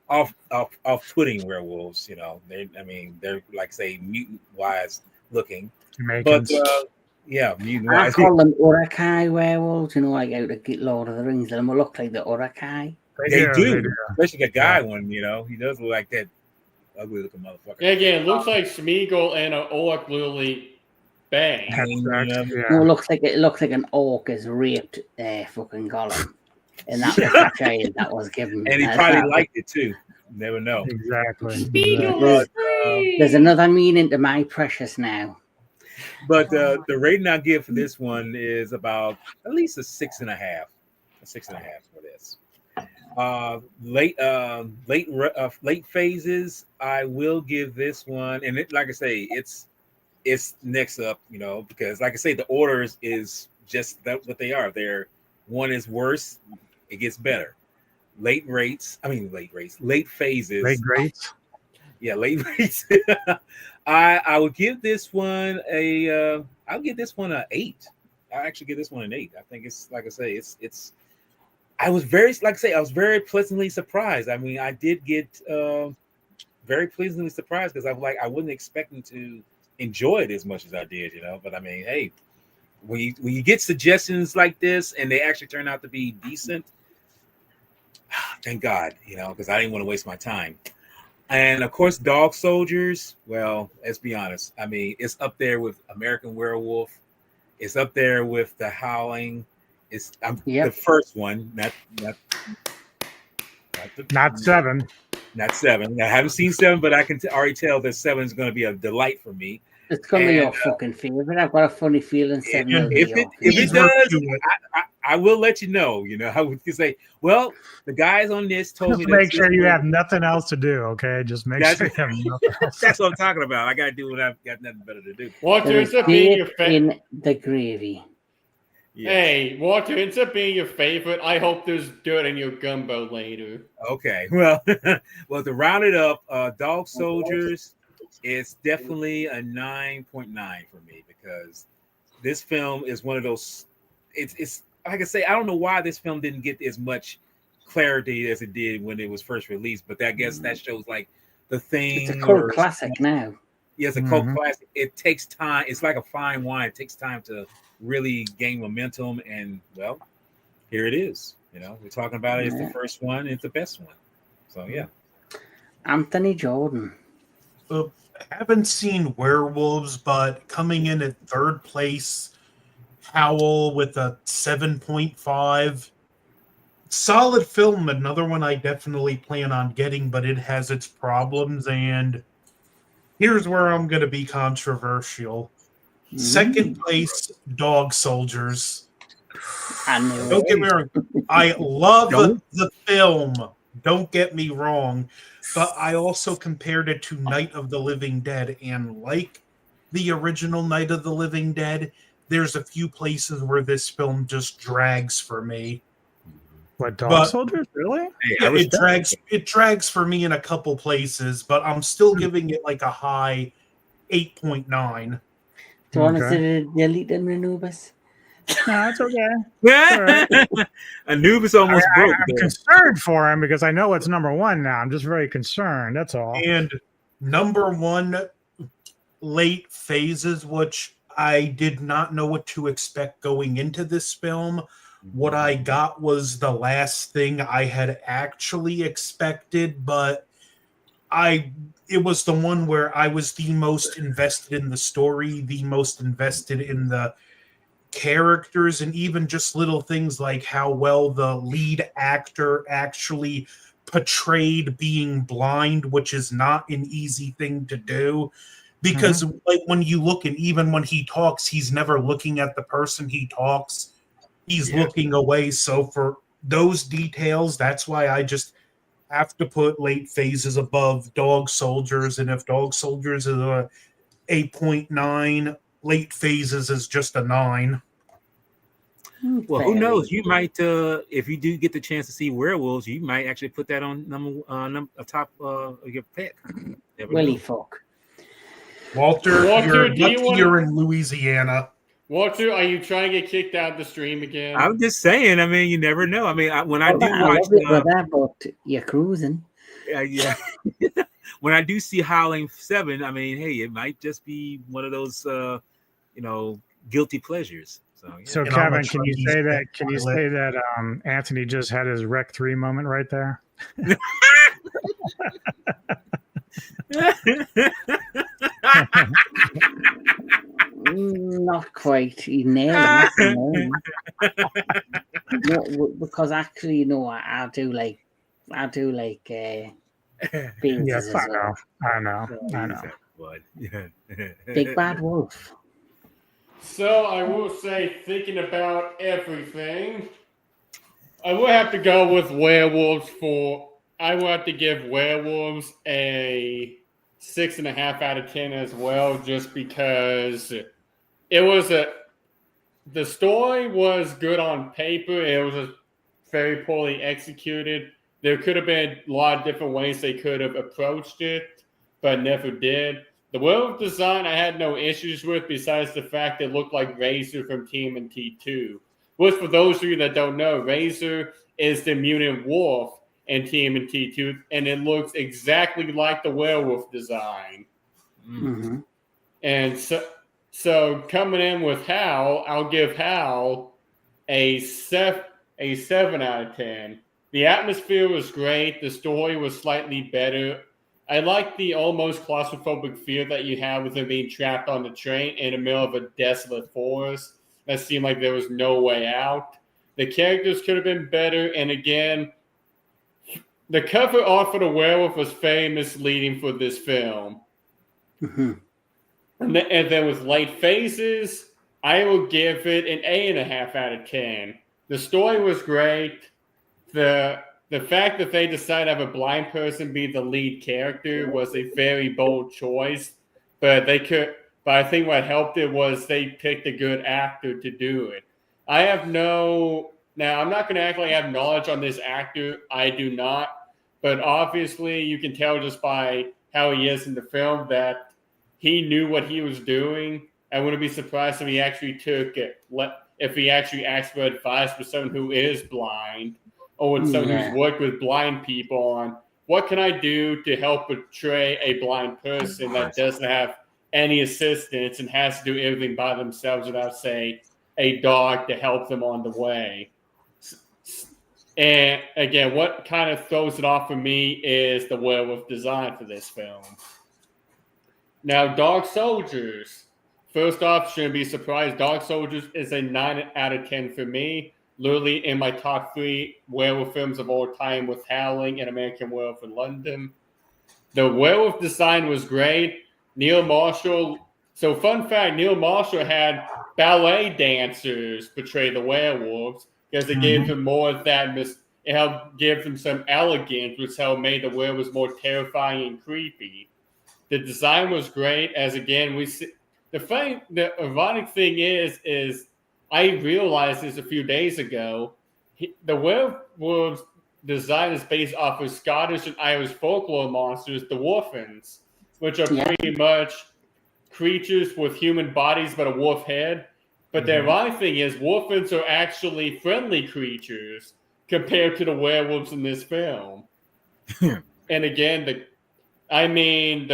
S3: off-putting werewolves. You know, they're like say mutant wise looking,
S2: Jamaicans.
S3: but yeah, mutant
S1: I
S3: wise.
S1: call them Urukai werewolves, you know, like out of Lord of the Rings. They look like the Urukai.
S3: They do, especially the guy one. You know, he does look like that ugly looking motherfucker.
S4: Yeah, again, it looks like Smeagol and an orc literally bang.
S1: No, it looks like an orc has raped fucking Gollum. And that was the trade that was given.
S3: And he probably liked it too. Never know.
S2: Exactly.
S3: But,
S1: there's another meaning to my precious now.
S3: But the rating I give for this one is about at least a 6.5. A 6.5 for this. Late phases, I will give this one, and like I say, it's next up, you know, because like I say, the orders is just what they are. One is worse, it gets better. Late phases.
S2: Late greats.
S3: Yeah, late rates. I would give this one I'll give this one an 8. I actually give this one an 8. I think it's like I say, it's. I was very pleasantly surprised. I mean, I did get very pleasantly surprised because I wasn't expecting to enjoy it as much as I did, But I mean, hey, when you get suggestions like this and they actually turn out to be decent, thank God, because I didn't want to waste my time. And of course, Dog Soldiers. Well, let's be honest. I mean, it's up there with American Werewolf. It's up there with the Howling. It's the first one, not
S2: 7.
S3: Not 7. I haven't seen 7, but I can already tell that 7 is going to be a delight for me.
S1: It's going to be your fucking favorite. I've got a funny feeling 7 will be
S3: If it does, I will let you know. I would say, well, the guys on this told me.
S2: Make sure you have nothing else to do. Okay, just make sure you have nothing else.
S3: That's what I'm talking about. I got to do what I've got nothing better to do.
S4: Walter, ends up being your
S1: in the gravy.
S3: Yes.
S4: Hey, Walter, ends up being your favorite. I hope there's dirt in your gumbo later.
S3: Okay, well, to round it up, Dog Soldiers is definitely a 9.9 for me because this film is one of those. It's like I say, I don't know why this film didn't get as much clarity as it did when it was first released, but I guess that shows like the thing.
S1: It's a cult classic now.
S3: Yeah, it's a cult classic. It takes time. It's like a fine wine. It takes time to really gain momentum, and well, here it is. We're talking about it. It's the first one. It's the best one. So yeah.
S1: Anthony Jordan.
S5: Haven't seen Werewolves, but coming in at third place, Howl with a 7.5. Solid film. Another one I definitely plan on getting, but it has its problems. And here's where I'm going to be controversial. Second place, Dog Soldiers. Don't get me wrong. I love the film. Don't get me wrong. But I also compared it to Night of the Living Dead. And like the original Night of the Living Dead, there's a few places where this film just drags for me.
S2: What, Dog Soldiers? Really?
S5: Hey, it drags for me in a couple places, but I'm still giving it like a high 8.9.
S1: Do you want to see the elite in Anubis?
S2: No, it's okay.
S3: Right. Anubis almost broke.
S2: I'm concerned for him because I know it's number 1 now. I'm just very concerned. That's all.
S5: And number 1, Late Phases, which I did not know what to expect going into this film. What I got was the last thing I had actually expected, but it was the one where I was the most invested in the story, the most invested in the characters, and even just little things like how well the lead actor actually portrayed being blind, which is not an easy thing to do. Because like when you look, and even when he talks, he's never looking at the person he talks. He's looking away. So for those details, that's why I just have to put Late Phases above Dog Soldiers. And if Dog Soldiers is a 8.9, Late Phases is just a 9.
S3: Well, who knows? You might, if you do get the chance to see Werewolves, you might actually put that on top of your pick.
S1: Willie fuck.
S5: Walter, you're in Louisiana.
S4: Walter, are you trying to get kicked out of the stream again?
S3: I'm just saying. I mean, you never know. I mean, when I do watch,
S1: but you're cruising.
S3: Yeah. When I do see Howling 7, I mean, hey, it might just be one of those, guilty pleasures.
S2: So Kevin, can you say that? Can you say that Anthony just had his Rec 3 moment right there?
S1: Not quite. He nailed it. No, because actually, I do like beans.
S2: Yes, I know.
S1: Big Bad Wolf.
S4: So I will say, thinking about everything, I will have to go with Werewolves I will have to give Werewolves a 6.5 out of 10 as well, just because the story was good on paper. It was very poorly executed. There could have been a lot of different ways they could have approached it, but never did. The werewolf design I had no issues with, besides the fact it looked like Razor from TMNT 2. Which, for those of you that don't know, Razor is the mutant wolf in TMNT 2, and it looks exactly like the werewolf design.
S1: Mm-hmm.
S4: And so coming in with Howl, I'll give Howl a 7 out of 10. The atmosphere was great. The story was slightly better. I like the almost claustrophobic fear that you have with him being trapped on the train in the middle of a desolate forest. That seemed like there was no way out. The characters could have been better. And again, the cover art for the werewolf was very misleading for this film.
S1: Mm-hmm.
S4: And then with Light Phases, I will give it an 8.5 out of 10. The story was great. The fact that they decided to have a blind person be the lead character was a very bold choice. But I think what helped it was they picked a good actor to do it. Now I'm not going to act like I have knowledge on this actor. I do not. But obviously you can tell just by how he is in the film that he knew what he was doing. I wouldn't be surprised if he actually asked for advice for someone who is blind or with someone who's worked with blind people on what can I do to help portray a blind person that doesn't have any assistance and has to do everything by themselves without, say, a dog to help them on the way. And again, what kind of throws it off for me is the werewolf design for this film. Now, Dog Soldiers. First off, shouldn't be surprised. Dog Soldiers is a 9 out of 10 for me. Literally in my top 3 werewolf films of all time with Howling and American Werewolf in London. The werewolf design was great. Neil Marshall. So fun fact, Neil Marshall had ballet dancers portray the werewolves because it gave him more of that. It helped give him some elegance, which helped make the werewolves more terrifying and creepy. The design was great. As again, we see the ironic thing is I realized this a few days ago. The werewolves design is based off of Scottish and Irish folklore monsters, the Wolfens, which are pretty much creatures with human bodies but a wolf head. But the ironic thing is, Wolfens are actually friendly creatures compared to the werewolves in this film. And again, the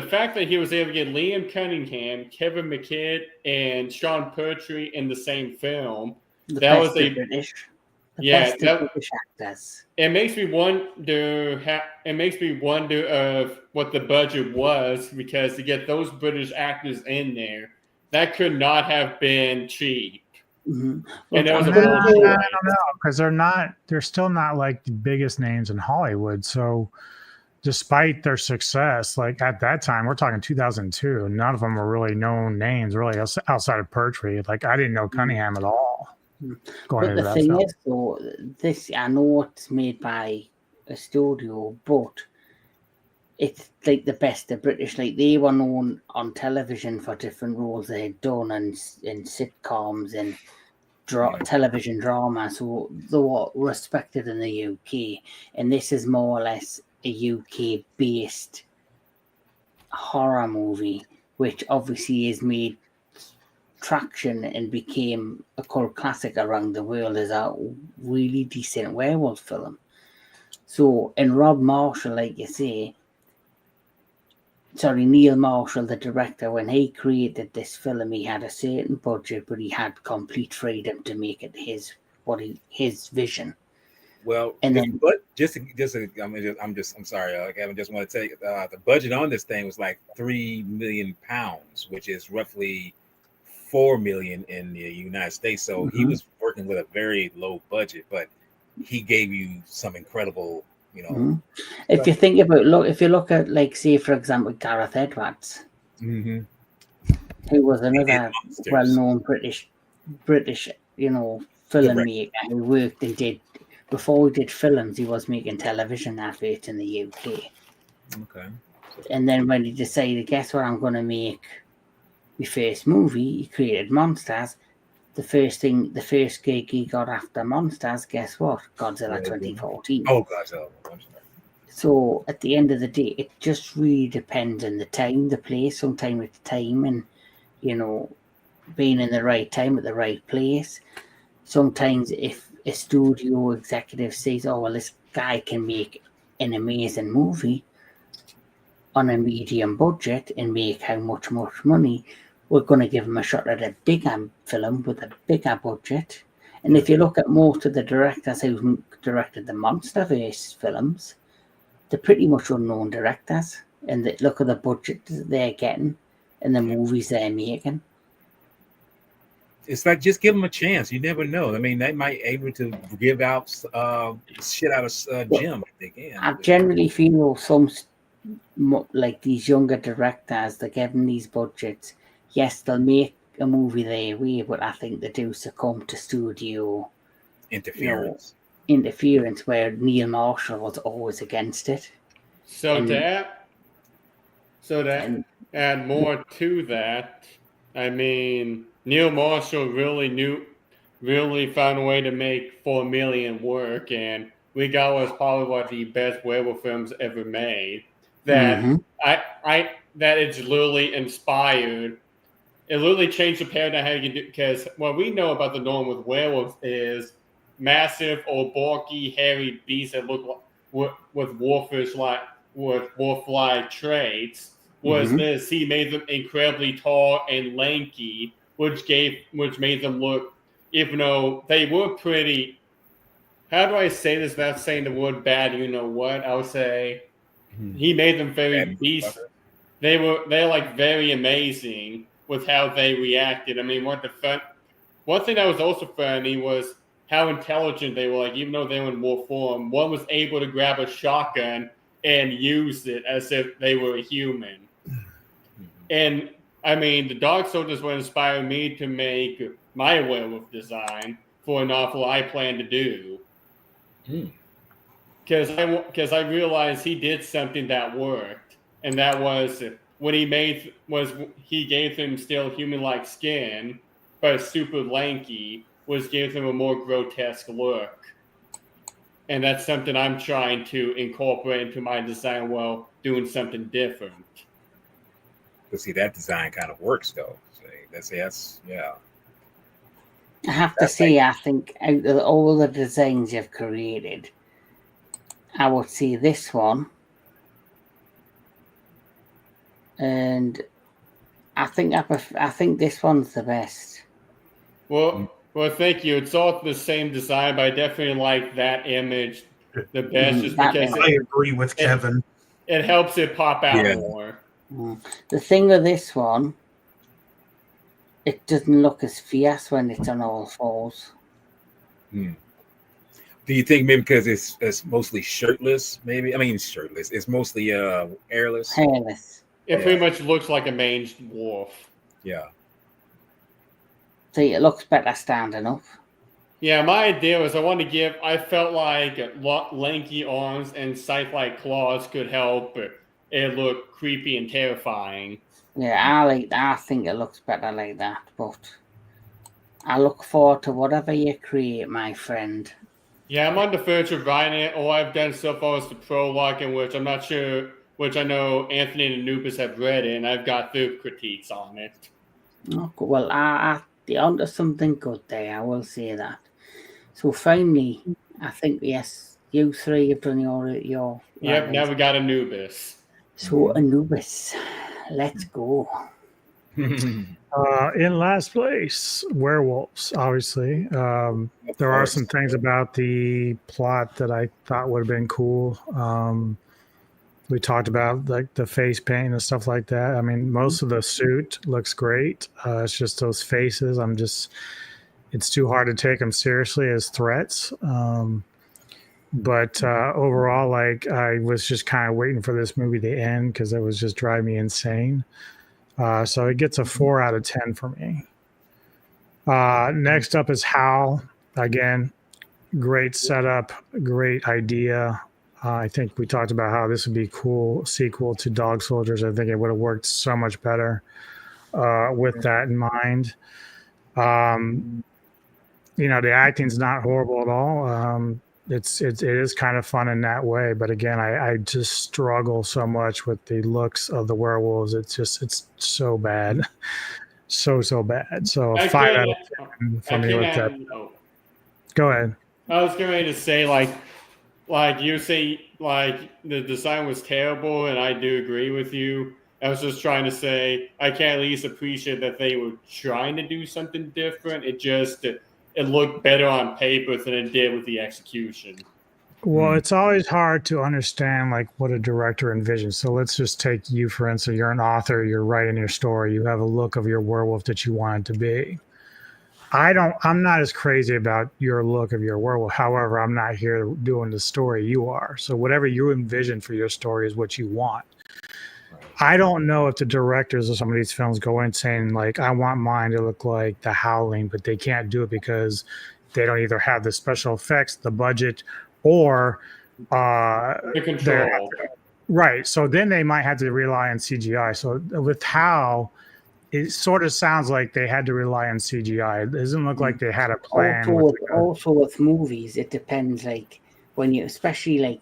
S4: fact that he was able to get Liam Cunningham, Kevin McKidd, and Sean Pertwee in the same film, British actors. It makes me wonder of what the budget was, because to get those British actors in there, that could not have been cheap.
S2: Mm-hmm. And I don't know, because they're still not like the biggest names in Hollywood. So despite their success, like at that time, we're talking 2002, none of them were really known names, really outside of Pertwee. Like I didn't know Cunningham at all.
S1: But the thing is, though, I know it's made by a studio, but it's like the best of British. Like they were known on television for different roles they had done in sitcoms and television drama, so they were respected in the UK. And this is more or less a UK-based horror movie, which obviously has made traction and became a cult classic around the world as a really decent werewolf film. So, and Neil Marshall, the director, when he created this film, he had a certain budget, but he had complete freedom to make it his vision.
S3: Well, and then, but I'm sorry, Kevin. Just want to tell you, the budget on this thing was like £3 million, which is roughly $4 million in the United States. So he was working with a very low budget, but he gave you some incredible,
S1: If you think about if you look at say for example Gareth Edwards, who was another well-known British filmmaker who worked and did. Before he did films, he was making television adverts in the UK.
S3: Okay.
S1: And then when he decided, guess what, I'm going to make my first movie, he created Monsters. The first gig he got after Monsters, guess what? Godzilla 2014.
S3: Oh, Godzilla.
S1: So at the end of the day, it just really depends on the time, the place, sometimes with the time and, being in the right time at the right place. Sometimes if a studio executive says, oh, well, this guy can make an amazing movie on a medium budget and make how much money, we're going to give them a shot at a bigger film with a bigger budget. And if you look at most of the directors who directed the Monsterverse films, they're pretty much unknown directors. And look at the budget they're getting and the movies they're making.
S3: It's like, just give them a chance. You never know. I mean, they might able to give out shit out of Jim if they can.
S1: I generally feel like these younger directors, they're given these budgets. Yes, they'll make a movie their way, but I think they do succumb to studio
S3: interference.
S1: Interference, where Neil Marshall was always against it.
S4: So to add more to that, I mean, Neil Marshall really found a way to make 4 million work, and we got was probably one of the best werewolf films ever made. That that it's literally inspired. It literally changed the paradigm how you can do, because what we know about the norm with werewolves is massive or bulky, hairy beasts that look like, with wolf-like traits. Was this? He made them incredibly tall and lanky, which made them look, even though they were pretty. How do I say this without saying the word bad? You know what? I would say he made them very beast. They're like very amazing with how they reacted. I mean, one thing that was also funny was how intelligent they were. Like, even though they were in wolf form, one was able to grab a shotgun and use it as if they were a human. And I mean, the Dog Soldiers would inspire me to make my werewolf design for a novel I plan to do. Because I realized he did something that worked, and that was what he made was he gave him still human-like skin, but super lanky, gave him a more grotesque look. And that's something I'm trying to incorporate into my design while doing something different.
S3: But see, that design kind of works, though. That's yeah.
S1: I have to say, I think out of all the designs you've created, I would say this one, and I think this one's the best.
S4: Well, thank you. It's all the same design, but I definitely like that image the best, just because
S5: I agree with Kevin.
S4: It helps it pop out more.
S1: The thing with this one, it doesn't look as fierce when it's on all fours.
S3: Do you think maybe because it's mostly shirtless? Maybe, I mean, shirtless. It's mostly hairless.
S4: It pretty much looks like a manged wolf.
S3: Yeah.
S1: See, it looks better standing up.
S4: Yeah, my idea was I felt like lanky arms and scythe-like claws could help it look creepy and terrifying.
S1: Yeah, I think it looks better like that, but I look forward to whatever you create, my friend.
S4: Yeah, I'm on the verge of writing it. All I've done so far is the prologue, in which I'm not sure, which I know Anthony and Anubis have read it, and I've got their critiques on it.
S1: Oh, well, they're onto something good there, I will say that. So finally, I think, yes, you three have done your
S4: Yep, now we got Anubis.
S1: So Anubis, let's go.
S2: In last place, Werewolves, obviously. There are some things about the plot that I thought would have been cool. We talked about like the face paint and stuff like that. I mean, most of the suit looks great. It's just those faces. It's too hard to take them seriously as threats. But overall, like, I was just kind of waiting for this movie to end because it was just driving me insane. So it gets a 4 out of 10 for me. Next up is Howl. Again, great setup, great idea. I think we talked about how this would be a cool sequel to Dog Soldiers. I think it would have worked so much better with that in mind. The acting's not horrible at all. It is kind of fun in that way, but again, I just struggle so much with the looks of the werewolves. It's so bad, so bad. So 5 out of 10 for me with that. Go ahead.
S4: I was going to say, like you say, like the design was terrible, and I do agree with you. I was just trying to say I can at least appreciate that they were trying to do something different. It looked better on paper than it did with the execution.
S2: Well, it's always hard to understand like what a director envisions. So let's just take you, for instance. You're an author. You're writing your story. You have a look of your werewolf that you want it to be. I'm not as crazy about your look of your werewolf. However, I'm not here doing the story you are. So whatever you envision for your story is what you want. I don't know if the directors of some of these films go in saying like, I want mine to look like the Howling, but they can't do it because they don't either have the special effects, the budget, or
S4: The control.
S2: right. So then they might have to rely on CGI. So with Howl, it sort of sounds like they had to rely on CGI. It doesn't look like they had a plan.
S1: Also with movies, it depends. Like when you, especially like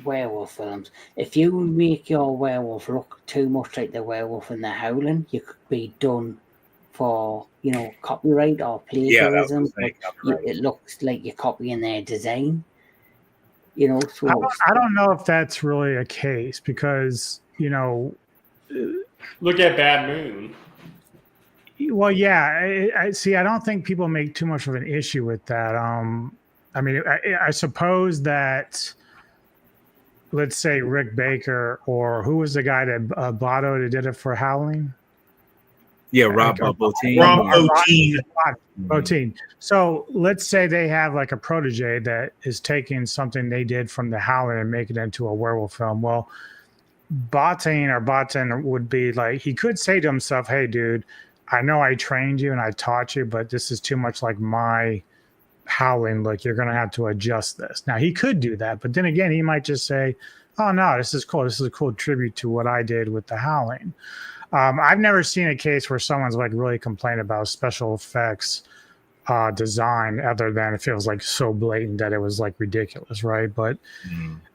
S1: werewolf films, if you make your werewolf look too much like the werewolf in the Howling, you could be done for copyright or plagiarism. It looks like you're copying their design. So
S2: I don't know if that's really a case because
S4: look at Bad Moon.
S2: Well, yeah, I see. I don't think people make too much of an issue with that. I mean, I suppose that, let's say Rick Baker, or who was the guy that Botto that did it for Howling?
S3: Yeah, Rob Bottin.
S5: Rob Bottin.
S2: Bottin. So let's say they have like a protege that is taking something they did from the Howling and making it into a werewolf film. Well, Bottin would be like, he could say to himself, hey, dude, I know I trained you and I taught you, but this is too much like my Howling. Like, you're going to have to adjust this. Now, he could do that, but then again, he might just say, oh, no, this is cool. This is a cool tribute to what I did with the Howling. I've never seen a case where someone's like really complained about special effects design, other than it feels like so blatant that it was like ridiculous, right? But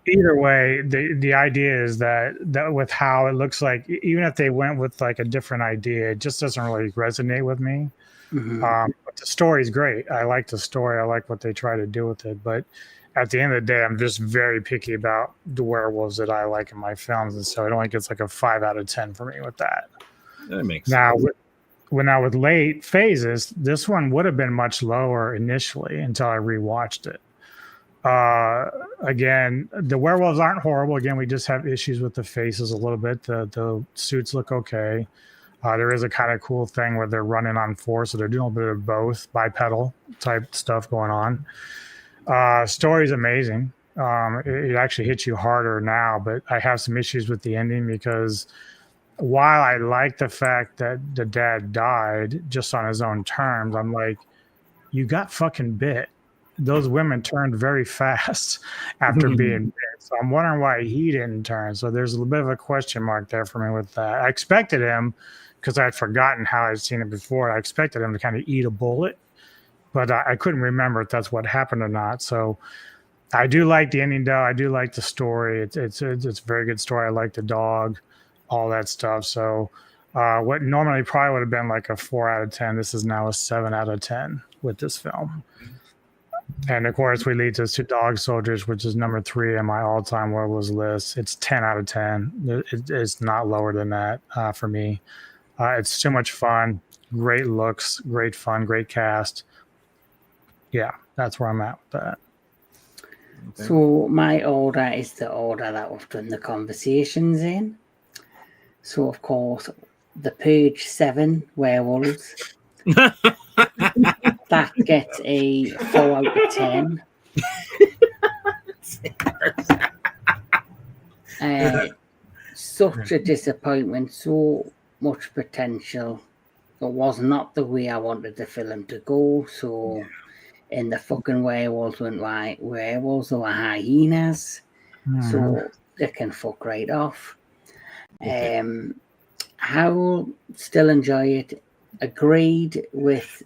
S2: either way, the idea is that with how it looks like, even if they went with like a different idea, it just doesn't really resonate with me. But the story's great. I like the story. I like what they try to do with it. But at the end of the day, I'm just very picky about the werewolves that I like in my films, and so it only gets like a 5 out of 10 for me with that.
S3: That makes
S2: sense.
S3: Now,
S2: with late phases, this one would have been much lower initially until I rewatched it. Again, the werewolves aren't horrible. Again, we just have issues with the faces a little bit. The suits look okay. There is a kind of cool thing where they're running on 4, so they're doing a bit of both bipedal type stuff going on. Story's amazing. It actually hits you harder now, but I have some issues with the ending because while I like the fact that the dad died just on his own terms, I'm like, you got fucking bit. Those women turned very fast after being bit. So I'm wondering why he didn't turn. So there's a little bit of a question mark there for me with that. I expected him, because I'd forgotten how I'd seen it before. I expected him to kind of eat a bullet, but I couldn't remember if that's what happened or not. So I do like the ending, though. I do like the story. It's a very good story. I like the dog, all that stuff. So what normally probably would have been like a 4 out of 10, this is now a 7 out of 10 with this film. And of course, we lead us to Dog Soldiers, which is number 3 on my all-time werewolves list. It's 10 out of 10. It's not lower than that for me. It's too much fun. Great looks, great fun, great cast. Yeah, that's where I'm at with that.
S1: Okay. So my order is the order that we've done the conversations in. So, of course, the Purge 7 Werewolves. That gets a 4 out of 10. Such a disappointment, so much potential. It was not the way I wanted the film to go. So, in the fucking werewolves went right. Werewolves are hyenas, so they can fuck right off. Howl, still enjoy it. Agreed with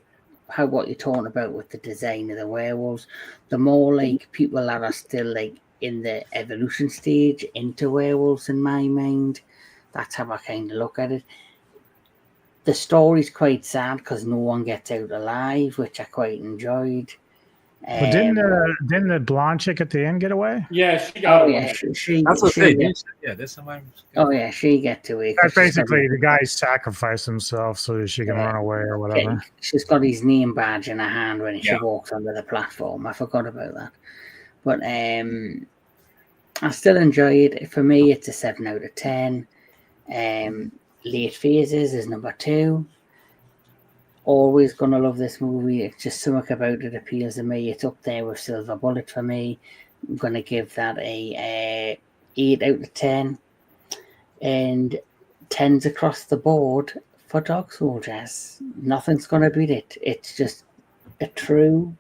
S1: what you're talking about with the design of the werewolves. The more like people that are still like in the evolution stage into werewolves, in my mind, that's how I kind of look at it. The story's quite sad because no one gets out alive, which I quite enjoyed.
S2: But didn't the blonde chick at the end get away?
S4: Yeah, she got
S1: Oh
S4: away.
S1: yeah, she
S3: That's what I
S1: she
S3: said.
S1: get,
S3: Yeah, there's somebody.
S1: oh yeah, she get to it. 'cause
S2: That's
S1: she's got
S2: basically the guy sacrificed himself so that she can run away or whatever.
S1: she's got his name badge in her hand when she
S3: Yeah.
S1: walks onto the platform. I forgot about that. But I still enjoy it. For me, it's a 7 out of 10. Late Phases is number 2. Always gonna love this movie. It's just something about it appeals to me. It's up there with Silver Bullet for me. I'm gonna give that a 8 out of 10. And 10s across the board for Dog Soldiers. Nothing's gonna beat it. It's just a true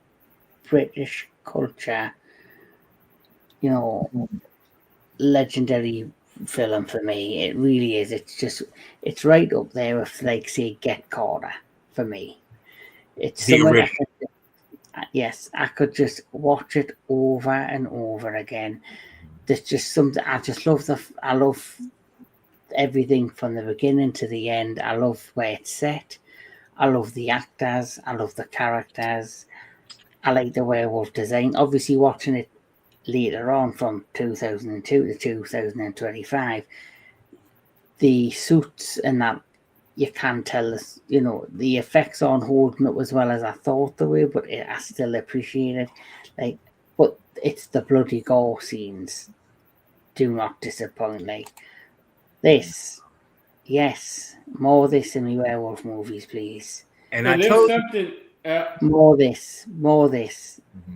S1: British culture, legendary film for me. It really is. It's right up there with, like, say, Get Carter for me. It's somewhere yes, I could just watch it over and over again. There's just something I just love. I love everything from the beginning to the end. I love where it's set. I love the actors. I love the characters. I like the werewolf design. Obviously, watching it later on from 2002 to 2025, the suits and that, you can tell, the effects aren't holding up as well as I thought they were, but I still appreciate it. But it's the bloody gore scenes do not disappoint. Like this, yes, more of this in the werewolf movies, please.
S3: And I told
S4: something.
S1: More this.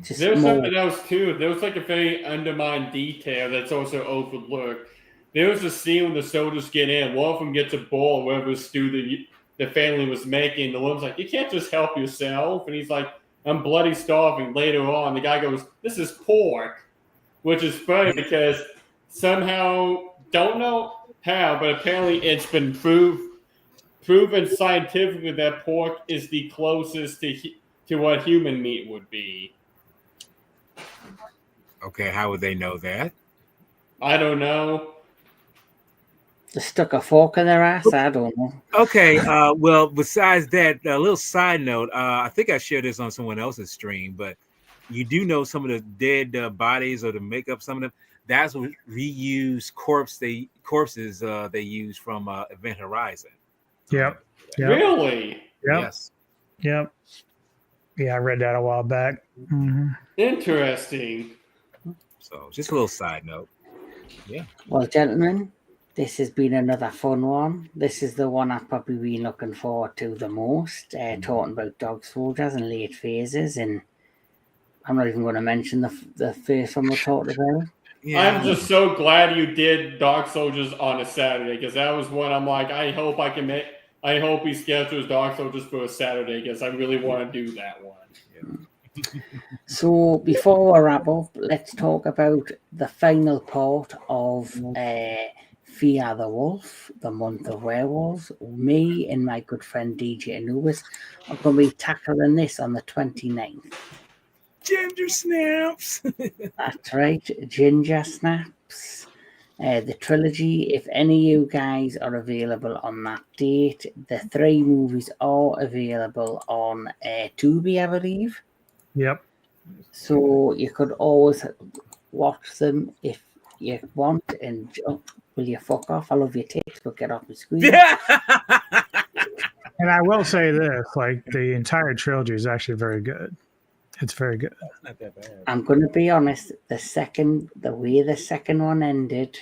S1: Just
S4: There's
S1: more.
S4: something else too. There was like a very undermined detail that's also overlooked. There was a scene when the soldiers get in. One of them gets a bowl, whatever stew the family was making. The woman's like, "You can't just help yourself," and he's like, "I'm bloody starving." Later on, the guy goes, "This is pork," which is funny because somehow, don't know how, but apparently it's been proven scientifically that pork is the closest to what human meat would be.
S3: Okay, how would they know that?
S4: I don't know.
S1: They stuck a fork in their ass. I don't know.
S3: Okay, well, besides that, a little side note. I think I shared this on someone else's stream, but you do know some of the dead bodies or the makeup, some of them, that's what reused corpses they use from Event Horizon.
S2: Yep.
S4: Really?
S2: Yep.
S3: Yes.
S2: Yep. Yeah, I read that a while back. Mm-hmm.
S4: Interesting.
S3: So just a little side note. Yeah.
S1: Well, gentlemen, this has been another fun one. This is the one I've probably been looking forward to the most, talking about Dog Soldiers and Late Phases, and I'm not even going to mention the first one we talked about.
S3: Yeah.
S4: I'm just so glad you did Dog Soldiers on a Saturday, because that was one I'm like, I hope he schedules Dog Soldiers for a Saturday, because I really want to do that one.
S3: Yeah.
S1: So before we wrap up, let's talk about the final part of Fear the Wolf, the month of werewolves. Me and my good friend DJ Anubis are going to be tackling this on the 29th.
S3: Ginger snaps.
S1: That's right, Ginger Snaps. The trilogy, if any of you guys are available on that date, the 3 movies are available on Tubi, I believe.
S2: Yep.
S1: So you could always watch them if you want. And will you fuck off? I love your tits, but get off the screen.
S2: And I will say this, like, the entire trilogy is actually very good. It's very good.
S3: That's not that bad.
S1: I'm going to be honest. The way the second one ended.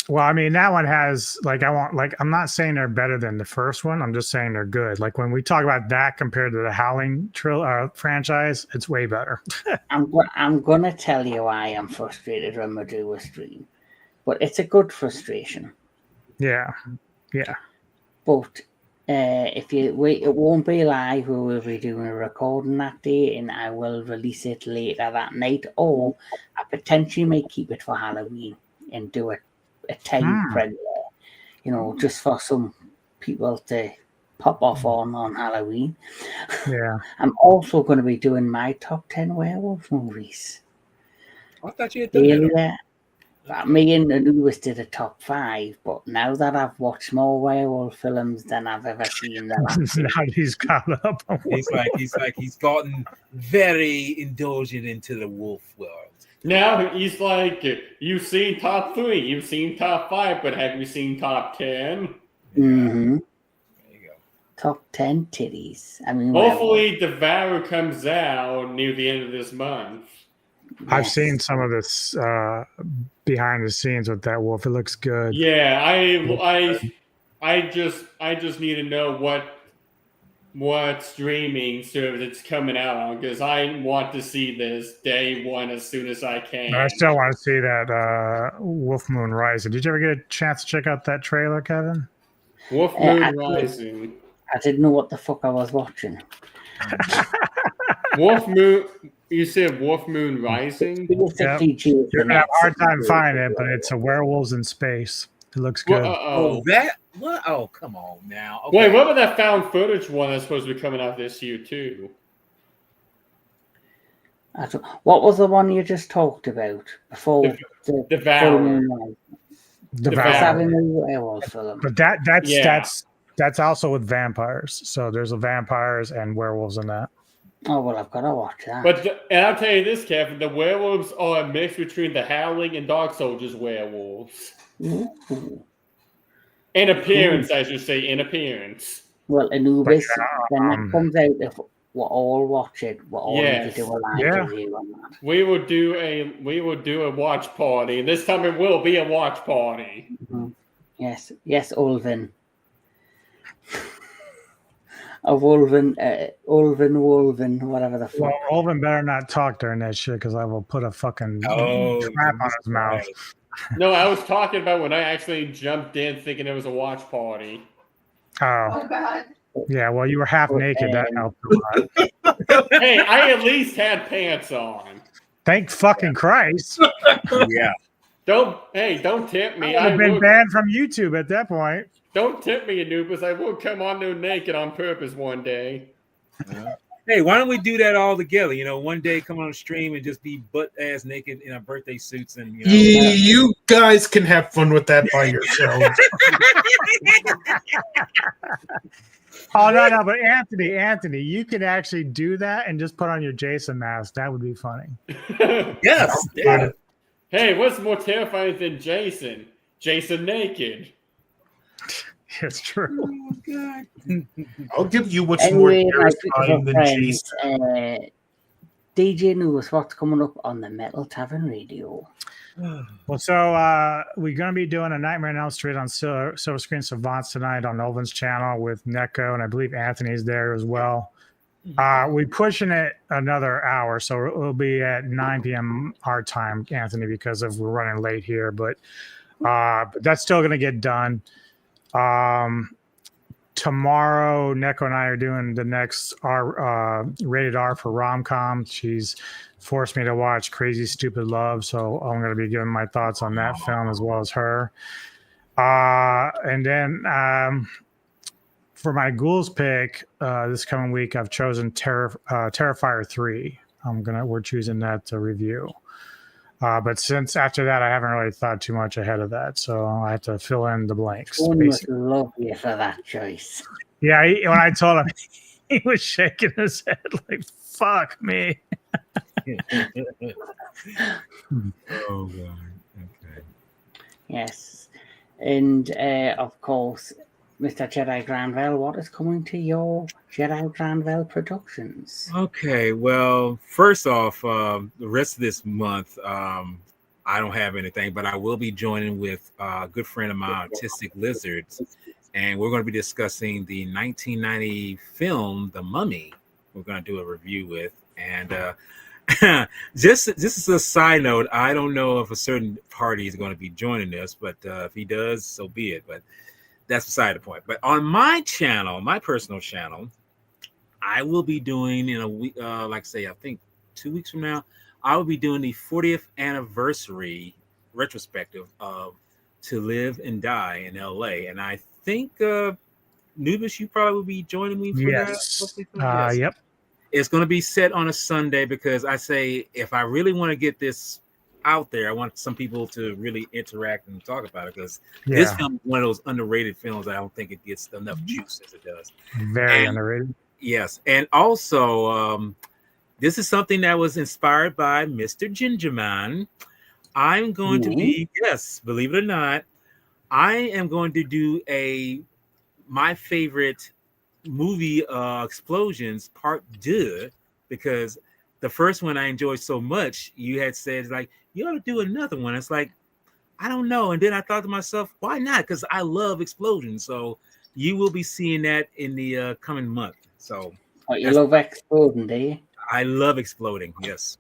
S2: Well, I mean, that one has, I'm not saying they're better than the first one. I'm just saying they're good. Like, when we talk about that compared to the Howling franchise, it's way better.
S1: I'm going to tell you why I'm frustrated when we do a stream. But it's a good frustration.
S2: Yeah. Yeah.
S1: But if you wait, it won't be live. We will be doing a recording that day, and I will release it later that night, or I potentially may keep it for Halloween and do a time premiere, just for some people to pop off on Halloween.
S2: Yeah.
S1: I'm also going to be doing my top 10 werewolf movies.
S3: I thought you had done that.
S1: Me and Anubis did a top 5, but now that I've watched more werewolf films than I've ever seen,
S2: Now he's caught up.
S3: He's gotten very indulgent into the wolf world.
S4: Now he's like, you've seen top 3, you've seen top 5, but have you seen top 10?
S1: Mm-hmm.
S3: There you go.
S1: Top 10 titties. I mean,
S4: Hopefully, Devour comes out near the end of this month.
S2: I've seen some of this behind the scenes with that wolf. It looks good.
S4: Yeah, I just need to know what streaming service it's coming out on, because I want to see this day one as soon as I can.
S2: But I still want to see that Wolf Moon Rising. Did you ever get a chance to check out that trailer, Kevin?
S4: Wolf Moon Rising.
S1: I didn't know what the fuck I was watching.
S4: Wolf Moon. You said Wolf Moon Rising?
S2: Yep. You're gonna have a hard time finding it, but it's a werewolves in space. It looks good.
S3: What? Oh, come on now. Okay.
S4: Wait, what about that found footage one that's supposed to be coming out this year too?
S1: What was the one you just talked about before the
S4: Devour?
S2: But that's also with vampires. So there's a vampires and werewolves in that.
S1: Oh, well, I've got to watch that.
S4: And I'll tell you this, Kevin, the werewolves are a mix between the Howling and Dark Soldiers werewolves.
S1: Ooh.
S4: In appearance, I should say, in appearance.
S1: Well, Anubis, when that comes out, if we'll all watch it, we'll all need to do a live review on that.
S4: We will do a watch party. This time it will be a watch party.
S1: Mm-hmm. Yes, Ulvin. Wolven, whatever the fuck.
S2: Well, Ulvin better not talk during that shit, because I will put a fucking trap on his mouth.
S4: No, I was talking about when I actually jumped in thinking it was a watch party.
S2: Oh God. Yeah, well, you were half naked. That helped a lot.
S4: Hey, I at least had pants on.
S2: Thank fucking Christ.
S3: Yeah.
S4: Don't tip me.
S2: I've been banned from YouTube at that point.
S4: Don't tip me, Anubis. I will come on there naked on purpose one day.
S3: Hey, why don't we do that all together? One day come on stream and just be butt ass naked in our birthday suits, and
S5: you guys can have fun with that by yourselves.
S2: Oh no, but Anthony, you can actually do that and just put on your Jason mask. That would be funny.
S3: Yes. Yeah.
S4: Hey, what's more terrifying than Jason? Jason naked.
S2: It's true.
S3: Oh, God.
S5: I'll give you what's more terrifying than Jason.
S1: DJ News, what's coming up on the Metal Tavern Radio?
S2: Well, so we're going to be doing a Nightmare on Elm Street on Silver Screen Savants tonight on Elvin's channel with Neko, and I believe Anthony's there as well. We're pushing it another hour, so it'll be at 9 p.m. our time, Anthony, because we're running late here. But that's still going to get done. Tomorrow, Neko and I are doing the next rated R for rom-com. She's forced me to watch Crazy Stupid Love, so I'm going to be giving my thoughts on that film as well as her. And then for my Ghouls pick this coming week, I've chosen Terrifier 3. We're choosing that to review. But since after that, I haven't really thought too much ahead of that, so I have to fill in the blanks.
S1: One must love you for that choice.
S2: Yeah, when I told him, he was shaking his head like, fuck me.
S3: Oh, God. Okay.
S1: Yes. And, of course, Mr. Jedi Granville, what is coming to your Jedi Granville Productions?
S3: Okay, well, first off, the rest of this month, I don't have anything, but I will be joining with a good friend of mine, Autistic Lizards, and we're going to be discussing the 1990 film, The Mummy. We're going to do a review with, and just as a side note, I don't know if a certain party is going to be joining us, but if he does, so be it. But that's beside the point. But on my channel, my personal channel, I will be doing in a week, like say, I think 2 weeks from now, I will be doing the 40th anniversary retrospective of To Live and Die in LA. And I think, Anubis, you probably will be joining me for that. Yes.
S2: Yep.
S3: It's going to be set on a Sunday because I say, if I really want to get this, out there. I want some people to really interact and talk about it because this
S2: Yeah,
S3: film is one of those underrated films. I don't think it gets enough juice as it does.
S2: very
S3: And
S2: underrated.
S3: yes, and also this is something that was inspired by Mr. Gingerman. I'm going to be, yes, believe it or not, I am going to do my favorite movie explosions part 2 because the first one I enjoyed so much. You had said like you ought to do another one. It's like I don't know, and then I thought to myself, why not? Because I love explosions. So you will be seeing that in the coming month. So
S1: You love exploding, do you?
S3: I love exploding. Yes,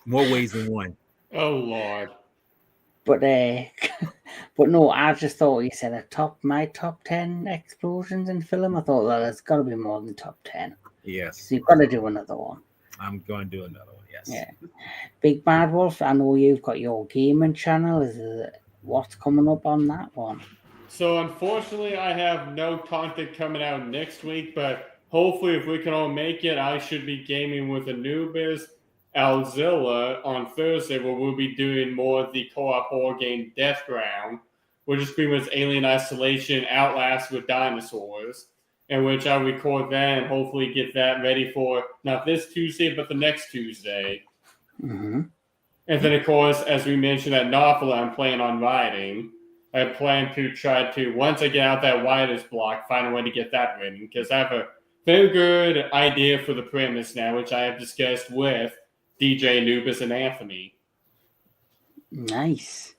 S3: more ways than one.
S4: Oh Lord.
S1: But but no, I just thought you said my top 10 explosions in film. I thought, well, there's got to be more than top 10.
S3: Yes,
S1: So you've got to do another one.
S3: I'm going to do another one. Yes.
S1: Yeah. Big Bad Wolf, I know you've got your gaming channel. What's coming up on that one?
S4: So unfortunately, I have no content coming out next week, but hopefully if we can all make it, I should be gaming with Anubis, Alzilla on Thursday, where we'll be doing more of the co-op horror game Death Ground, which is pretty much Alien Isolation Outlast with dinosaurs, in which I'll record that and hopefully get that ready for not this Tuesday, but the next Tuesday.
S1: Mm-hmm.
S4: And then, of course, as we mentioned, that novel I'm planning on writing. I plan to try to, once I get out that writer's block, find a way to get that written, because I have a very good idea for the premise now, which I have discussed with DJ Anubis and Anthony.
S1: Nice.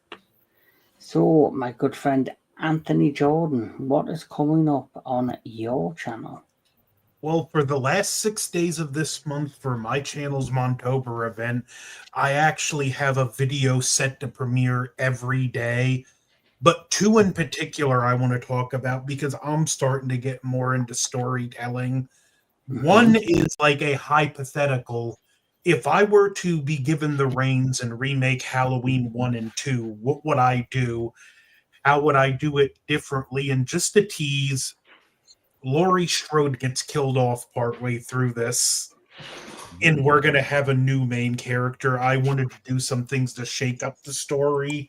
S1: So, my good friend Anthony Jordan, what is coming up on your channel?
S5: Well, for the last 6 days of this month for my channel's Montober event, I actually have a video set to premiere every day. But 2 in particular I want to talk about because I'm starting to get more into storytelling. One is like a hypothetical. If I were to be given the reins and remake Halloween 1 and 2, what would I do? How would I do it differently? And just to tease, Laurie Strode gets killed off partway through this, and we're going to have a new main character. I wanted to do some things to shake up the story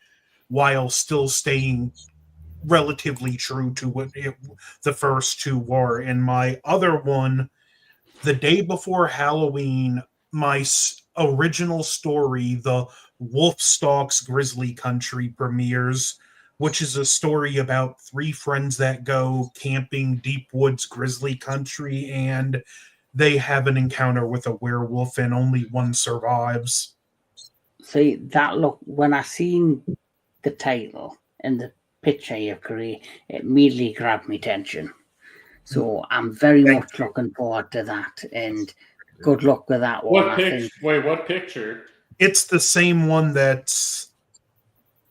S5: while still staying relatively true to what the first 2 were. And my other one, the day before Halloween, my original story, The Wolf Stalks Grizzly Country, premieres, which is a story about 3 friends that go camping deep woods grizzly country, and they have an encounter with a werewolf, and only one survives.
S1: See, that look, when I seen the title and the picture you've created, it immediately grabbed my attention. So I'm very much looking forward to that, and good luck with that one.
S4: What picture?
S5: It's the same one that's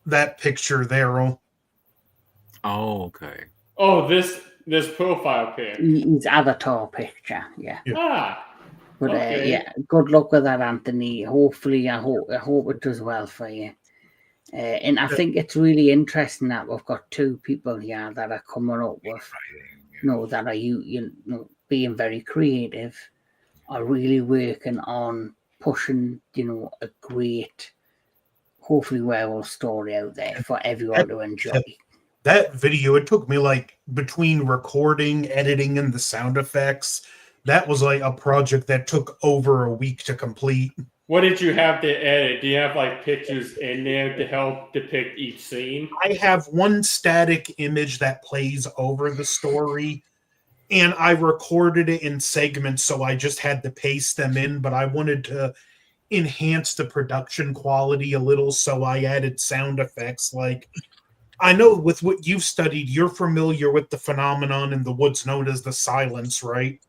S5: that picture there.
S3: Oh, okay.
S4: Oh, this profile pic.
S1: His avatar picture, yeah.
S4: Ah,
S1: But
S4: okay.
S1: yeah, good luck with that, Anthony. Hopefully, I hope it does well for you. And I think it's really interesting that we've got 2 people here that are coming up with, that are you know, being very creative, are really working on pushing, a great, hopefully werewolf story out there for everyone to enjoy.
S5: That video, it took me like between recording, editing, and the sound effects. That was like a project that took over a week to complete.
S4: What did you have to edit? Do you have like pictures in there to help depict each scene?
S5: I have one static image that plays over the story, and I recorded it in segments, so I just had to paste them in, but I wanted to enhance the production quality a little, so I added sound effects. Like, I know with what you've studied, you're familiar with the phenomenon in the woods known as the silence, right?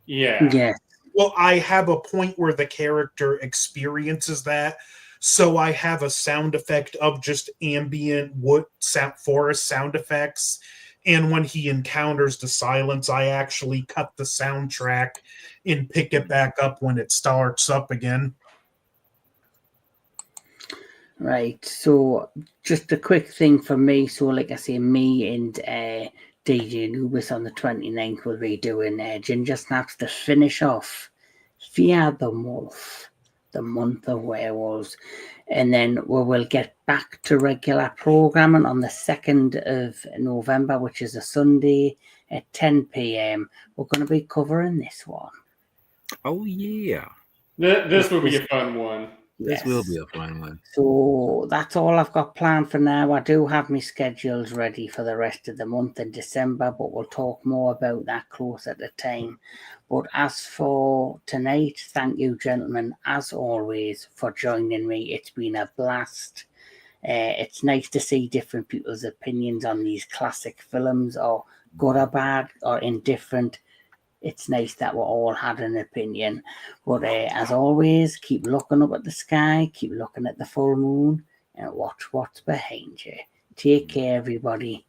S4: Yeah.
S1: Yeah.
S5: Well, I have a point where the character experiences that, so I have a sound effect of just ambient wood forest sound effects. And when he encounters the silence, I actually cut the soundtrack and pick it back up when it starts up again.
S1: Right. So just a quick thing for me. So like I say, me and DJ Anubis on the 29th will be doing Ginger Snaps to finish off Fear the Wolf the month of werewolves. And then we will get back to regular programming on the 2nd of November, which is a Sunday at 10 p.m. We're going to be covering this one.
S3: Oh yeah,
S4: This will be a fun one.
S3: this
S1: Yes.
S3: will be a fun one.
S1: So that's all I've got planned for now. I do have my schedules ready for the rest of the month in December, but we'll talk more about that closer to time. But as for tonight, thank you, gentlemen, as always, for joining me. It's been a blast. It's nice to see different people's opinions on these classic films, or good or bad or indifferent. It's nice that we all had an opinion. But as always, keep looking up at the sky, keep looking at the full moon, and watch what's behind you. Take care, everybody.